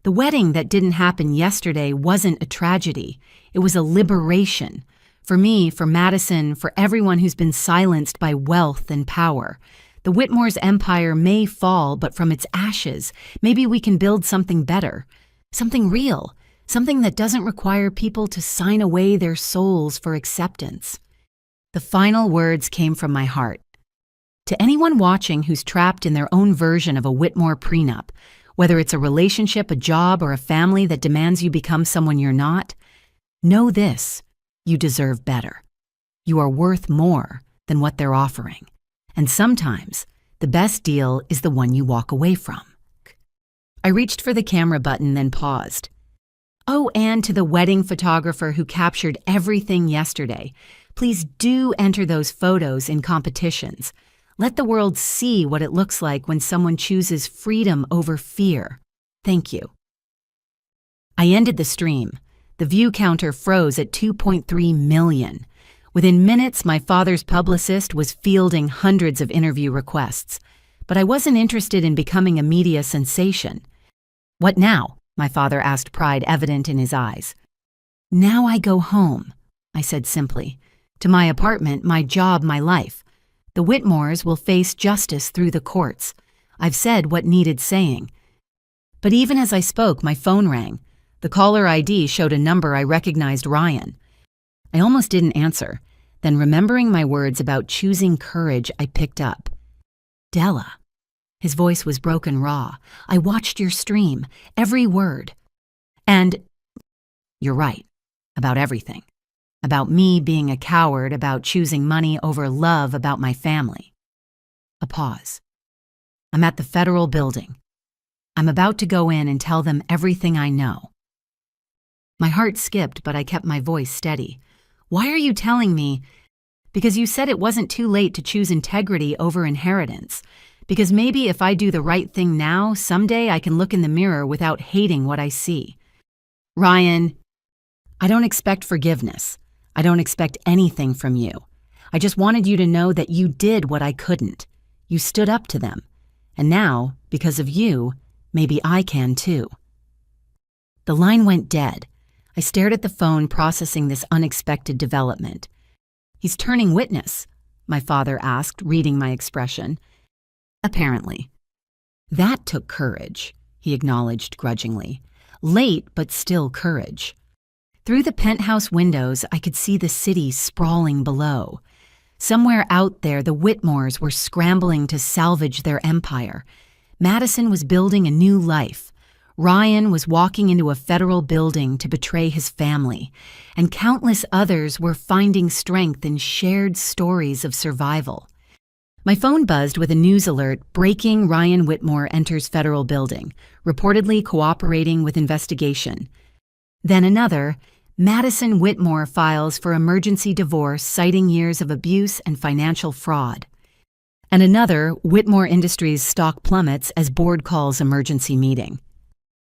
The wedding that didn't happen yesterday wasn't a tragedy. It was a liberation. For me, for Madison, for everyone who's been silenced by wealth and power. The Whitmore's empire may fall, but from its ashes, maybe we can build something better. Something real. Something that doesn't require people to sign away their souls for acceptance. The final words came from my heart. To anyone watching who's trapped in their own version of a Whitmore prenup, whether it's a relationship, a job, or a family that demands you become someone you're not, know this: you deserve better. You are worth more than what they're offering. And sometimes, the best deal is the one you walk away from. I reached for the camera button, then paused. Oh, and to the wedding photographer who captured everything yesterday, please do enter those photos in competitions. Let the world see what it looks like when someone chooses freedom over fear. Thank you. I ended the stream. The view counter froze at 2.3 million. Within minutes, my father's publicist was fielding hundreds of interview requests. But I wasn't interested in becoming a media sensation. What now? My father asked, pride evident in his eyes. Now I go home, I said simply. To my apartment, my job, my life. The Whitmores will face justice through the courts. I've said what needed saying. But even as I spoke, my phone rang. The caller ID showed a number I recognized: Ryan. I almost didn't answer. Then, remembering my words about choosing courage, I picked up. Della. His voice was broken raw. I watched your stream, every word. And you're right, about everything. About me being a coward, about choosing money over love, about my family. A pause. I'm at the federal building. I'm about to go in and tell them everything I know. My heart skipped, but I kept my voice steady. Why are you telling me? Because you said it wasn't too late to choose integrity over inheritance. Because maybe if I do the right thing now, someday I can look in the mirror without hating what I see. Ryan, I don't expect forgiveness. I don't expect anything from you. I just wanted you to know that you did what I couldn't. You stood up to them. And now, because of you, maybe I can too. The line went dead. I stared at the phone, processing this unexpected development. He's turning witness, my father asked, reading my expression. Apparently. That took courage, he acknowledged grudgingly. Late, but still courage. Through the penthouse windows, I could see the city sprawling below. Somewhere out there, the Whitmores were scrambling to salvage their empire. Madison was building a new life. Ryan was walking into a federal building to betray his family, and countless others were finding strength in shared stories of survival. My phone buzzed with a news alert: breaking, Ryan Whitmore enters federal building, reportedly cooperating with investigation. Then another: Madison Whitmore files for emergency divorce, citing years of abuse and financial fraud. And another: Whitmore Industries stock plummets as board calls emergency meeting.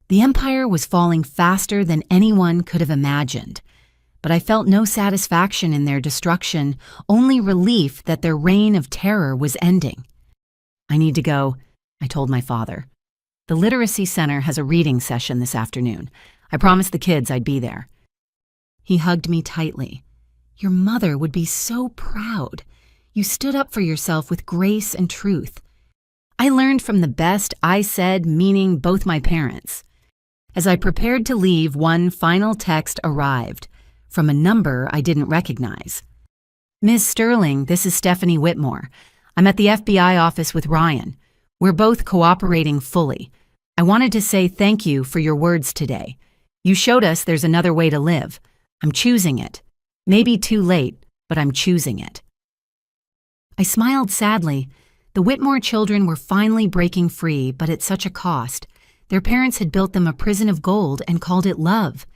The empire was falling faster than anyone could have imagined. But I felt no satisfaction in their destruction, only relief that their reign of terror was ending. I need to go, I told my father. The Literacy Center has a reading session this afternoon. I promised the kids I'd be there. He hugged me tightly. Your mother would be so proud. You stood up for yourself with grace and truth. I learned from the best, I said, meaning both my parents. As I prepared to leave, one final text arrived, from a number I didn't recognize. Ms. Sterling, this is Stephanie Whitmore. I'm at the FBI office with Ryan. We're both cooperating fully. I wanted to say thank you for your words today. You showed us there's another way to live. I'm choosing it. Maybe too late, but I'm choosing it. I smiled sadly. The Whitmore children were finally breaking free, but at such a cost. Their parents had built them a prison of gold and called it love.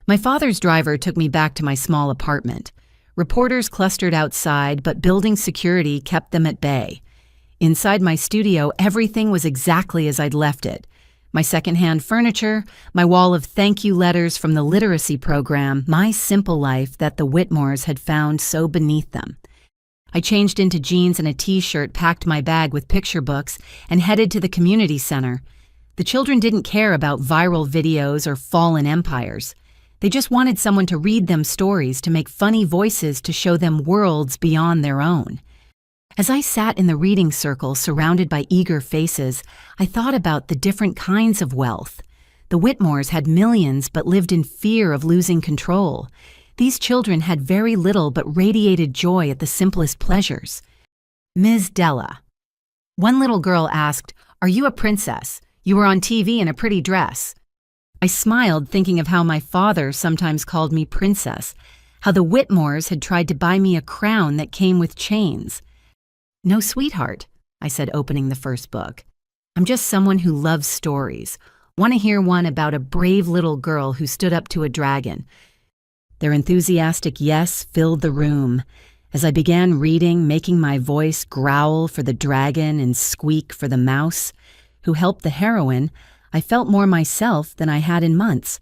My father's driver took me back to my small apartment. Reporters clustered outside, but building security kept them at bay. Inside my studio, everything was exactly as I'd left it. My secondhand furniture, my wall of thank you letters from the literacy program, my simple life that the Whitmores had found so beneath them. I changed into jeans and a t-shirt, packed my bag with picture books, and headed to the community center. The children didn't care about viral videos or fallen empires. They just wanted someone to read them stories, to make funny voices, to show them worlds beyond their own. As I sat in the reading circle surrounded by eager faces, I thought about the different kinds of wealth. The Whitmores had millions but lived in fear of losing control. These children had very little but radiated joy at the simplest pleasures. Ms. Della. One little girl asked, "Are you a princess? You were on TV in a pretty dress." I smiled, thinking of how my father sometimes called me princess, how the Whitmores had tried to buy me a crown that came with chains. "No, sweetheart," I said, opening the first book. "I'm just someone who loves stories. Want to hear one about a brave little girl who stood up to a dragon." Their enthusiastic yes filled the room. As I began reading, making my voice growl for the dragon and squeak for the mouse who helped the heroine, I felt more myself than I had in months.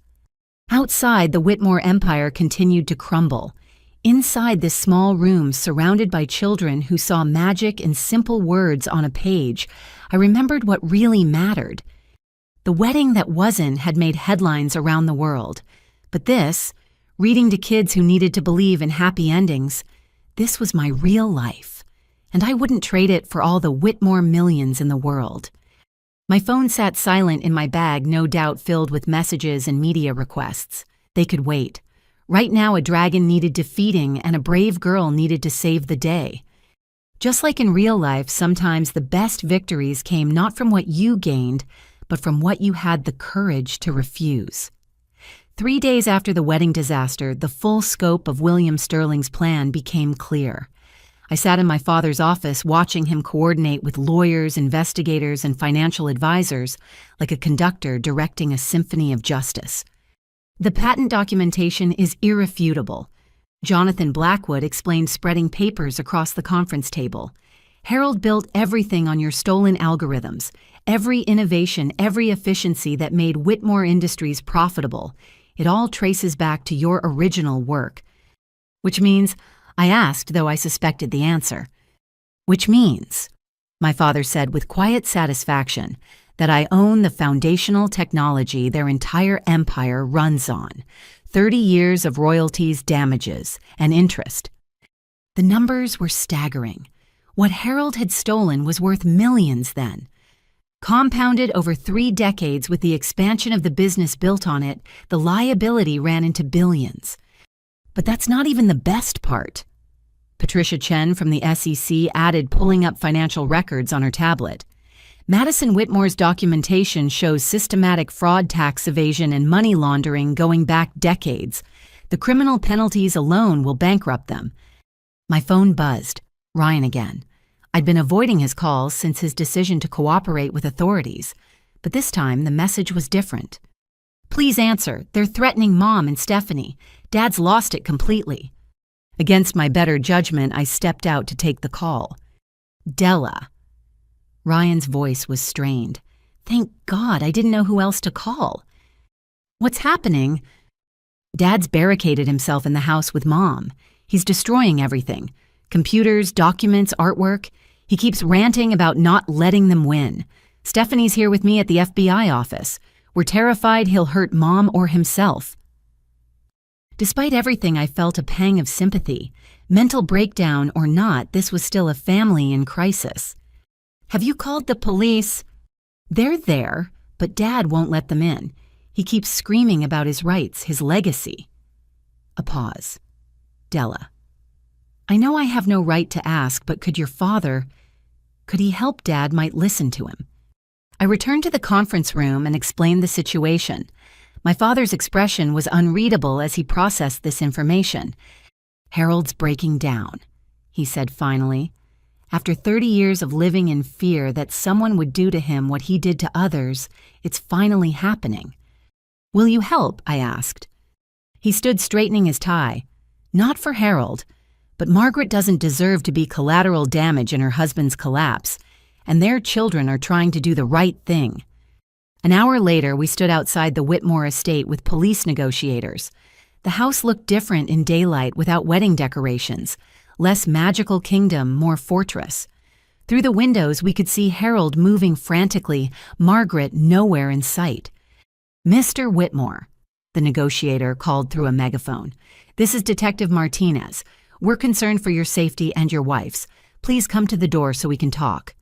Outside, the Whitmore empire continued to crumble. Inside this small room, surrounded by children who saw magic in simple words on a page, I remembered what really mattered. The wedding that wasn't had made headlines around the world. But this, reading to kids who needed to believe in happy endings, this was my real life. And I wouldn't trade it for all the Whitmore millions in the world. My phone sat silent in my bag, no doubt filled with messages and media requests. They could wait. Right now, a dragon needed defeating and a brave girl needed to save the day. Just like in real life, sometimes the best victories came not from what you gained, but from what you had the courage to refuse. 3 days after the wedding disaster, the full scope of William Sterling's plan became clear. I sat in my father's office watching him coordinate with lawyers, investigators, and financial advisors like a conductor directing a symphony of justice. The patent documentation is irrefutable. Jonathan Blackwood explained spreading papers across the conference table. Harold built everything on your stolen algorithms, every innovation, every efficiency that made Whitmore Industries profitable. It all traces back to your original work. Which means, I asked, though I suspected the answer. Which means, my father said with quiet satisfaction, that I own the foundational technology their entire empire runs on. 30 years of royalties, damages, and interest. The numbers were staggering. What Harold had stolen was worth millions then. Compounded over 3 decades with the expansion of the business built on it, the liability ran into billions. But that's not even the best part. Patricia Chen from the SEC added, pulling up financial records on her tablet. Madison Whitmore's documentation shows systematic fraud, tax evasion, and money laundering going back decades. The criminal penalties alone will bankrupt them. My phone buzzed. Ryan again. I'd been avoiding his calls since his decision to cooperate with authorities, but this time the message was different. "Please answer. They're threatening Mom and Stephanie. Dad's lost it completely." Against my better judgment, I stepped out to take the call. "Della." Ryan's voice was strained. Thank God, I didn't know who else to call. "What's happening?" "Dad's barricaded himself in the house with Mom. He's destroying everything. Computers, documents, artwork. He keeps ranting about not letting them win. Stephanie's here with me at the FBI office. We're terrified he'll hurt Mom or himself." Despite everything, I felt a pang of sympathy. Mental breakdown or not, this was still a family in crisis. "Have you called the police?" "They're there, but Dad won't let them in. He keeps screaming about his rights, his legacy." A pause. "Della, I know I have no right to ask, but could he help Dad might listen to him?" I returned to the conference room and explained the situation. My father's expression was unreadable as he processed this information. "Harold's breaking down," he said finally. "After 30 years of living in fear that someone would do to him what he did to others, it's finally happening." "Will you help?" I asked. He stood straightening his tie. "Not for Harold, but Margaret doesn't deserve to be collateral damage in her husband's collapse, and their children are trying to do the right thing." An hour later, we stood outside the Whitmore estate with police negotiators. The house looked different in daylight without wedding decorations. Less magical kingdom, more fortress. Through the windows, we could see Harold moving frantically, Margaret nowhere in sight. "Mr. Whitmore," the negotiator called through a megaphone. "This is Detective Martinez. We're concerned for your safety and your wife's. Please come to the door so we can talk."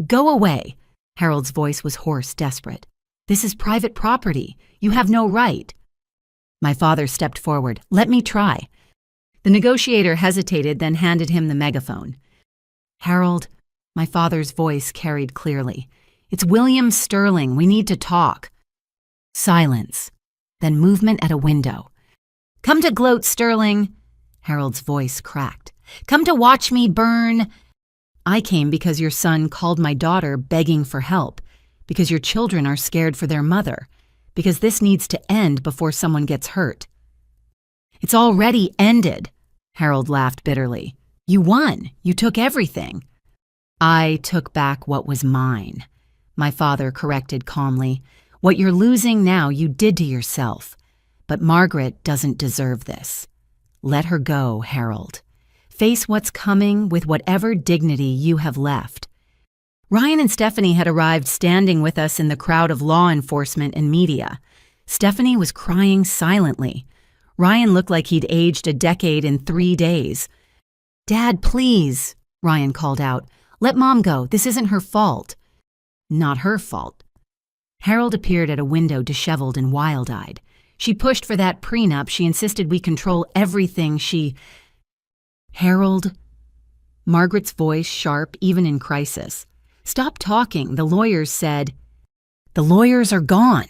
"Go away." Harold's voice was hoarse, desperate. "This is private property. You have no right." My father stepped forward. "Let me try." The negotiator hesitated, then handed him the megaphone. "Harold," my father's voice carried clearly. "It's William Sterling. We need to talk." Silence. Then movement at a window. "Come to gloat, Sterling." Harold's voice cracked. "Come to watch me burn." "I came because your son called my daughter begging for help, because your children are scared for their mother, because this needs to end before someone gets hurt." "It's already ended," Harold laughed bitterly. "You won. You took everything." "I took back what was mine," my father corrected calmly. "What you're losing now you did to yourself. But Margaret doesn't deserve this. Let her go, Harold. Face what's coming with whatever dignity you have left." Ryan and Stephanie had arrived, standing with us in the crowd of law enforcement and media. Stephanie was crying silently. Ryan looked like he'd aged a decade in 3 days. "Dad, please," Ryan called out. "Let Mom go. This isn't her fault." "Not her fault." Harold appeared at a window, disheveled and wild-eyed. "She pushed for that prenup. She insisted we control everything. Harold," Margaret's voice sharp even in crisis. "Stop talking. The lawyers said—" "The lawyers are gone,"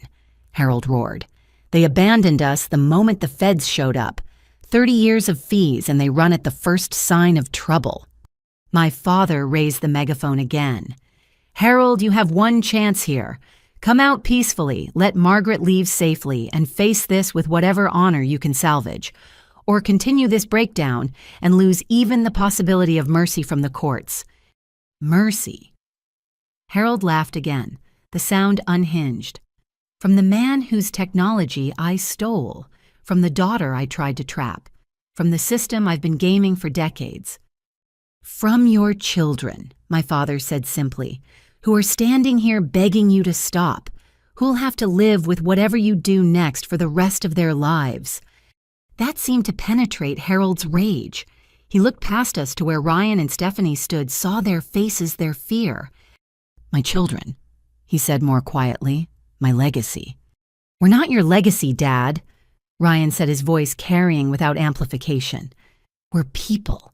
Harold roared. "They abandoned us the moment the feds showed up. 30 years of fees, and they run at the first sign of trouble." My father raised the megaphone again. "Harold, you have one chance here. Come out peacefully, let Margaret leave safely, and face this with whatever honor you can salvage. Or continue this breakdown and lose even the possibility of mercy from the courts." "Mercy?" Harold laughed again, the sound unhinged. "From the man whose technology I stole, from the daughter I tried to trap, from the system I've been gaming for decades." "From your children," my father said simply, "who are standing here begging you to stop, who'll have to live with whatever you do next for the rest of their lives." That seemed to penetrate Harold's rage. He looked past us to where Ryan and Stephanie stood, saw their faces, their fear. "My children," he said more quietly, "my legacy." "We're not your legacy, Dad," Ryan said, his voice carrying without amplification. "We're people.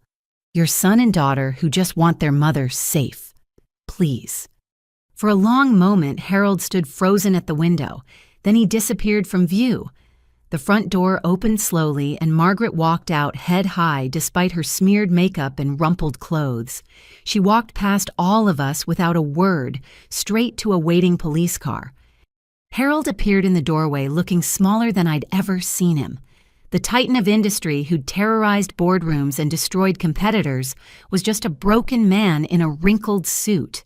Your son and daughter who just want their mother safe. Please." For a long moment, Harold stood frozen at the window. Then he disappeared from view. The front door opened slowly, and Margaret walked out head high despite her smeared makeup and rumpled clothes. She walked past all of us without a word, straight to a waiting police car. Harold appeared in the doorway, looking smaller than I'd ever seen him. The titan of industry who'd terrorized boardrooms and destroyed competitors was just a broken man in a wrinkled suit.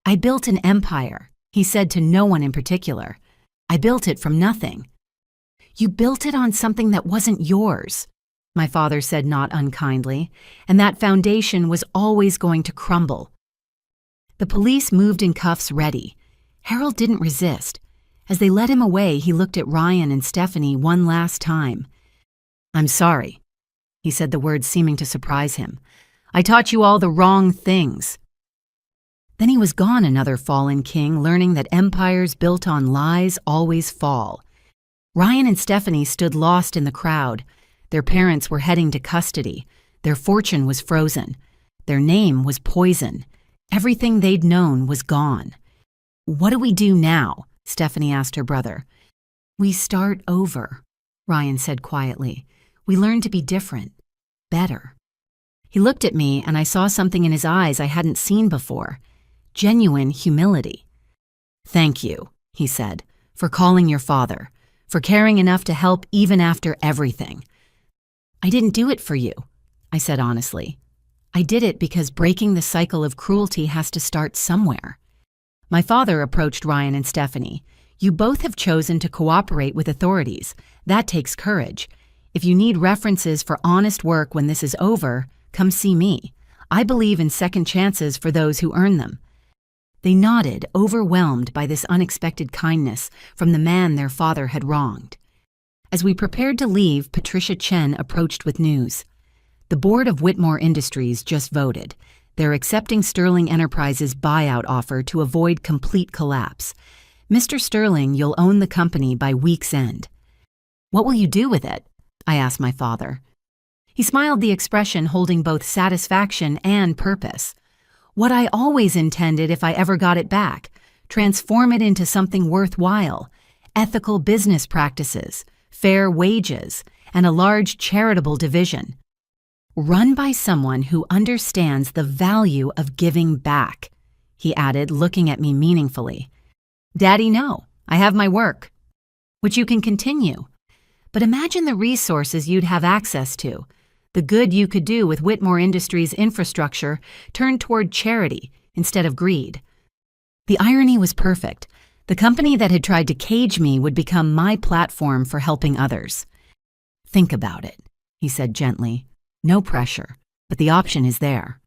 "I built an empire," he said to no one in particular. "I built it from nothing." "You built it on something that wasn't yours," my father said not unkindly, "and that foundation was always going to crumble." The police moved in cuffs ready. Harold didn't resist. As they led him away, he looked at Ryan and Stephanie one last time. "I'm sorry," he said, the words seeming to surprise him. "I taught you all the wrong things." Then he was gone, another fallen king, learning that empires built on lies always fall. Ryan and Stephanie stood lost in the crowd. Their parents were heading to custody. Their fortune was frozen. Their name was poison. Everything they'd known was gone. "What do we do now?" Stephanie asked her brother. "We start over," Ryan said quietly. "We learn to be different, better." He looked at me, and I saw something in his eyes I hadn't seen before. Genuine humility. "Thank you," he said, "for calling your father, for caring enough to help even after everything." "I didn't do it for you," I said honestly. "I did it because breaking the cycle of cruelty has to start somewhere. My father approached Ryan and Stephanie. You both have chosen to cooperate with authorities. That takes courage. If you need references for honest work when this is over, come see me. I believe in second chances for those who earn them. They nodded, overwhelmed by this unexpected kindness from the man their father had wronged. As we prepared to leave, Patricia Chen approached with news. The board of Whitmore Industries just voted. They're accepting Sterling Enterprises' buyout offer to avoid complete collapse. Mr. Sterling, you'll own the company by week's end. What will you do with it? I asked my father. He smiled, the expression holding both satisfaction and purpose. What I always intended if I ever got it back, transform it into something worthwhile, ethical business practices, fair wages, and a large charitable division. Run by someone who understands the value of giving back, he added, looking at me meaningfully. Daddy, no, I have my work, which you can continue. But imagine the resources you'd have access to, the good you could do with Whitmore Industries' infrastructure turned toward charity instead of greed. The irony was perfect. The company that had tried to cage me would become my platform for helping others. Think about it, he said gently. No pressure, but the option is there.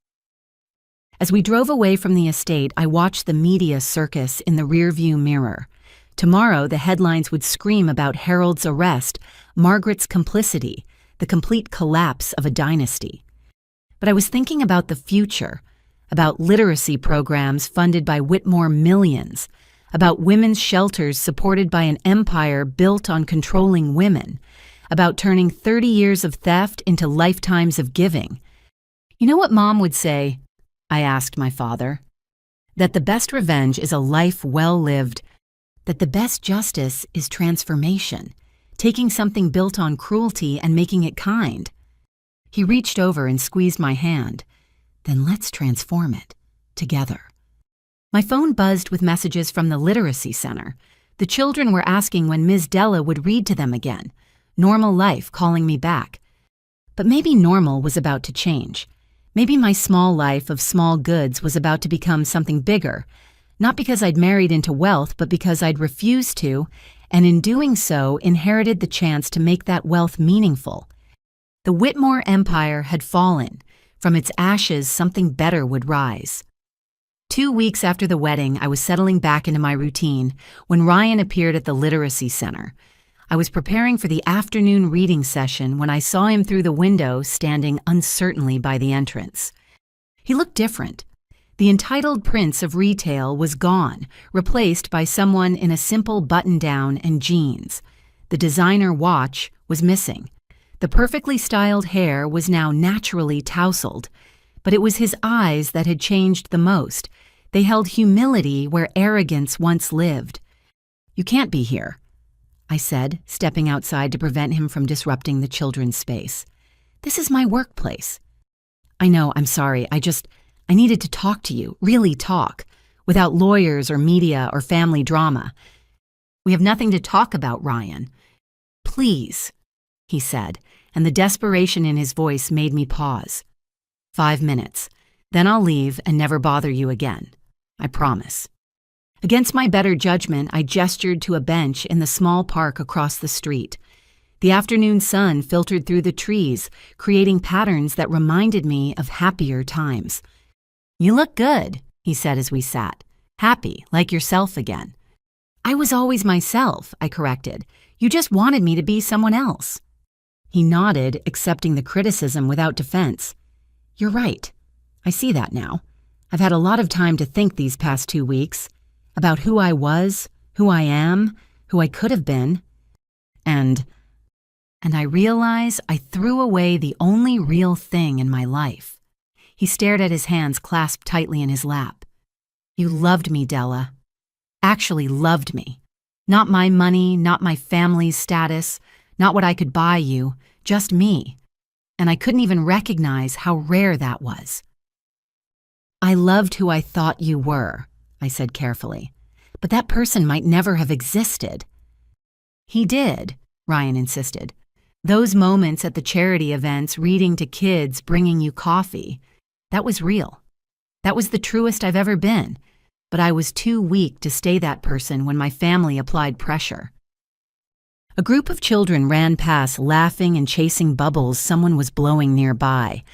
As we drove away from the estate, I watched the media circus in the rearview mirror. Tomorrow, the headlines would scream about Harold's arrest, Margaret's complicity, the complete collapse of a dynasty. But I was thinking about the future, about literacy programs funded by Whitmore millions, about women's shelters supported by an empire built on controlling women, about turning 30 years of theft into lifetimes of giving. You know what Mom would say? I asked my father. That the best revenge is a life well lived, that the best justice is transformation, taking something built on cruelty and making it kind. He reached over and squeezed my hand. Then let's transform it, together. My phone buzzed with messages from the Literacy Center. The children were asking when Ms. Della would read to them again. Normal life calling me back. But maybe normal was about to change. Maybe my small life of small goods was about to become something bigger, not because I'd married into wealth, but because I'd refused to, and in doing so inherited the chance to make that wealth meaningful. The Whitmore Empire had fallen. From its ashes, something better would rise. 2 weeks after the wedding, I was settling back into my routine when Ryan appeared at the Literacy Center. I was preparing for the afternoon reading session when I saw him through the window, standing uncertainly by the entrance. He looked different. The entitled prince of retail was gone, replaced by someone in a simple button-down and jeans. The designer watch was missing. The perfectly styled hair was now naturally tousled, but it was his eyes that had changed the most. They held humility where arrogance once lived. "You can't be here," I said, stepping outside to prevent him from disrupting the children's space. "This is my workplace." "I know, I'm sorry. I needed to talk to you, really talk, without lawyers or media or family drama." "We have nothing to talk about, Ryan." "Please," he said, and the desperation in his voice made me pause. 5 minutes. Then I'll leave and never bother you again. I promise." Against my better judgment, I gestured to a bench in the small park across the street. The afternoon sun filtered through the trees, creating patterns that reminded me of happier times. "You look good," he said as we sat. "Happy, like yourself again." "I was always myself," I corrected. "You just wanted me to be someone else." He nodded, accepting the criticism without defense. "You're right. I see that now. I've had a lot of time to think these past 2 weeks about who I was, who I am, who I could have been. And I realize I threw away the only real thing in my life." He stared at his hands clasped tightly in his lap. "You loved me, Della. Actually loved me. Not my money, not my family's status, not what I could buy you, just me. And I couldn't even recognize how rare that was." "I loved who I thought you were," I said carefully. "But that person might never have existed." "He did," Ryan insisted. "Those moments at the charity events, reading to kids, bringing you coffee, that was real. That was the truest I've ever been. but I was too weak to stay that person when my family applied pressure. A group of children ran past, laughing and chasing bubbles someone was blowing nearby.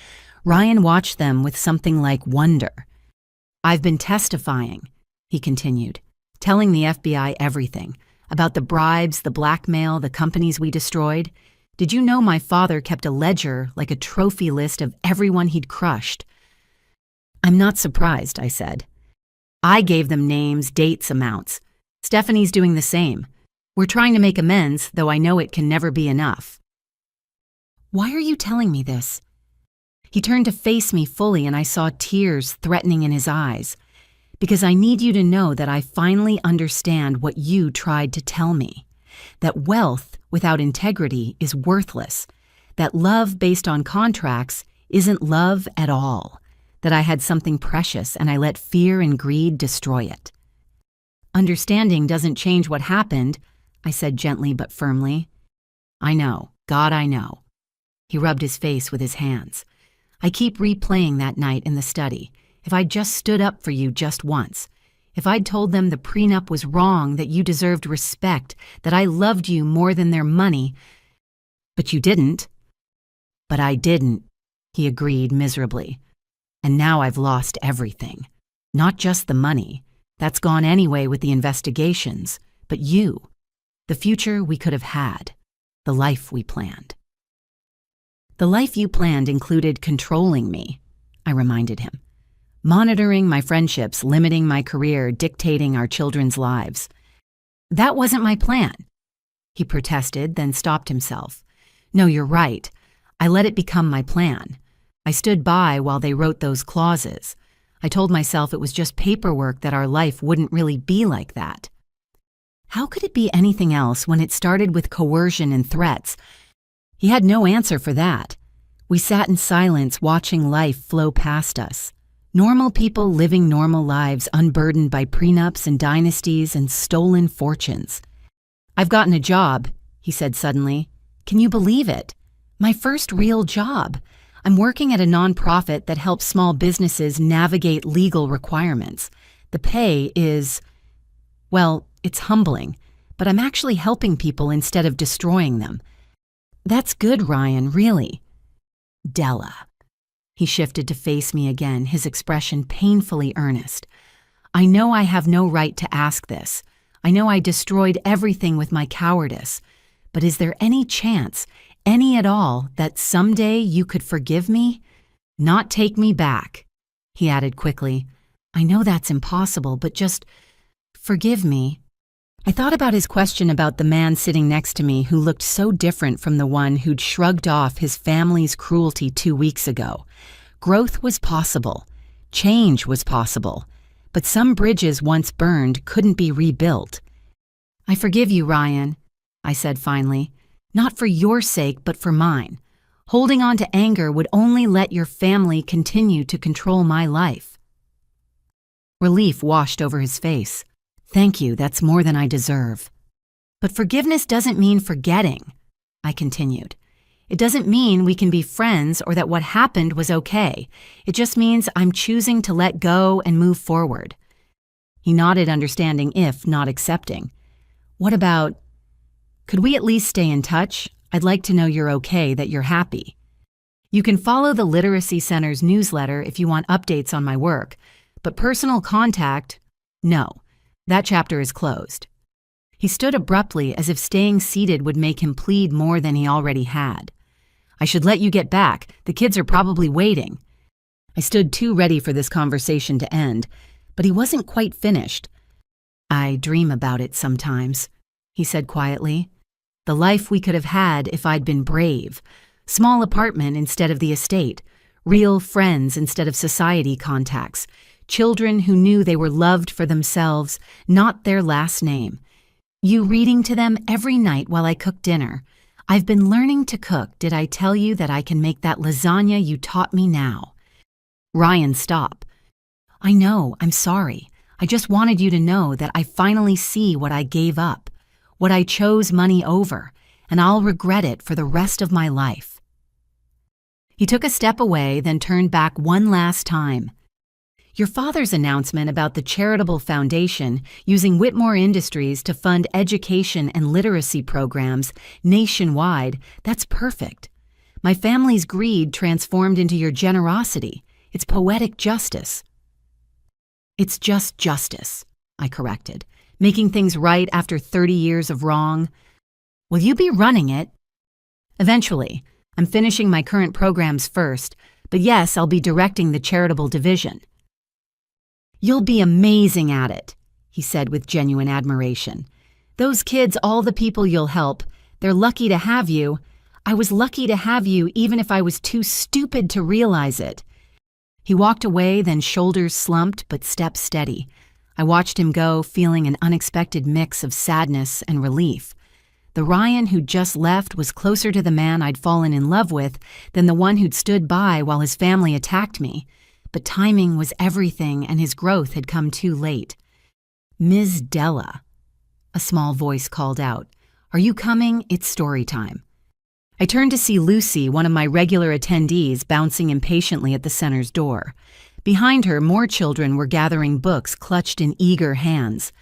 Ryan watched them with something like wonder. "I've been testifying," he continued, "telling the FBI everything, about the bribes, the blackmail, the companies we destroyed. Did you know my father kept a ledger, like a trophy list of everyone he'd crushed?" "I'm not surprised," I said. "I gave them names, dates, amounts. Stephanie's doing the same. We're trying to make amends, though I know it can never be enough." "Why are you telling me this?" He turned to face me fully, and I saw tears threatening in his eyes. "Because I need you to know that I finally understand what you tried to tell me. That wealth without integrity is worthless. That love based on contracts isn't love at all. That I had something precious and I let fear and greed destroy it." "Understanding doesn't change what happened," I said gently but firmly. "I know. God, I know." He rubbed his face with his hands. "I keep replaying that night in the study. If I'd just stood up for you just once. If I'd told them the prenup was wrong, that you deserved respect, that I loved you more than their money. But you didn't." "But I didn't," he agreed miserably. "And now I've lost everything. Not just the money. That's gone anyway with the investigations. But you. The future we could have had. The life we planned." "The life you planned included controlling me," I reminded him. "Monitoring my friendships, limiting my career, dictating our children's lives." "That wasn't my plan," he protested, then stopped himself. "No, you're right. I let it become my plan. I stood by while they wrote those clauses. I told myself it was just paperwork, that our life wouldn't really be like that." How could it be anything else when it started with coercion and threats? He had no answer for that. We sat in silence, watching life flow past us. Normal people living normal lives, unburdened by prenups and dynasties and stolen fortunes. "I've gotten a job," he said suddenly. "Can you believe it? My first real job. I'm working at a nonprofit that helps small businesses navigate legal requirements. The pay is, well, it's humbling, but I'm actually helping people instead of destroying them. That's good, Ryan, really." "Della." He shifted to face me again, his expression painfully earnest. "I know I have no right to ask this. I know I destroyed everything with my cowardice. But is there any chance, any at all, that someday you could forgive me? Not take me back," he added quickly. "I know that's impossible, but just forgive me." I thought about his question about the man sitting next to me who looked so different from the one who'd shrugged off his family's cruelty 2 weeks ago. Growth was possible. Change was possible. But some bridges once burned couldn't be rebuilt. "I forgive you, Ryan," I said finally. "Not for your sake, but for mine. Holding on to anger would only let your family continue to control my life." Relief washed over his face. "Thank you, that's more than I deserve." "But forgiveness doesn't mean forgetting," I continued. "It doesn't mean we can be friends or that what happened was okay. It just means I'm choosing to let go and move forward." He nodded, understanding if not accepting. "What about, could we at least stay in touch? I'd like to know you're okay, that you're happy. You can follow the Literacy Center's newsletter if you want updates on my work, but personal contact, no. That chapter is closed." He stood abruptly, as if staying seated would make him plead more than he already had. "I should let you get back. The kids are probably waiting." I stood too ready for this conversation to end, but he wasn't quite finished. "I dream about it sometimes," he said quietly. "The life we could have had if I'd been brave. Small apartment instead of the estate. Real friends instead of society contacts. Children who knew they were loved for themselves, not their last name. You reading to them every night while I cook dinner. I've been learning to cook. Did I tell you that I can make that lasagna you taught me now?" "Ryan, stop." "I know, I'm sorry. I just wanted you to know that I finally see what I gave up, what I chose money over, and I'll regret it for the rest of my life." He took a step away, then turned back one last time. Your father's announcement about the charitable foundation using Whitmore Industries to fund education and literacy programs nationwide, that's perfect. My family's greed transformed into your generosity. It's poetic justice. It's just justice, I corrected, making things right after 30 years of wrong. Will you be running it? Eventually. I'm finishing my current programs first, but yes, I'll be directing the charitable division. You'll be amazing at it, he said with genuine admiration. Those kids, all the people you'll help, they're lucky to have you. I was lucky to have you even if I was too stupid to realize it. He walked away, then shoulders slumped but steps steady. I watched him go, feeling an unexpected mix of sadness and relief. The Ryan who'd just left was closer to the man I'd fallen in love with than the one who'd stood by while his family attacked me. But timing was everything, and his growth had come too late. "Ms. Della," a small voice called out. "Are you coming? It's story time." I turned to see Lucy, one of my regular attendees, bouncing impatiently at the center's door. Behind her, more children were gathering books clutched in eager hands.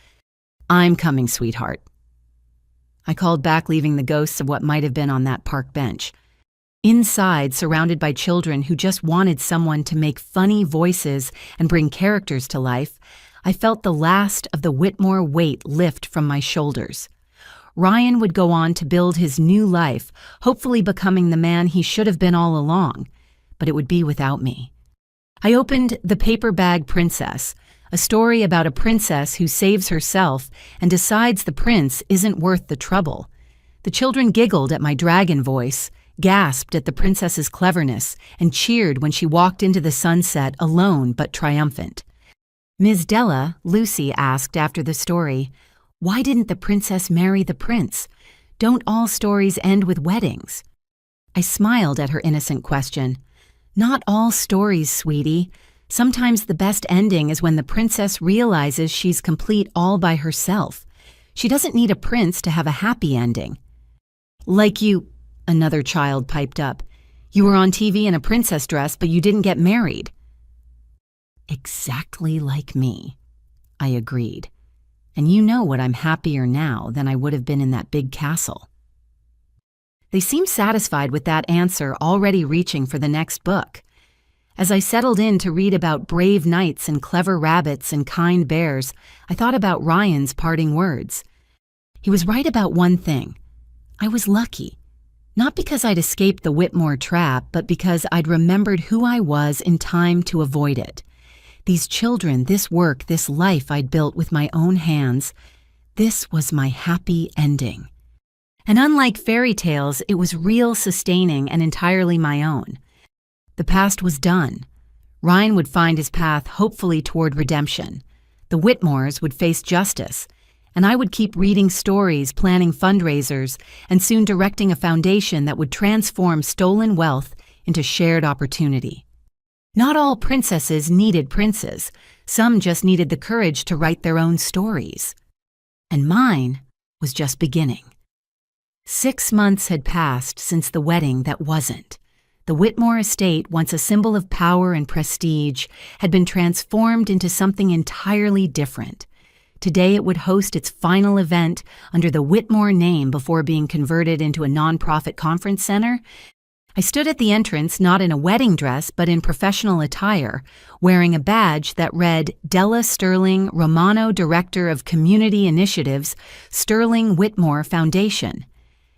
"I'm coming, sweetheart," I called back, leaving the ghosts of what might have been on that park bench. Inside, surrounded by children who just wanted someone to make funny voices and bring characters to life, I felt the last of the Whitmore weight lift from my shoulders. Ryan would go on to build his new life, hopefully becoming the man he should have been all along, but it would be without me. I opened The Paper Bag Princess, a story about a princess who saves herself and decides the prince isn't worth the trouble. The children giggled at my dragon voice, gasped at the princess's cleverness, and cheered when she walked into the sunset alone but triumphant. "Ms. Della," Lucy asked after the story, "why didn't the princess marry the prince? Don't all stories end with weddings?" I smiled at her innocent question. "Not all stories, sweetie. Sometimes the best ending is when the princess realizes she's complete all by herself. She doesn't need a prince to have a happy ending." "Like you," another child piped up. "You were on TV in a princess dress, but you didn't get married." "Exactly like me," I agreed. "And you know what, I'm happier now than I would have been in that big castle." They seemed satisfied with that answer, already reaching for the next book. As I settled in to read about brave knights and clever rabbits and kind bears, I thought about Ryan's parting words. He was right about one thing. I was lucky. Not because I'd escaped the Whitmore trap, but because I'd remembered who I was in time to avoid it. These children, this work, this life I'd built with my own hands, this was my happy ending. And unlike fairy tales, it was real, sustaining, and entirely my own. The past was done. Ryan would find his path, hopefully toward redemption. The Whitmores would face justice, and I would keep reading stories, planning fundraisers, and soon directing a foundation that would transform stolen wealth into shared opportunity. Not all princesses needed princes. Some just needed the courage to write their own stories. And mine was just beginning. 6 months had passed since the wedding that wasn't. The Whitmore estate, once a symbol of power and prestige, had been transformed into something entirely different. Today it would host its final event under the Whitmore name before being converted into a nonprofit conference center. I stood at the entrance not in a wedding dress but in professional attire, wearing a badge that read Della Sterling, Romano Director of Community Initiatives, Sterling Whitmore Foundation.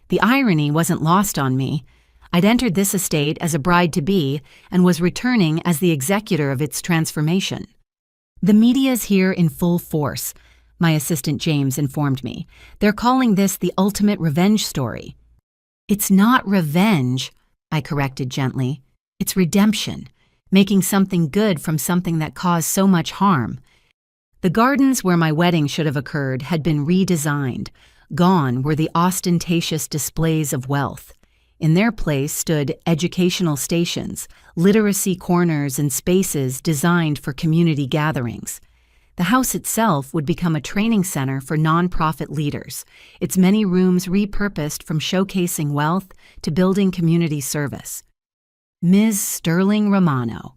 The irony wasn't lost on me. I'd entered this estate as a bride-to-be and was returning as the executor of its transformation. "The media's here in full force," my assistant James informed me. "They're calling this the ultimate revenge story." "It's not revenge," I corrected gently. "It's redemption, making something good from something that caused so much harm." The gardens where my wedding should have occurred had been redesigned. Gone were the ostentatious displays of wealth. In their place stood educational stations, literacy corners, and spaces designed for community gatherings. The house itself would become a training center for nonprofit leaders, its many rooms repurposed from showcasing wealth to building community service. Ms. Sterling Romano.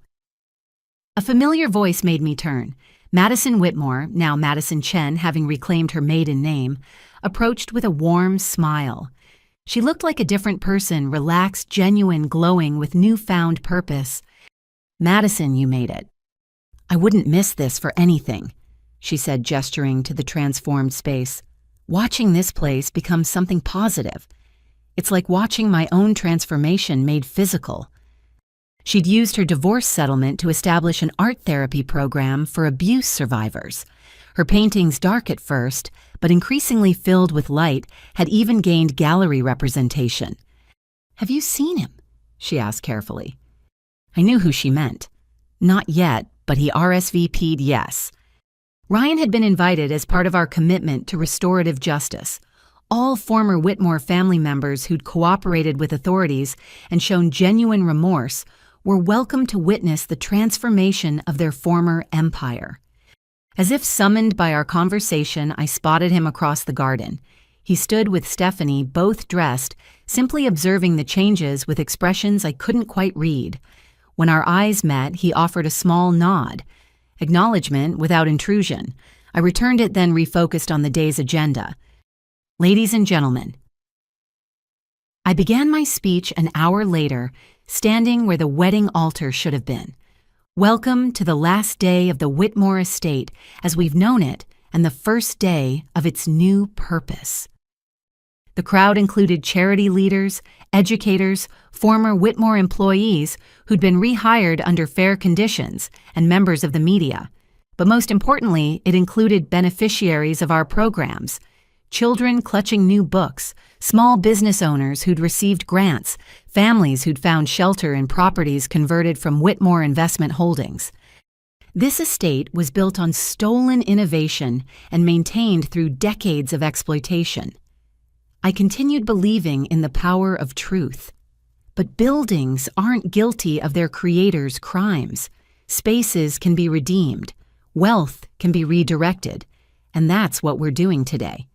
A familiar voice made me turn. Madison Whitmore, now Madison Chen having reclaimed her maiden name, approached with a warm smile. She looked like a different person, relaxed, genuine, glowing with newfound purpose. "Madison, you made it. I wouldn't miss this for anything," she said, gesturing to the transformed space. "Watching this place become something positive. It's like watching my own transformation made physical." She'd used her divorce settlement to establish an art therapy program for abuse survivors. Her paintings, dark at first, but increasingly filled with light, had even gained gallery representation. "Have you seen him?" she asked carefully. I knew who she meant. Not yet, but he RSVP'd yes. Ryan had been invited as part of our commitment to restorative justice. All former Whitmore family members who'd cooperated with authorities and shown genuine remorse were welcome to witness the transformation of their former empire. As if summoned by our conversation, I spotted him across the garden. He stood with Stephanie, both dressed, simply observing the changes with expressions I couldn't quite read. When our eyes met, he offered a small nod. Acknowledgement without intrusion. I returned it, then refocused on the day's agenda. "Ladies and gentlemen." I began my speech an hour later, standing where the wedding altar should have been. Welcome to the last day of the Whitmore estate as we've known it, and the first day of its new purpose. The crowd included charity leaders, educators, former Whitmore employees who'd been rehired under fair conditions, and members of the media. But most importantly, it included beneficiaries of our programs. Children clutching new books, small business owners who'd received grants, families who'd found shelter in properties converted from Whitmore Investment Holdings. This estate was built on stolen innovation and maintained through decades of exploitation. I continued believing in the power of truth. But buildings aren't guilty of their creators' crimes. Spaces can be redeemed. Wealth can be redirected. And that's what we're doing today.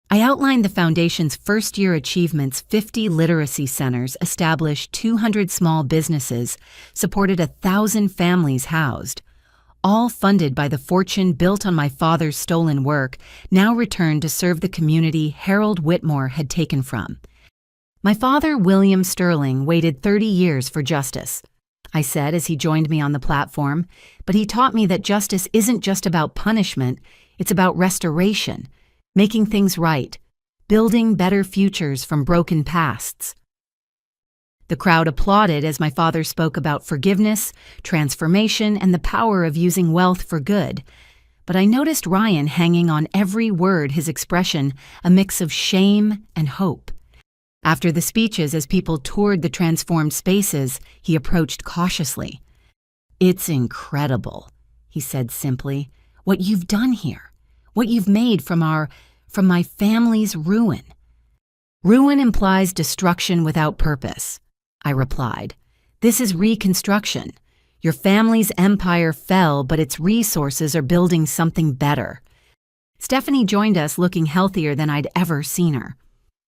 I outlined the Foundation's first-year achievements: 50 literacy centers, established 200 small businesses, supported 1,000 families housed, all funded by the fortune built on my father's stolen work, now returned to serve the community Harold Whitmore had taken from. My father, William Sterling, waited 30 years for justice, I said as he joined me on the platform, but he taught me that justice isn't just about punishment, it's about restoration. Making things right, building better futures from broken pasts. The crowd applauded as my father spoke about forgiveness, transformation, and the power of using wealth for good. But I noticed Ryan hanging on every word, his expression a mix of shame and hope. After the speeches, as people toured the transformed spaces, he approached cautiously. "It's incredible," he said simply, "what you've done here, what you've made from my family's ruin." "Ruin implies destruction without purpose," I replied. "This is reconstruction. Your family's empire fell, but its resources are building something better." Stephanie joined us, looking healthier than I'd ever seen her.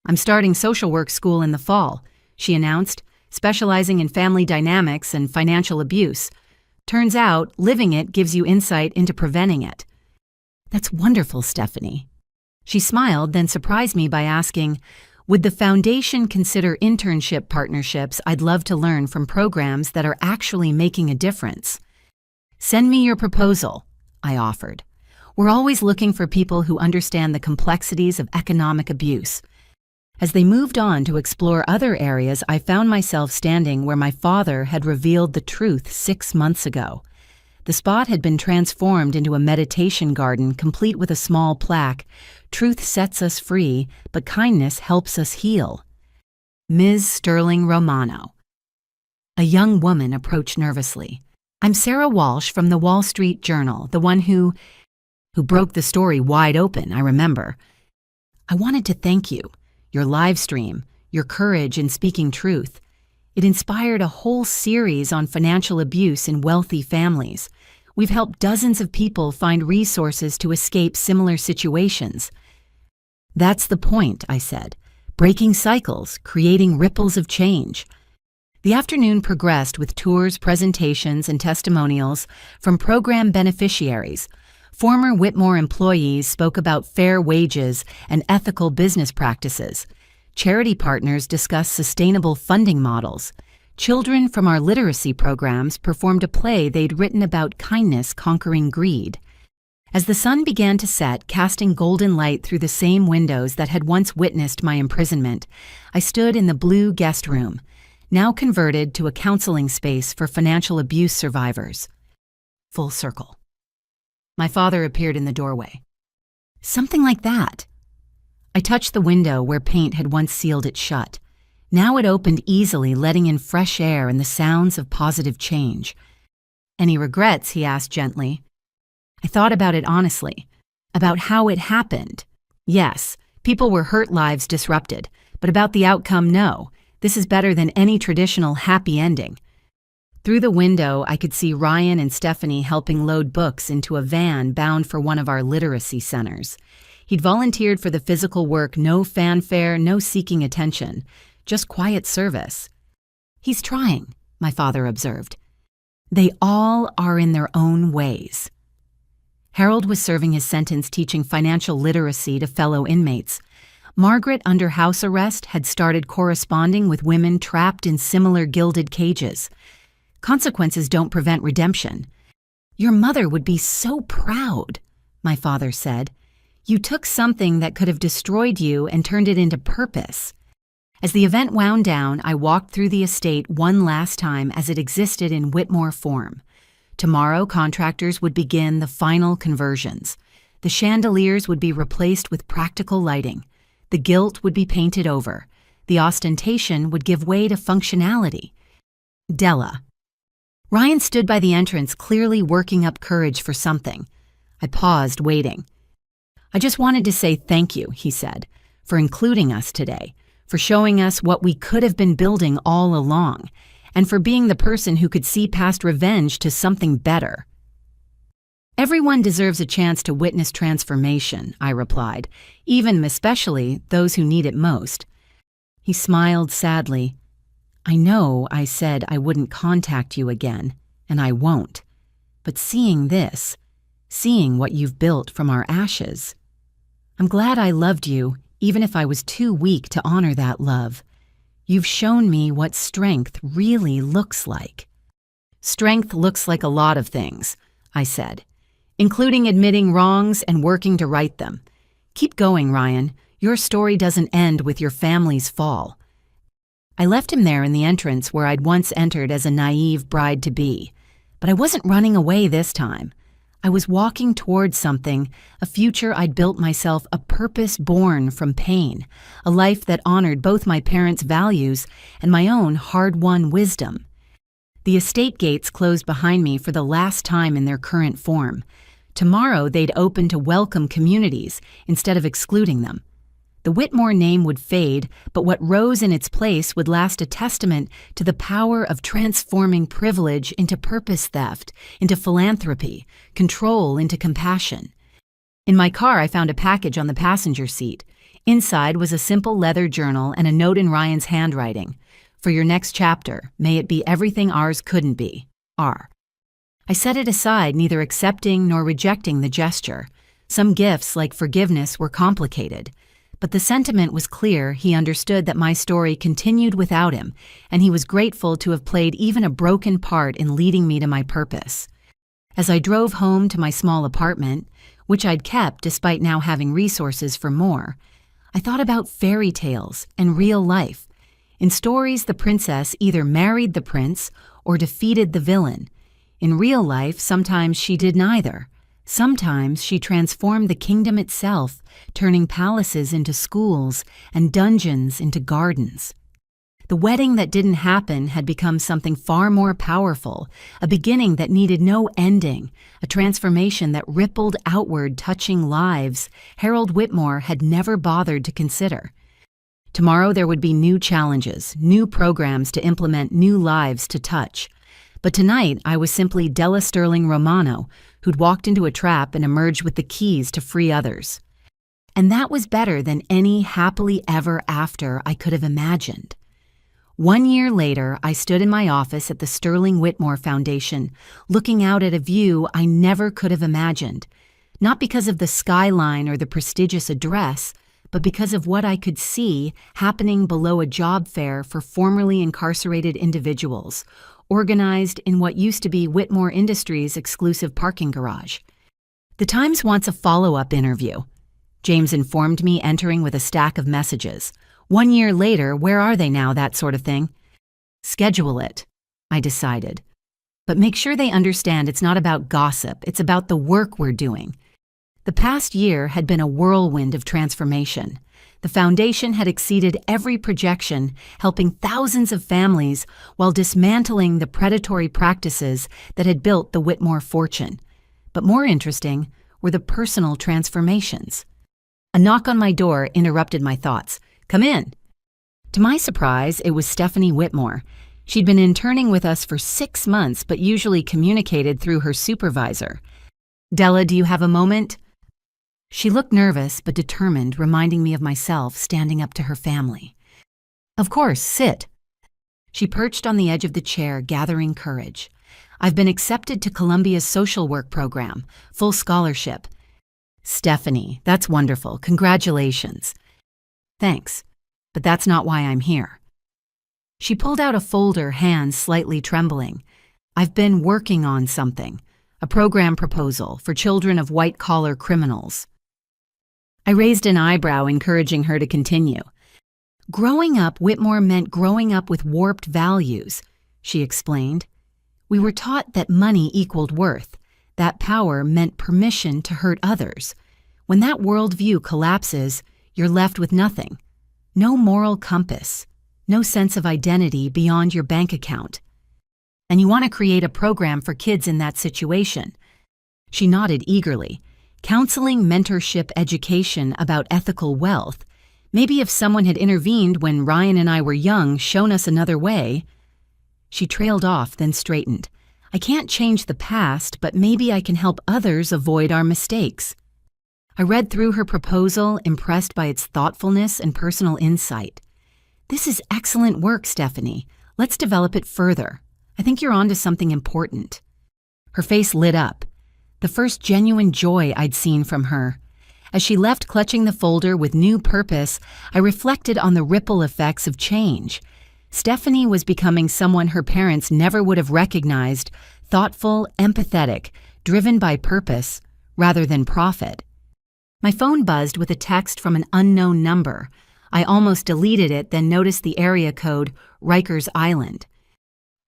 "I'm starting social work school in the fall," she announced, specializing in family dynamics and financial abuse. "Turns out, living it gives you insight into preventing it." "That's wonderful, Stephanie." She smiled, then surprised me by asking, "Would the Foundation consider internship partnerships? I'd love to learn from programs that are actually making a difference." "Send me your proposal," I offered. "We're always looking for people who understand the complexities of economic abuse." As they moved on to explore other areas, I found myself standing where my father had revealed the truth 6 months ago. The spot had been transformed into a meditation garden, complete with a small plaque: "Truth sets us free, but kindness helps us heal." Ms. Sterling Romano. A young woman approached nervously. "I'm Sarah Walsh from the Wall Street Journal, the one who broke the story wide open, I remember. I wanted to thank you. Your live stream, your courage in speaking truth. It inspired a whole series on financial abuse in wealthy families. We've helped dozens of people find resources to escape similar situations." "That's the point," I said. "Breaking cycles, creating ripples of change." The afternoon progressed with tours, presentations, and testimonials from program beneficiaries. Former Whitmore employees spoke about fair wages and ethical business practices. Charity partners discussed sustainable funding models. Children from our literacy programs performed a play they'd written about kindness conquering greed. As the sun began to set, casting golden light through the same windows that had once witnessed my imprisonment, I stood in the blue guest room, now converted to a counseling space for financial abuse survivors. Full circle. My father appeared in the doorway. Something like that. I touched the window where paint had once sealed it shut. Now it opened easily, letting in fresh air and the sounds of positive change. Any regrets? He asked gently. I thought about it honestly, about how it happened. Yes, people were hurt, lives disrupted, but about the outcome, no. This is better than any traditional happy ending. Through the window, I could see Ryan and Stephanie helping load books into a van bound for one of our literacy centers. He'd volunteered for the physical work, no fanfare, no seeking attention, just quiet service. He's trying, my father observed. They all are in their own ways. Harold was serving his sentence teaching financial literacy to fellow inmates. Margaret, under house arrest, had started corresponding with women trapped in similar gilded cages. Consequences don't prevent redemption. Your mother would be so proud, my father said. You took something that could have destroyed you and turned it into purpose. As the event wound down, I walked through the estate one last time as it existed in Whitmore form. Tomorrow, contractors would begin the final conversions. The chandeliers would be replaced with practical lighting. The gilt would be painted over. The ostentation would give way to functionality. Della. Ryan stood by the entrance, clearly working up courage for something. I paused, waiting. I just wanted to say thank you, he said, for including us today, for showing us what we could have been building all along, and for being the person who could see past revenge to something better. Everyone deserves a chance to witness transformation, I replied, even especially those who need it most. He smiled sadly. I know I said I wouldn't contact you again, and I won't. But seeing this, seeing what you've built from our ashes, I'm glad I loved you, even if I was too weak to honor that love. You've shown me what strength really looks like. Strength looks like a lot of things, I said, including admitting wrongs and working to right them. Keep going, Ryan. Your story doesn't end with your family's fall. I left him there in the entrance where I'd once entered as a naive bride-to-be. But I wasn't running away this time. I was walking towards something, a future I'd built myself, a purpose born from pain, a life that honored both my parents' values and my own hard-won wisdom. The estate gates closed behind me for the last time in their current form. Tomorrow they'd open to welcome communities instead of excluding them. The Whitmore name would fade, but what rose in its place would last, a testament to the power of transforming privilege into purpose, theft into philanthropy, control into compassion. In my car, I found a package on the passenger seat. Inside was a simple leather journal and a note in Ryan's handwriting. For your next chapter, may it be everything ours couldn't be. R. I set it aside, neither accepting nor rejecting the gesture. Some gifts, like forgiveness, were complicated. But the sentiment was clear. He understood that my story continued without him, and he was grateful to have played even a broken part in leading me to my purpose. As I drove home to my small apartment, which I'd kept despite now having resources for more, I thought about fairy tales and real life. In stories, the princess either married the prince or defeated the villain. In real life, sometimes she did neither. Sometimes she transformed the kingdom itself, turning palaces into schools and dungeons into gardens. The wedding that didn't happen had become something far more powerful, a beginning that needed no ending, a transformation that rippled outward, touching lives Harold Whitmore had never bothered to consider. Tomorrow there would be new challenges, new programs to implement, new lives to touch. But tonight I was simply Della Sterling Romano, who'd walked into a trap and emerged with the keys to free others. And that was better than any happily ever after I could have imagined. 1 year later, I stood in my office at the Sterling Whitmore Foundation, looking out at a view I never could have imagined. Not because of the skyline or the prestigious address, but because of what I could see happening below a job fair for formerly incarcerated individuals, organized in what used to be Whitmore Industries' exclusive parking garage. The Times wants a follow-up interview, James informed me, entering with a stack of messages. 1 year later, where are they now, that sort of thing? Schedule it, I decided. But make sure they understand it's not about gossip, it's about the work we're doing. The past year had been a whirlwind of transformation. The foundation had exceeded every projection, helping thousands of families while dismantling the predatory practices that had built the Whitmore fortune. But more interesting were the personal transformations. A knock on my door interrupted my thoughts. "Come in." To my surprise, it was Stephanie Whitmore. She'd been interning with us for 6 months, but usually communicated through her supervisor. "Della, do you have a moment?" She looked nervous but determined, reminding me of myself standing up to her family. "Of course, sit." She perched on the edge of the chair, gathering courage. "I've been accepted to Columbia's social work program, full scholarship." "Stephanie, that's wonderful. Congratulations." "Thanks, but that's not why I'm here." She pulled out a folder, hands slightly trembling. "I've been working on something, a program proposal for children of white-collar criminals." I raised an eyebrow, encouraging her to continue. "Growing up, Whitmore meant growing up with warped values," she explained. "We were taught that money equaled worth, that power meant permission to hurt others. When that worldview collapses, you're left with nothing. No moral compass, no sense of identity beyond your bank account. And you want to create a program for kids in that situation." She nodded eagerly. "Counseling, mentorship, education about ethical wealth. Maybe if someone had intervened when Ryan and I were young, shown us another way." She trailed off, then straightened. "I can't change the past, but maybe I can help others avoid our mistakes." I read through her proposal, impressed by its thoughtfulness and personal insight. "This is excellent work, Stephanie. Let's develop it further. I think you're onto something important." Her face lit up, the first genuine joy I'd seen from her. As she left clutching the folder with new purpose, I reflected on the ripple effects of change. Stephanie was becoming someone her parents never would have recognized, thoughtful, empathetic, driven by purpose rather than profit. My phone buzzed with a text from an unknown number. I almost deleted it, then noticed the area code, Rikers Island.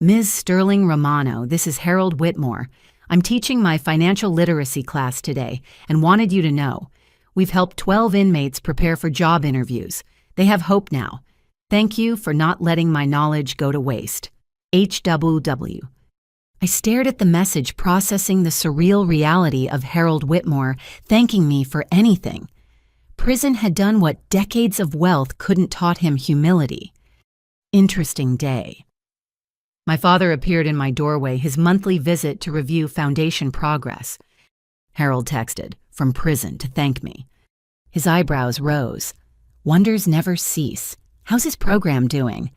"Ms. Sterling Romano, this is Harold Whitmore. I'm teaching my financial literacy class today and wanted you to know. We've helped 12 inmates prepare for job interviews. They have hope now. Thank you for not letting my knowledge go to waste. HWW." I stared at the message, processing the surreal reality of Harold Whitmore thanking me for anything. Prison had done what decades of wealth couldn't taught him: humility. Interesting day. My father appeared in my doorway, his monthly visit to review foundation progress. Harold texted, from prison, to thank me. His eyebrows rose. Wonders never cease. How's his program doing?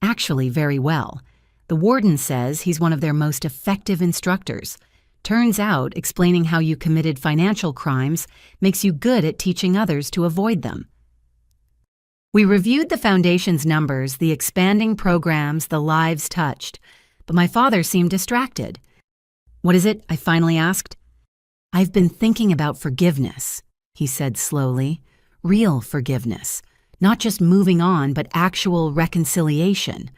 Actually, very well. The warden says he's one of their most effective instructors. Turns out, explaining how you committed financial crimes makes you good at teaching others to avoid them. We reviewed the foundation's numbers, the expanding programs, the lives touched, but my father seemed distracted. "What is it?" I finally asked. "I've been thinking about forgiveness," he said slowly. "Real forgiveness. Not just moving on, but actual reconciliation.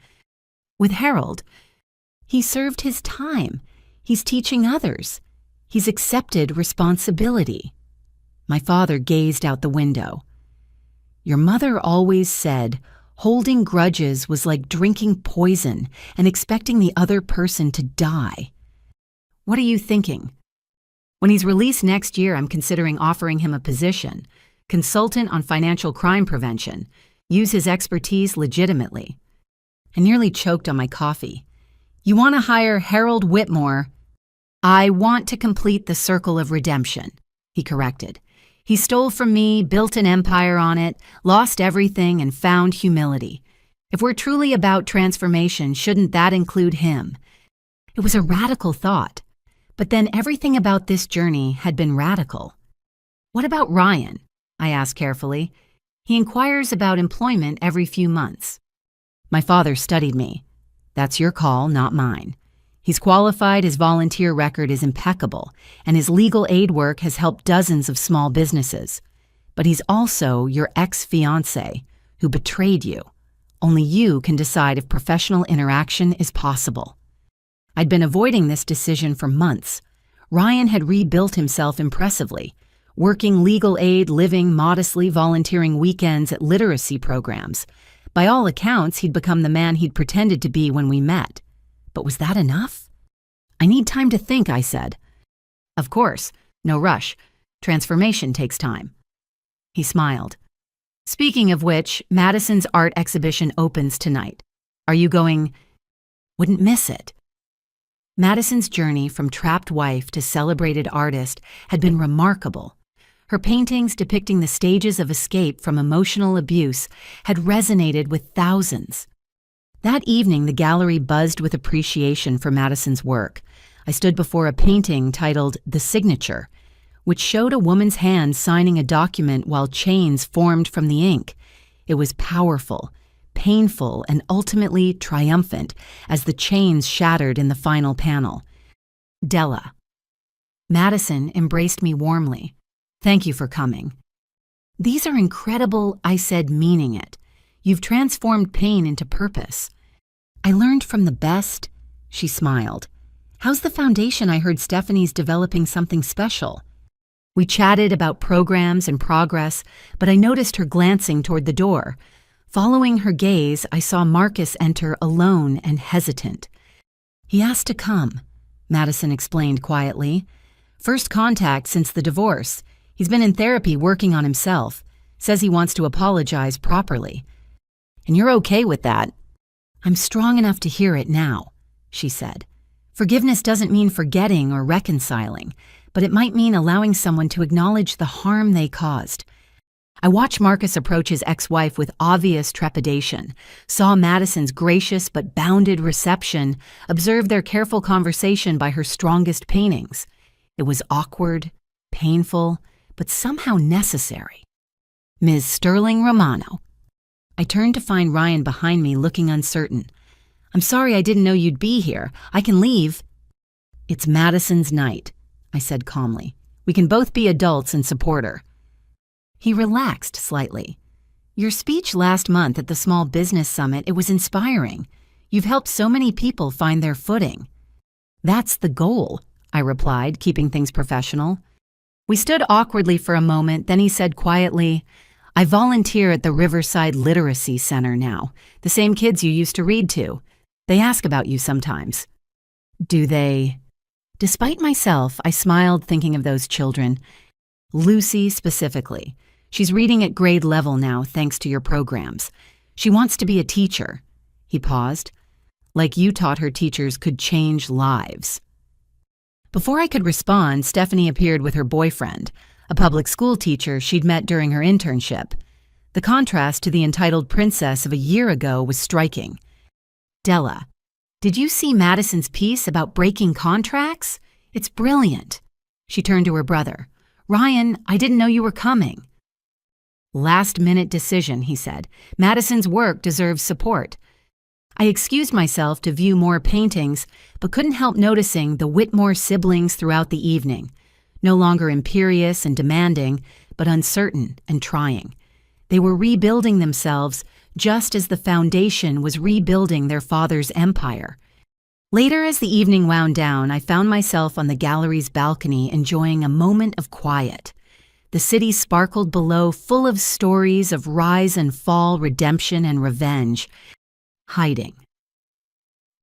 With Harold, he served his time. He's teaching others. He's accepted responsibility." My father gazed out the window. "Your mother always said holding grudges was like drinking poison and expecting the other person to die. What are you thinking?" "When he's released next year, I'm considering offering him a position, consultant on financial crime prevention, use his expertise legitimately." I nearly choked on my coffee. "You want to hire Harold Whitmore?" "I want to complete the circle of redemption," he corrected. "He stole from me, built an empire on it, lost everything, and found humility. If we're truly about transformation, shouldn't that include him? It was a radical thought, but then everything about this journey had been radical. What about Ryan? I asked carefully. He inquires about employment every few months. My father studied me. That's your call, not mine. He's qualified, his volunteer record is impeccable, and his legal aid work has helped dozens of small businesses. But he's also your ex-fiancé who betrayed you. Only you can decide if professional interaction is possible. I'd been avoiding this decision for months. Ryan had rebuilt himself impressively, working legal aid, living modestly, volunteering weekends at literacy programs. By all accounts, he'd become the man he'd pretended to be when we met. But was that enough? I need time to think, I said. Of course, no rush. Transformation takes time. He smiled. Speaking of which, Madison's art exhibition opens tonight. Are you going? Wouldn't miss it. Madison's journey from trapped wife to celebrated artist had been remarkable. Her paintings depicting the stages of escape from emotional abuse had resonated with thousands. That evening, the gallery buzzed with appreciation for Madison's work. I stood before a painting titled The Signature, which showed a woman's hand signing a document while chains formed from the ink. It was powerful, painful, and ultimately triumphant as the chains shattered in the final panel. Della. Madison embraced me warmly. Thank you for coming. These are incredible, I said, meaning it. You've transformed pain into purpose. I learned from the best, she smiled. How's the foundation? I heard Stephanie's developing something special. We chatted about programs and progress, but I noticed her glancing toward the door. Following her gaze, I saw Marcus enter alone and hesitant. He asked to come, Madison explained quietly. First contact since the divorce. He's been in therapy working on himself. Says he wants to apologize properly. And you're okay with that? I'm strong enough to hear it now, she said. Forgiveness doesn't mean forgetting or reconciling, but it might mean allowing someone to acknowledge the harm they caused. I watched Marcus approach his ex-wife with obvious trepidation, saw Madison's gracious but bounded reception, observed their careful conversation by her strongest paintings. It was awkward, painful, but somehow necessary. Ms. Sterling Romano. I turned to find Ryan behind me, looking uncertain. I'm sorry, I didn't know you'd be here. I can leave. It's Madison's night, I said calmly. We can both be adults and support her. He relaxed slightly. Your speech last month at the Small Business Summit, it was inspiring. You've helped so many people find their footing. That's the goal, I replied, keeping things professional. We stood awkwardly for a moment, then he said quietly, I volunteer at the Riverside Literacy Center now, the same kids you used to read to. They ask about you sometimes. Do they? Despite myself, I smiled thinking of those children. Lucy specifically. She's reading at grade level now thanks to your programs. She wants to be a teacher. He paused. Like you taught her teachers could change lives. Before I could respond, Stephanie appeared with her boyfriend, a public school teacher she'd met during her internship. The contrast to the entitled princess of a year ago was striking. Della, did you see Madison's piece about breaking contracts? It's brilliant. She turned to her brother. Ryan, I didn't know you were coming. Last-minute decision, he said. Madison's work deserves support. I excused myself to view more paintings, but couldn't help noticing the Whitmore siblings throughout the evening, no longer imperious and demanding, but uncertain and trying. They were rebuilding themselves just as the foundation was rebuilding their father's empire. Later, as the evening wound down, I found myself on the gallery's balcony enjoying a moment of quiet. The city sparkled below, full of stories of rise and fall, redemption and revenge. Hiding.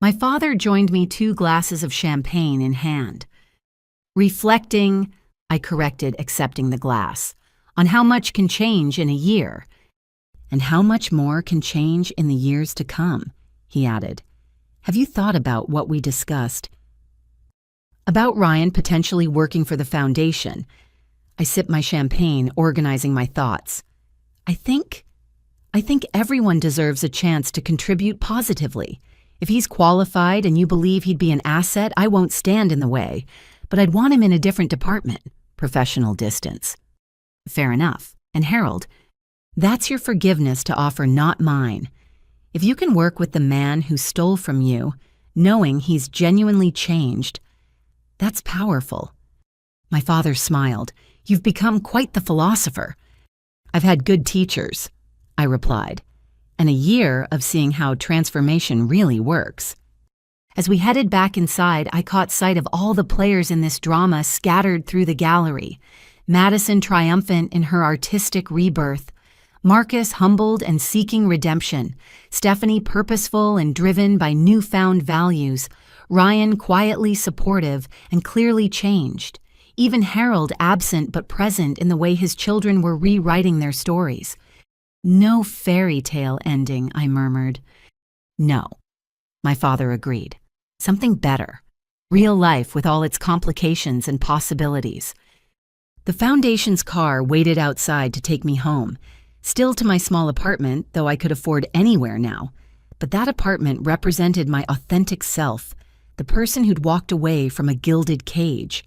My father joined me, 2 glasses of champagne in hand. Reflecting, I corrected, accepting the glass, on how much can change in a year, and how much more can change in the years to come, he added. Have you thought about what we discussed? About Ryan potentially working for the foundation. I sipped my champagne, organizing my thoughts. I think I think everyone deserves a chance to contribute positively. If he's qualified and you believe he'd be an asset, I won't stand in the way, but I'd want him in a different department. Professional distance. Fair enough. And Harold, that's your forgiveness to offer, not mine. If you can work with the man who stole from you, knowing he's genuinely changed, that's powerful. My father smiled. You've become quite the philosopher. I've had good teachers, I replied, and a year of seeing how transformation really works. As we headed back inside, I caught sight of all the players in this drama scattered through the gallery. Madison triumphant in her artistic rebirth, Marcus humbled and seeking redemption, Stephanie purposeful and driven by newfound values, Ryan quietly supportive and clearly changed, even Harold absent but present in the way his children were rewriting their stories. No fairy tale ending, I murmured. No, my father agreed. Something better. Real life with all its complications and possibilities. The Foundation's car waited outside to take me home, still to my small apartment, though I could afford anywhere now. But that apartment represented my authentic self, the person who'd walked away from a gilded cage.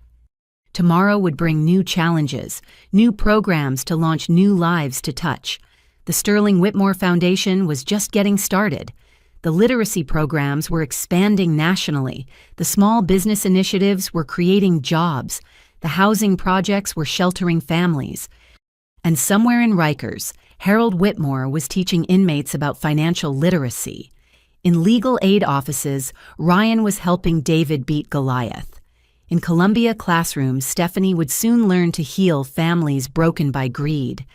Tomorrow would bring new challenges, new programs to launch new lives to touch. The Sterling Whitmore Foundation was just getting started. The literacy programs were expanding nationally. The small business initiatives were creating jobs. The housing projects were sheltering families. And somewhere in Rikers, Harold Whitmore was teaching inmates about financial literacy. In legal aid offices, Ryan was helping David beat Goliath. In Columbia classrooms, Stephanie would soon learn to heal families broken by greed.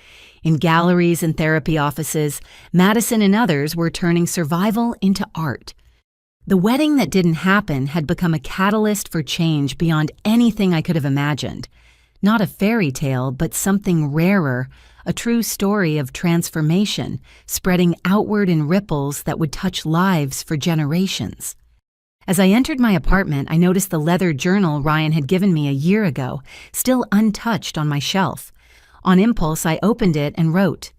In galleries and therapy offices, Madison and others were turning survival into art. The wedding that didn't happen had become a catalyst for change beyond anything I could have imagined. Not a fairy tale, but something rarer, a true story of transformation, spreading outward in ripples that would touch lives for generations. As I entered my apartment, I noticed the leather journal Ryan had given me a year ago, still untouched on my shelf. On impulse, I opened it and wrote,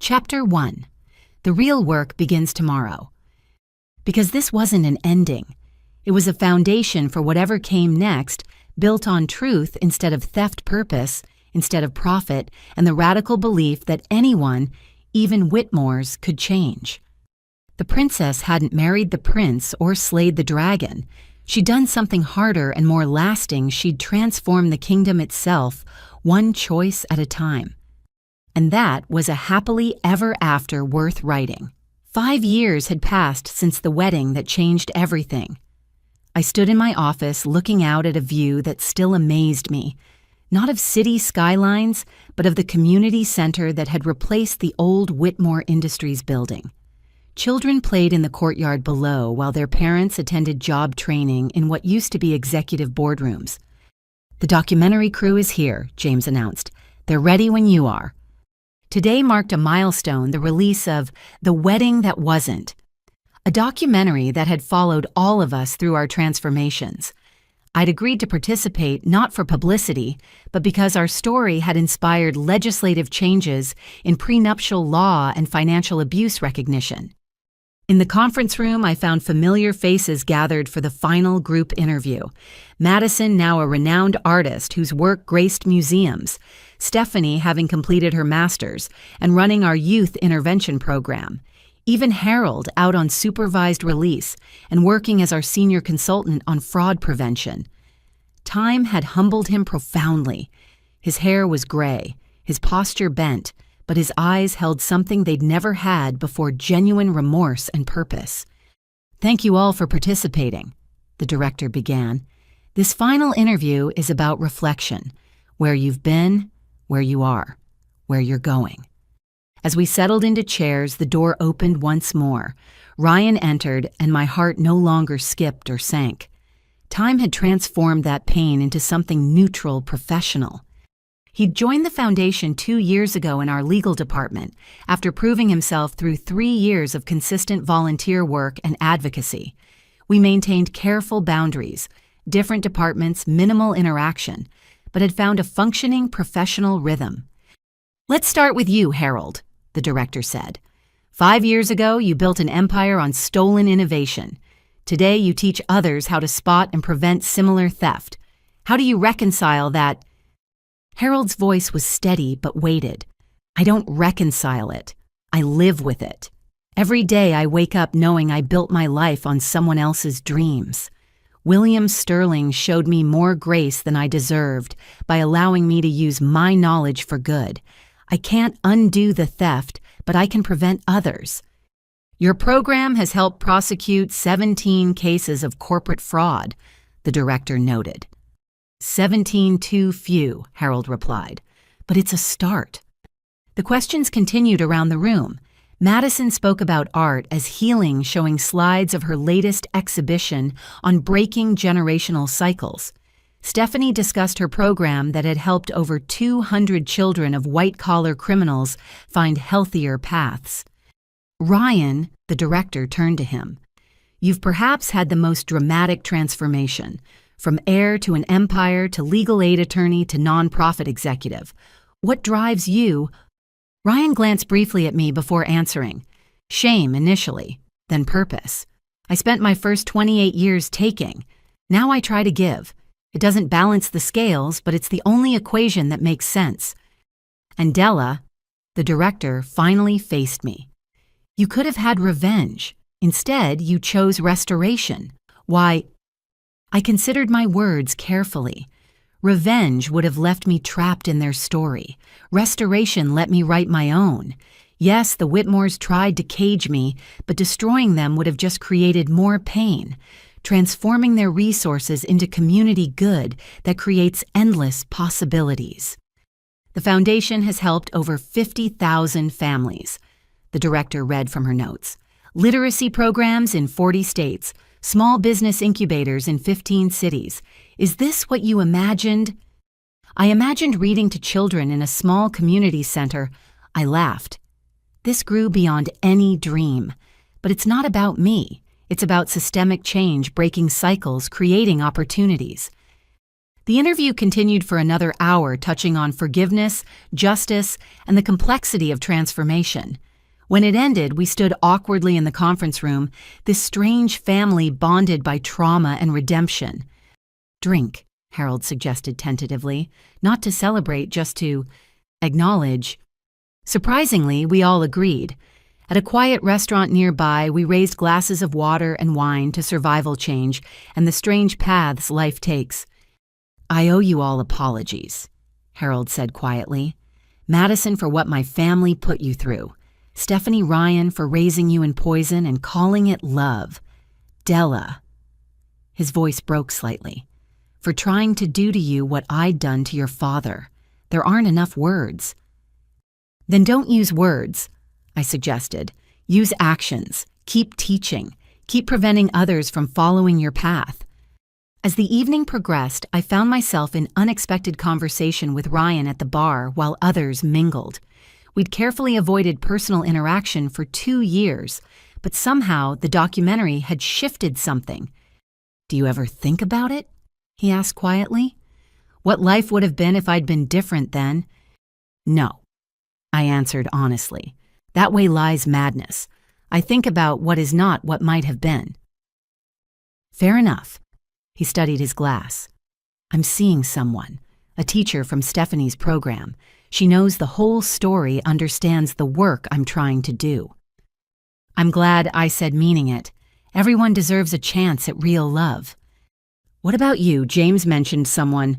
Chapter 1. The real work begins tomorrow. Because this wasn't an ending. It was a foundation for whatever came next, built on truth instead of theft, purpose instead of profit, and the radical belief that anyone, even Whitmores, could change. The princess hadn't married the prince or slayed the dragon. She'd done something harder and more lasting. She'd transformed the kingdom itself, one choice at a time. And that was a happily ever after worth writing. 5 years had passed since the wedding that changed everything. I stood in my office looking out at a view that still amazed me, not of city skylines, but of the community center that had replaced the old Whitmore Industries building. Children played in the courtyard below while their parents attended job training in what used to be executive boardrooms. The documentary crew is here, James announced. They're ready when you are. Today marked a milestone, the release of The Wedding That Wasn't, a documentary that had followed all of us through our transformations. I'd agreed to participate not for publicity, but because our story had inspired legislative changes in prenuptial law and financial abuse recognition. In the conference room, I found familiar faces gathered for the final group interview. Madison, now a renowned artist whose work graced museums, Stephanie having completed her master's and running our youth intervention program, even Harold out on supervised release and working as our senior consultant on fraud prevention. Time had humbled him profoundly. His hair was gray, his posture bent, but his eyes held something they'd never had before: genuine remorse and purpose. Thank you all for participating, the director began. This final interview is about reflection, where you've been, where you are, where you're going. As we settled into chairs, the door opened once more. Ryan entered, and my heart no longer skipped or sank. Time had transformed that pain into something neutral, professional. He'd joined the foundation 2 years ago in our legal department after proving himself through 3 years of consistent volunteer work and advocacy. We maintained careful boundaries, different departments, minimal interaction, but had found a functioning professional rhythm. Let's start with you, Harold, the director said. 5 years ago, you built an empire on stolen innovation. Today, you teach others how to spot and prevent similar theft. How do you reconcile that? Harold's voice was steady but weighted. I don't reconcile it. I live with it. Every day I wake up knowing I built my life on someone else's dreams. William Sterling showed me more grace than I deserved by allowing me to use my knowledge for good. I can't undo the theft, but I can prevent others. Your program has helped prosecute 17 cases of corporate fraud, the director noted. 17 too few, Harold replied, but it's a start. The questions continued around the room. Madison spoke about art as healing, showing slides of her latest exhibition on breaking generational cycles. Stephanie discussed her program that had helped over 200 children of white-collar criminals find healthier paths. Ryan, the director, turned to him. You've perhaps had the most dramatic transformation, from heir to an empire to legal aid attorney to nonprofit executive. What drives you? Ryan glanced briefly at me before answering. Shame initially, then purpose. I spent my first 28 years taking. Now I try to give. It doesn't balance the scales, but it's the only equation that makes sense. And Della, the director, finally faced me. You could have had revenge. Instead, you chose restoration. Why? I considered my words carefully. Revenge would have left me trapped in their story. Restoration let me write my own. Yes, the Whitmores tried to cage me, but destroying them would have just created more pain, transforming their resources into community good that creates endless possibilities. The foundation has helped over 50,000 families, the director read from her notes. Literacy programs in 40 states, small business incubators in 15 cities. Is this what you imagined? I imagined reading to children in a small community center. I laughed. This grew beyond any dream. But it's not about me. It's about systemic change, breaking cycles, creating opportunities. The interview continued for another hour, touching on forgiveness, justice, and the complexity of transformation. When it ended, we stood awkwardly in the conference room, this strange family bonded by trauma and redemption. Drink, Harold suggested tentatively, not to celebrate, just to acknowledge. Surprisingly, we all agreed. At a quiet restaurant nearby, we raised glasses of water and wine to survival change and the strange paths life takes. I owe you all apologies, Harold said quietly. Madison for what my family put you through. Stephanie Ryan for raising you in poison and calling it love. Della. His voice broke slightly. For trying to do to you what I'd done to your father. There aren't enough words. Then don't use words, I suggested. Use actions. Keep teaching. Keep preventing others from following your path. As the evening progressed, I found myself in unexpected conversation with Ryan at the bar while others mingled. We'd carefully avoided personal interaction for 2 years, but somehow the documentary had shifted something. Do you ever think about it? He asked quietly. What life would have been if I'd been different then? No, I answered honestly. That way lies madness. I think about what is not what might have been. Fair enough. He studied his glass. I'm seeing someone, a teacher from Stephanie's program. She knows the whole story, understands the work I'm trying to do. I'm glad, I said, meaning it. Everyone deserves a chance at real love. What about you? James mentioned someone.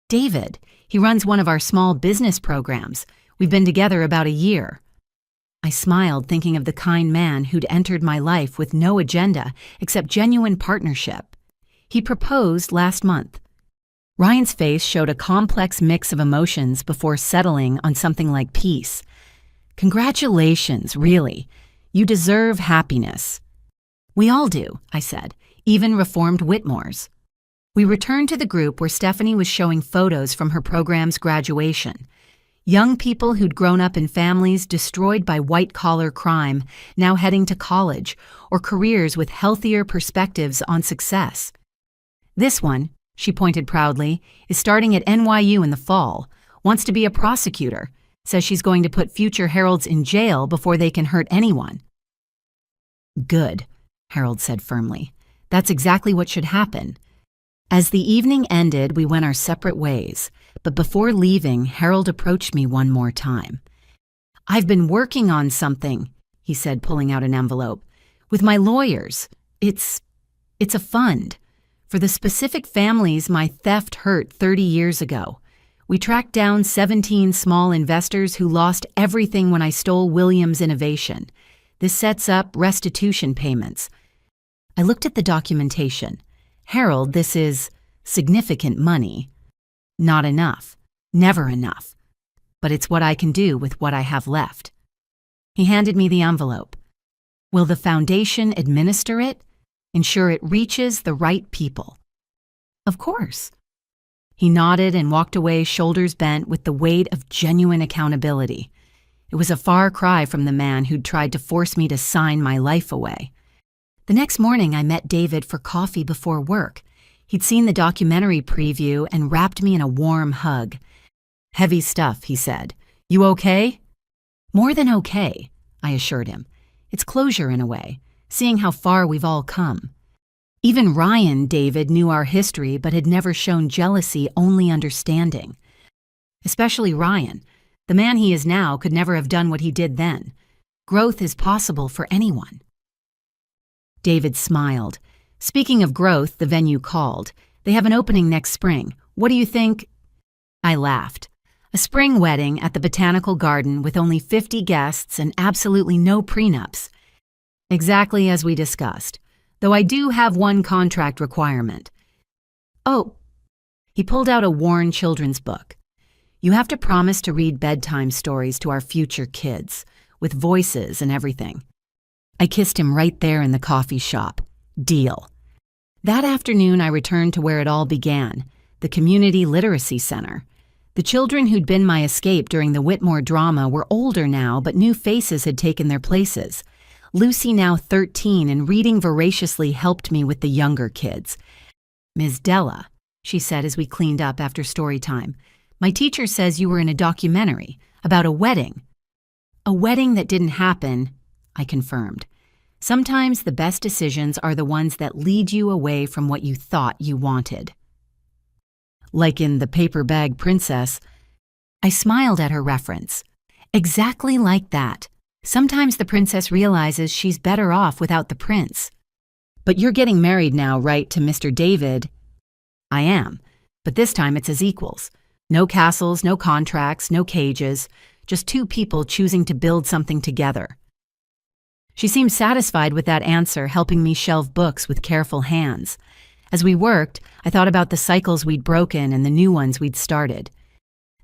David. He runs one of our small business programs. We've been together about a year. I smiled, thinking of the kind man who'd entered my life with no agenda except genuine partnership. He proposed last month. Ryan's face showed a complex mix of emotions before settling on something like peace. Congratulations, really. You deserve happiness. We all do, I said, even reformed Whitmores. We returned to the group where Stephanie was showing photos from her program's graduation. Young people who'd grown up in families destroyed by white-collar crime, now heading to college, or careers with healthier perspectives on success. This one, she pointed proudly, is starting at NYU in the fall, wants to be a prosecutor, Says she's going to put future Heralds in jail before they can hurt anyone. Good, Harold said firmly. That's exactly what should happen. As the evening ended, we went our separate ways, but before leaving, Harold approached me one more time. I've been working on something, he said, pulling out an envelope, with my lawyers. It's a fund for the specific families my theft hurt 30 years ago. We tracked down 17 small investors who lost everything when I stole Williams' innovation. This sets up restitution payments. I looked at the documentation. Harold, this is significant money. Not enough. Never enough. But it's what I can do with what I have left. He handed me the envelope. Will the foundation administer it? Ensure it reaches the right people? Of course. He nodded and walked away, shoulders bent with the weight of genuine accountability. It was a far cry from the man who'd tried to force me to sign my life away. The next morning, I met David for coffee before work. He'd seen the documentary preview and wrapped me in a warm hug. Heavy stuff, he said. You okay? More than okay, I assured him. It's closure in a way, seeing how far we've all come. Even Ryan, David, knew our history but had never shown jealousy, only understanding. Especially Ryan. The man he is now could never have done what he did then. Growth is possible for anyone. David smiled. Speaking of growth, the venue called. They have an opening next spring. What do you think? I laughed. A spring wedding at the Botanical Garden with only 50 guests and absolutely no prenups. Exactly as we discussed. Though I do have one contract requirement. Oh. He pulled out a worn children's book. You have to promise to read bedtime stories to our future kids, with voices and everything. I kissed him right there in the coffee shop. Deal. That afternoon, I returned to where it all began, the Community Literacy Center. The children who'd been my escape during the Whitmore drama were older now, but new faces had taken their places. Lucy, now 13 and reading voraciously, helped me with the younger kids. Ms. Della, she said as we cleaned up after story time, my teacher says you were in a documentary about a wedding. A wedding that didn't happen, I confirmed. Sometimes the best decisions are the ones that lead you away from what you thought you wanted. Like in The Paper Bag Princess, I smiled at her reference. Exactly like that. Sometimes the princess realizes she's better off without the prince. But you're getting married now, right, to Mr. David? I am, but this time it's as equals. No castles, no contracts, no cages, just two people choosing to build something together. She seemed satisfied with that answer, helping me shelve books with careful hands. As we worked, I thought about the cycles we'd broken and the new ones we'd started.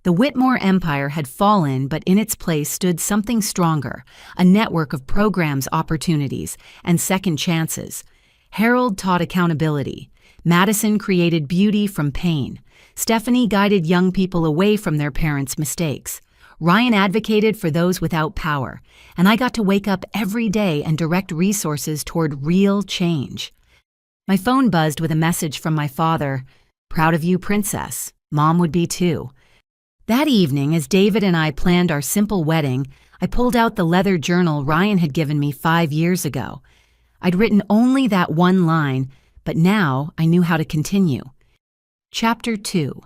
The Whitmore empire had fallen, but in its place stood something stronger, a network of programs, opportunities, and second chances. Harold taught accountability. Madison created beauty from pain. Stephanie guided young people away from their parents' mistakes. Ryan advocated for those without power, and I got to wake up every day and direct resources toward real change. My phone buzzed with a message from my father. Proud of you, Princess. Mom would be too. That evening, as David and I planned our simple wedding, I pulled out the leather journal Ryan had given me 5 years ago. I'd written only that one line, but now I knew how to continue. Chapter 2.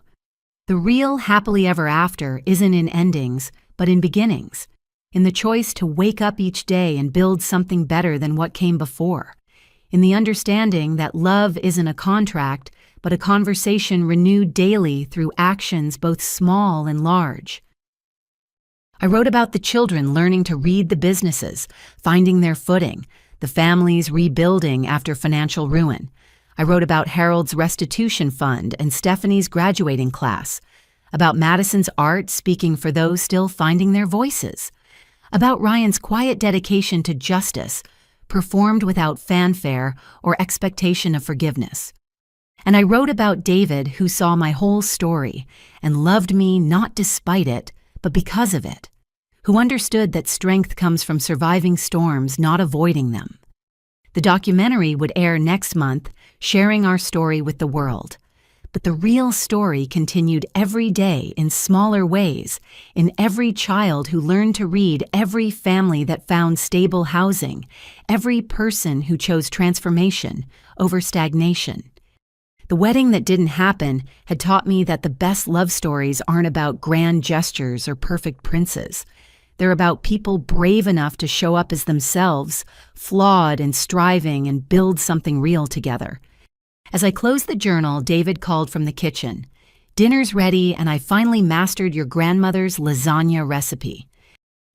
The real happily ever after isn't in endings, but in beginnings, in the choice to wake up each day and build something better than what came before, in the understanding that love isn't a contract, but a conversation renewed daily through actions both small and large. I wrote about the children learning to read the businesses, finding their footing, the families rebuilding after financial ruin. I wrote about Harold's restitution fund and Stephanie's graduating class, about Madison's art speaking for those still finding their voices, about Ryan's quiet dedication to justice, performed without fanfare or expectation of forgiveness. And I wrote about David, who saw my whole story and loved me not despite it, but because of it, who understood that strength comes from surviving storms, not avoiding them. The documentary would air next month, sharing our story with the world. But the real story continued every day in smaller ways, in every child who learned to read, every family that found stable housing, every person who chose transformation over stagnation. The wedding that didn't happen had taught me that the best love stories aren't about grand gestures or perfect princes. They're about people brave enough to show up as themselves, flawed and striving, and build something real together. As I closed the journal, David called from the kitchen. "Dinner's ready, and I finally mastered your grandmother's lasagna recipe."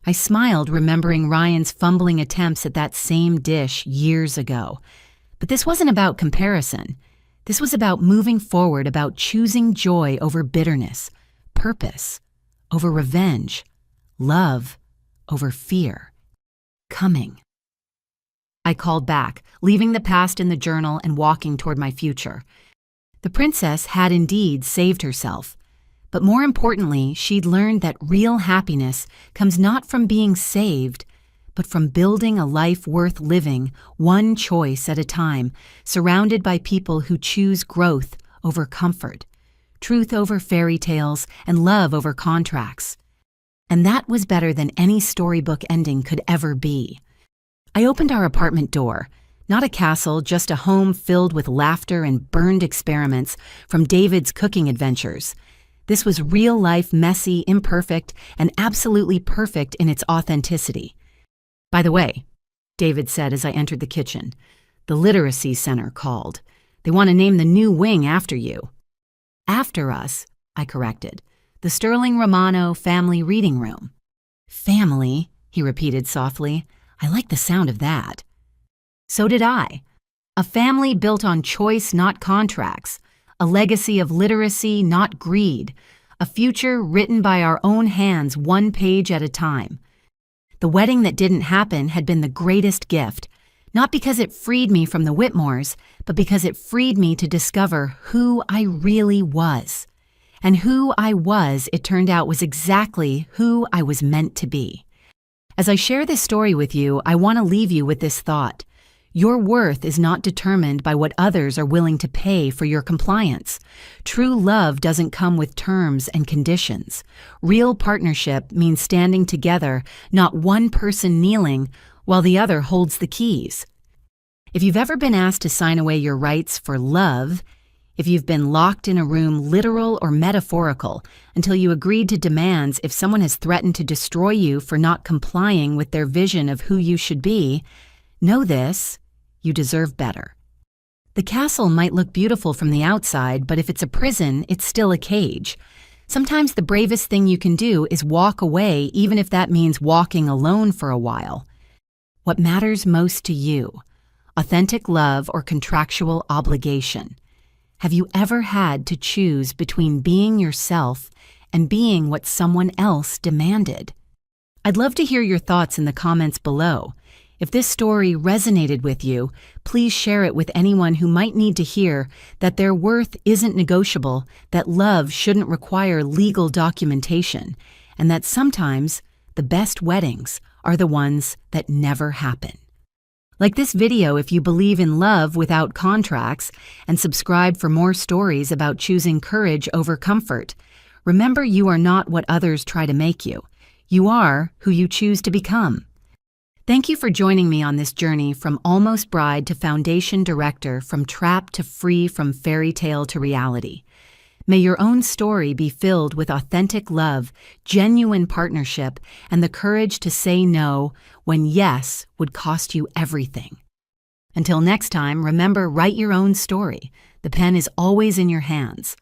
I smiled, remembering Ryan's fumbling attempts at that same dish years ago. But this wasn't about comparison. This was about moving forward, about choosing joy over bitterness, purpose over revenge, love over fear. Coming. I called back, leaving the past in the journal and walking toward my future. The princess had indeed saved herself, but more importantly, she'd learned that real happiness comes not from being saved, but from building a life worth living, one choice at a time, surrounded by people who choose growth over comfort, truth over fairy tales, and love over contracts. And that was better than any storybook ending could ever be. I opened our apartment door. Not a castle, just a home filled with laughter and burned experiments from David's cooking adventures. This was real life, messy, imperfect, and absolutely perfect in its authenticity. "By the way," David said as I entered the kitchen, "the Literacy Center called. They want to name the new wing after you." "After us," I corrected. "The Sterling Romano Family Reading Room." "Family," he repeated softly. "I like the sound of that." So did I. A family built on choice, not contracts. A legacy of literacy, not greed. A future written by our own hands, one page at a time. The wedding that didn't happen had been the greatest gift, not because it freed me from the Whitmores, but because it freed me to discover who I really was. And who I was, it turned out, was exactly who I was meant to be. As I share this story with you, I want to leave you with this thought. Your worth is not determined by what others are willing to pay for your compliance. True love doesn't come with terms and conditions. Real partnership means standing together, not one person kneeling while the other holds the keys. If you've ever been asked to sign away your rights for love, if you've been locked in a room, literal or metaphorical, until you agreed to demands if someone has threatened to destroy you for not complying with their vision of who you should be, know this: you deserve better. The castle might look beautiful from the outside, but if it's a prison, it's still a cage. Sometimes the bravest thing you can do is walk away, even if that means walking alone for a while. What matters most to you? Authentic love or contractual obligation? Have you ever had to choose between being yourself and being what someone else demanded? I'd love to hear your thoughts in the comments below. If this story resonated with you, please share it with anyone who might need to hear that their worth isn't negotiable, that love shouldn't require legal documentation, and that sometimes the best weddings are the ones that never happen. Like this video if you believe in love without contracts, and subscribe for more stories about choosing courage over comfort. Remember, you are not what others try to make you. You are who you choose to become. Thank you for joining me on this journey from almost bride to foundation director, from trapped to free, from fairy tale to reality. May your own story be filled with authentic love, genuine partnership, and the courage to say no when yes would cost you everything. Until next time, remember, write your own story. The pen is always in your hands.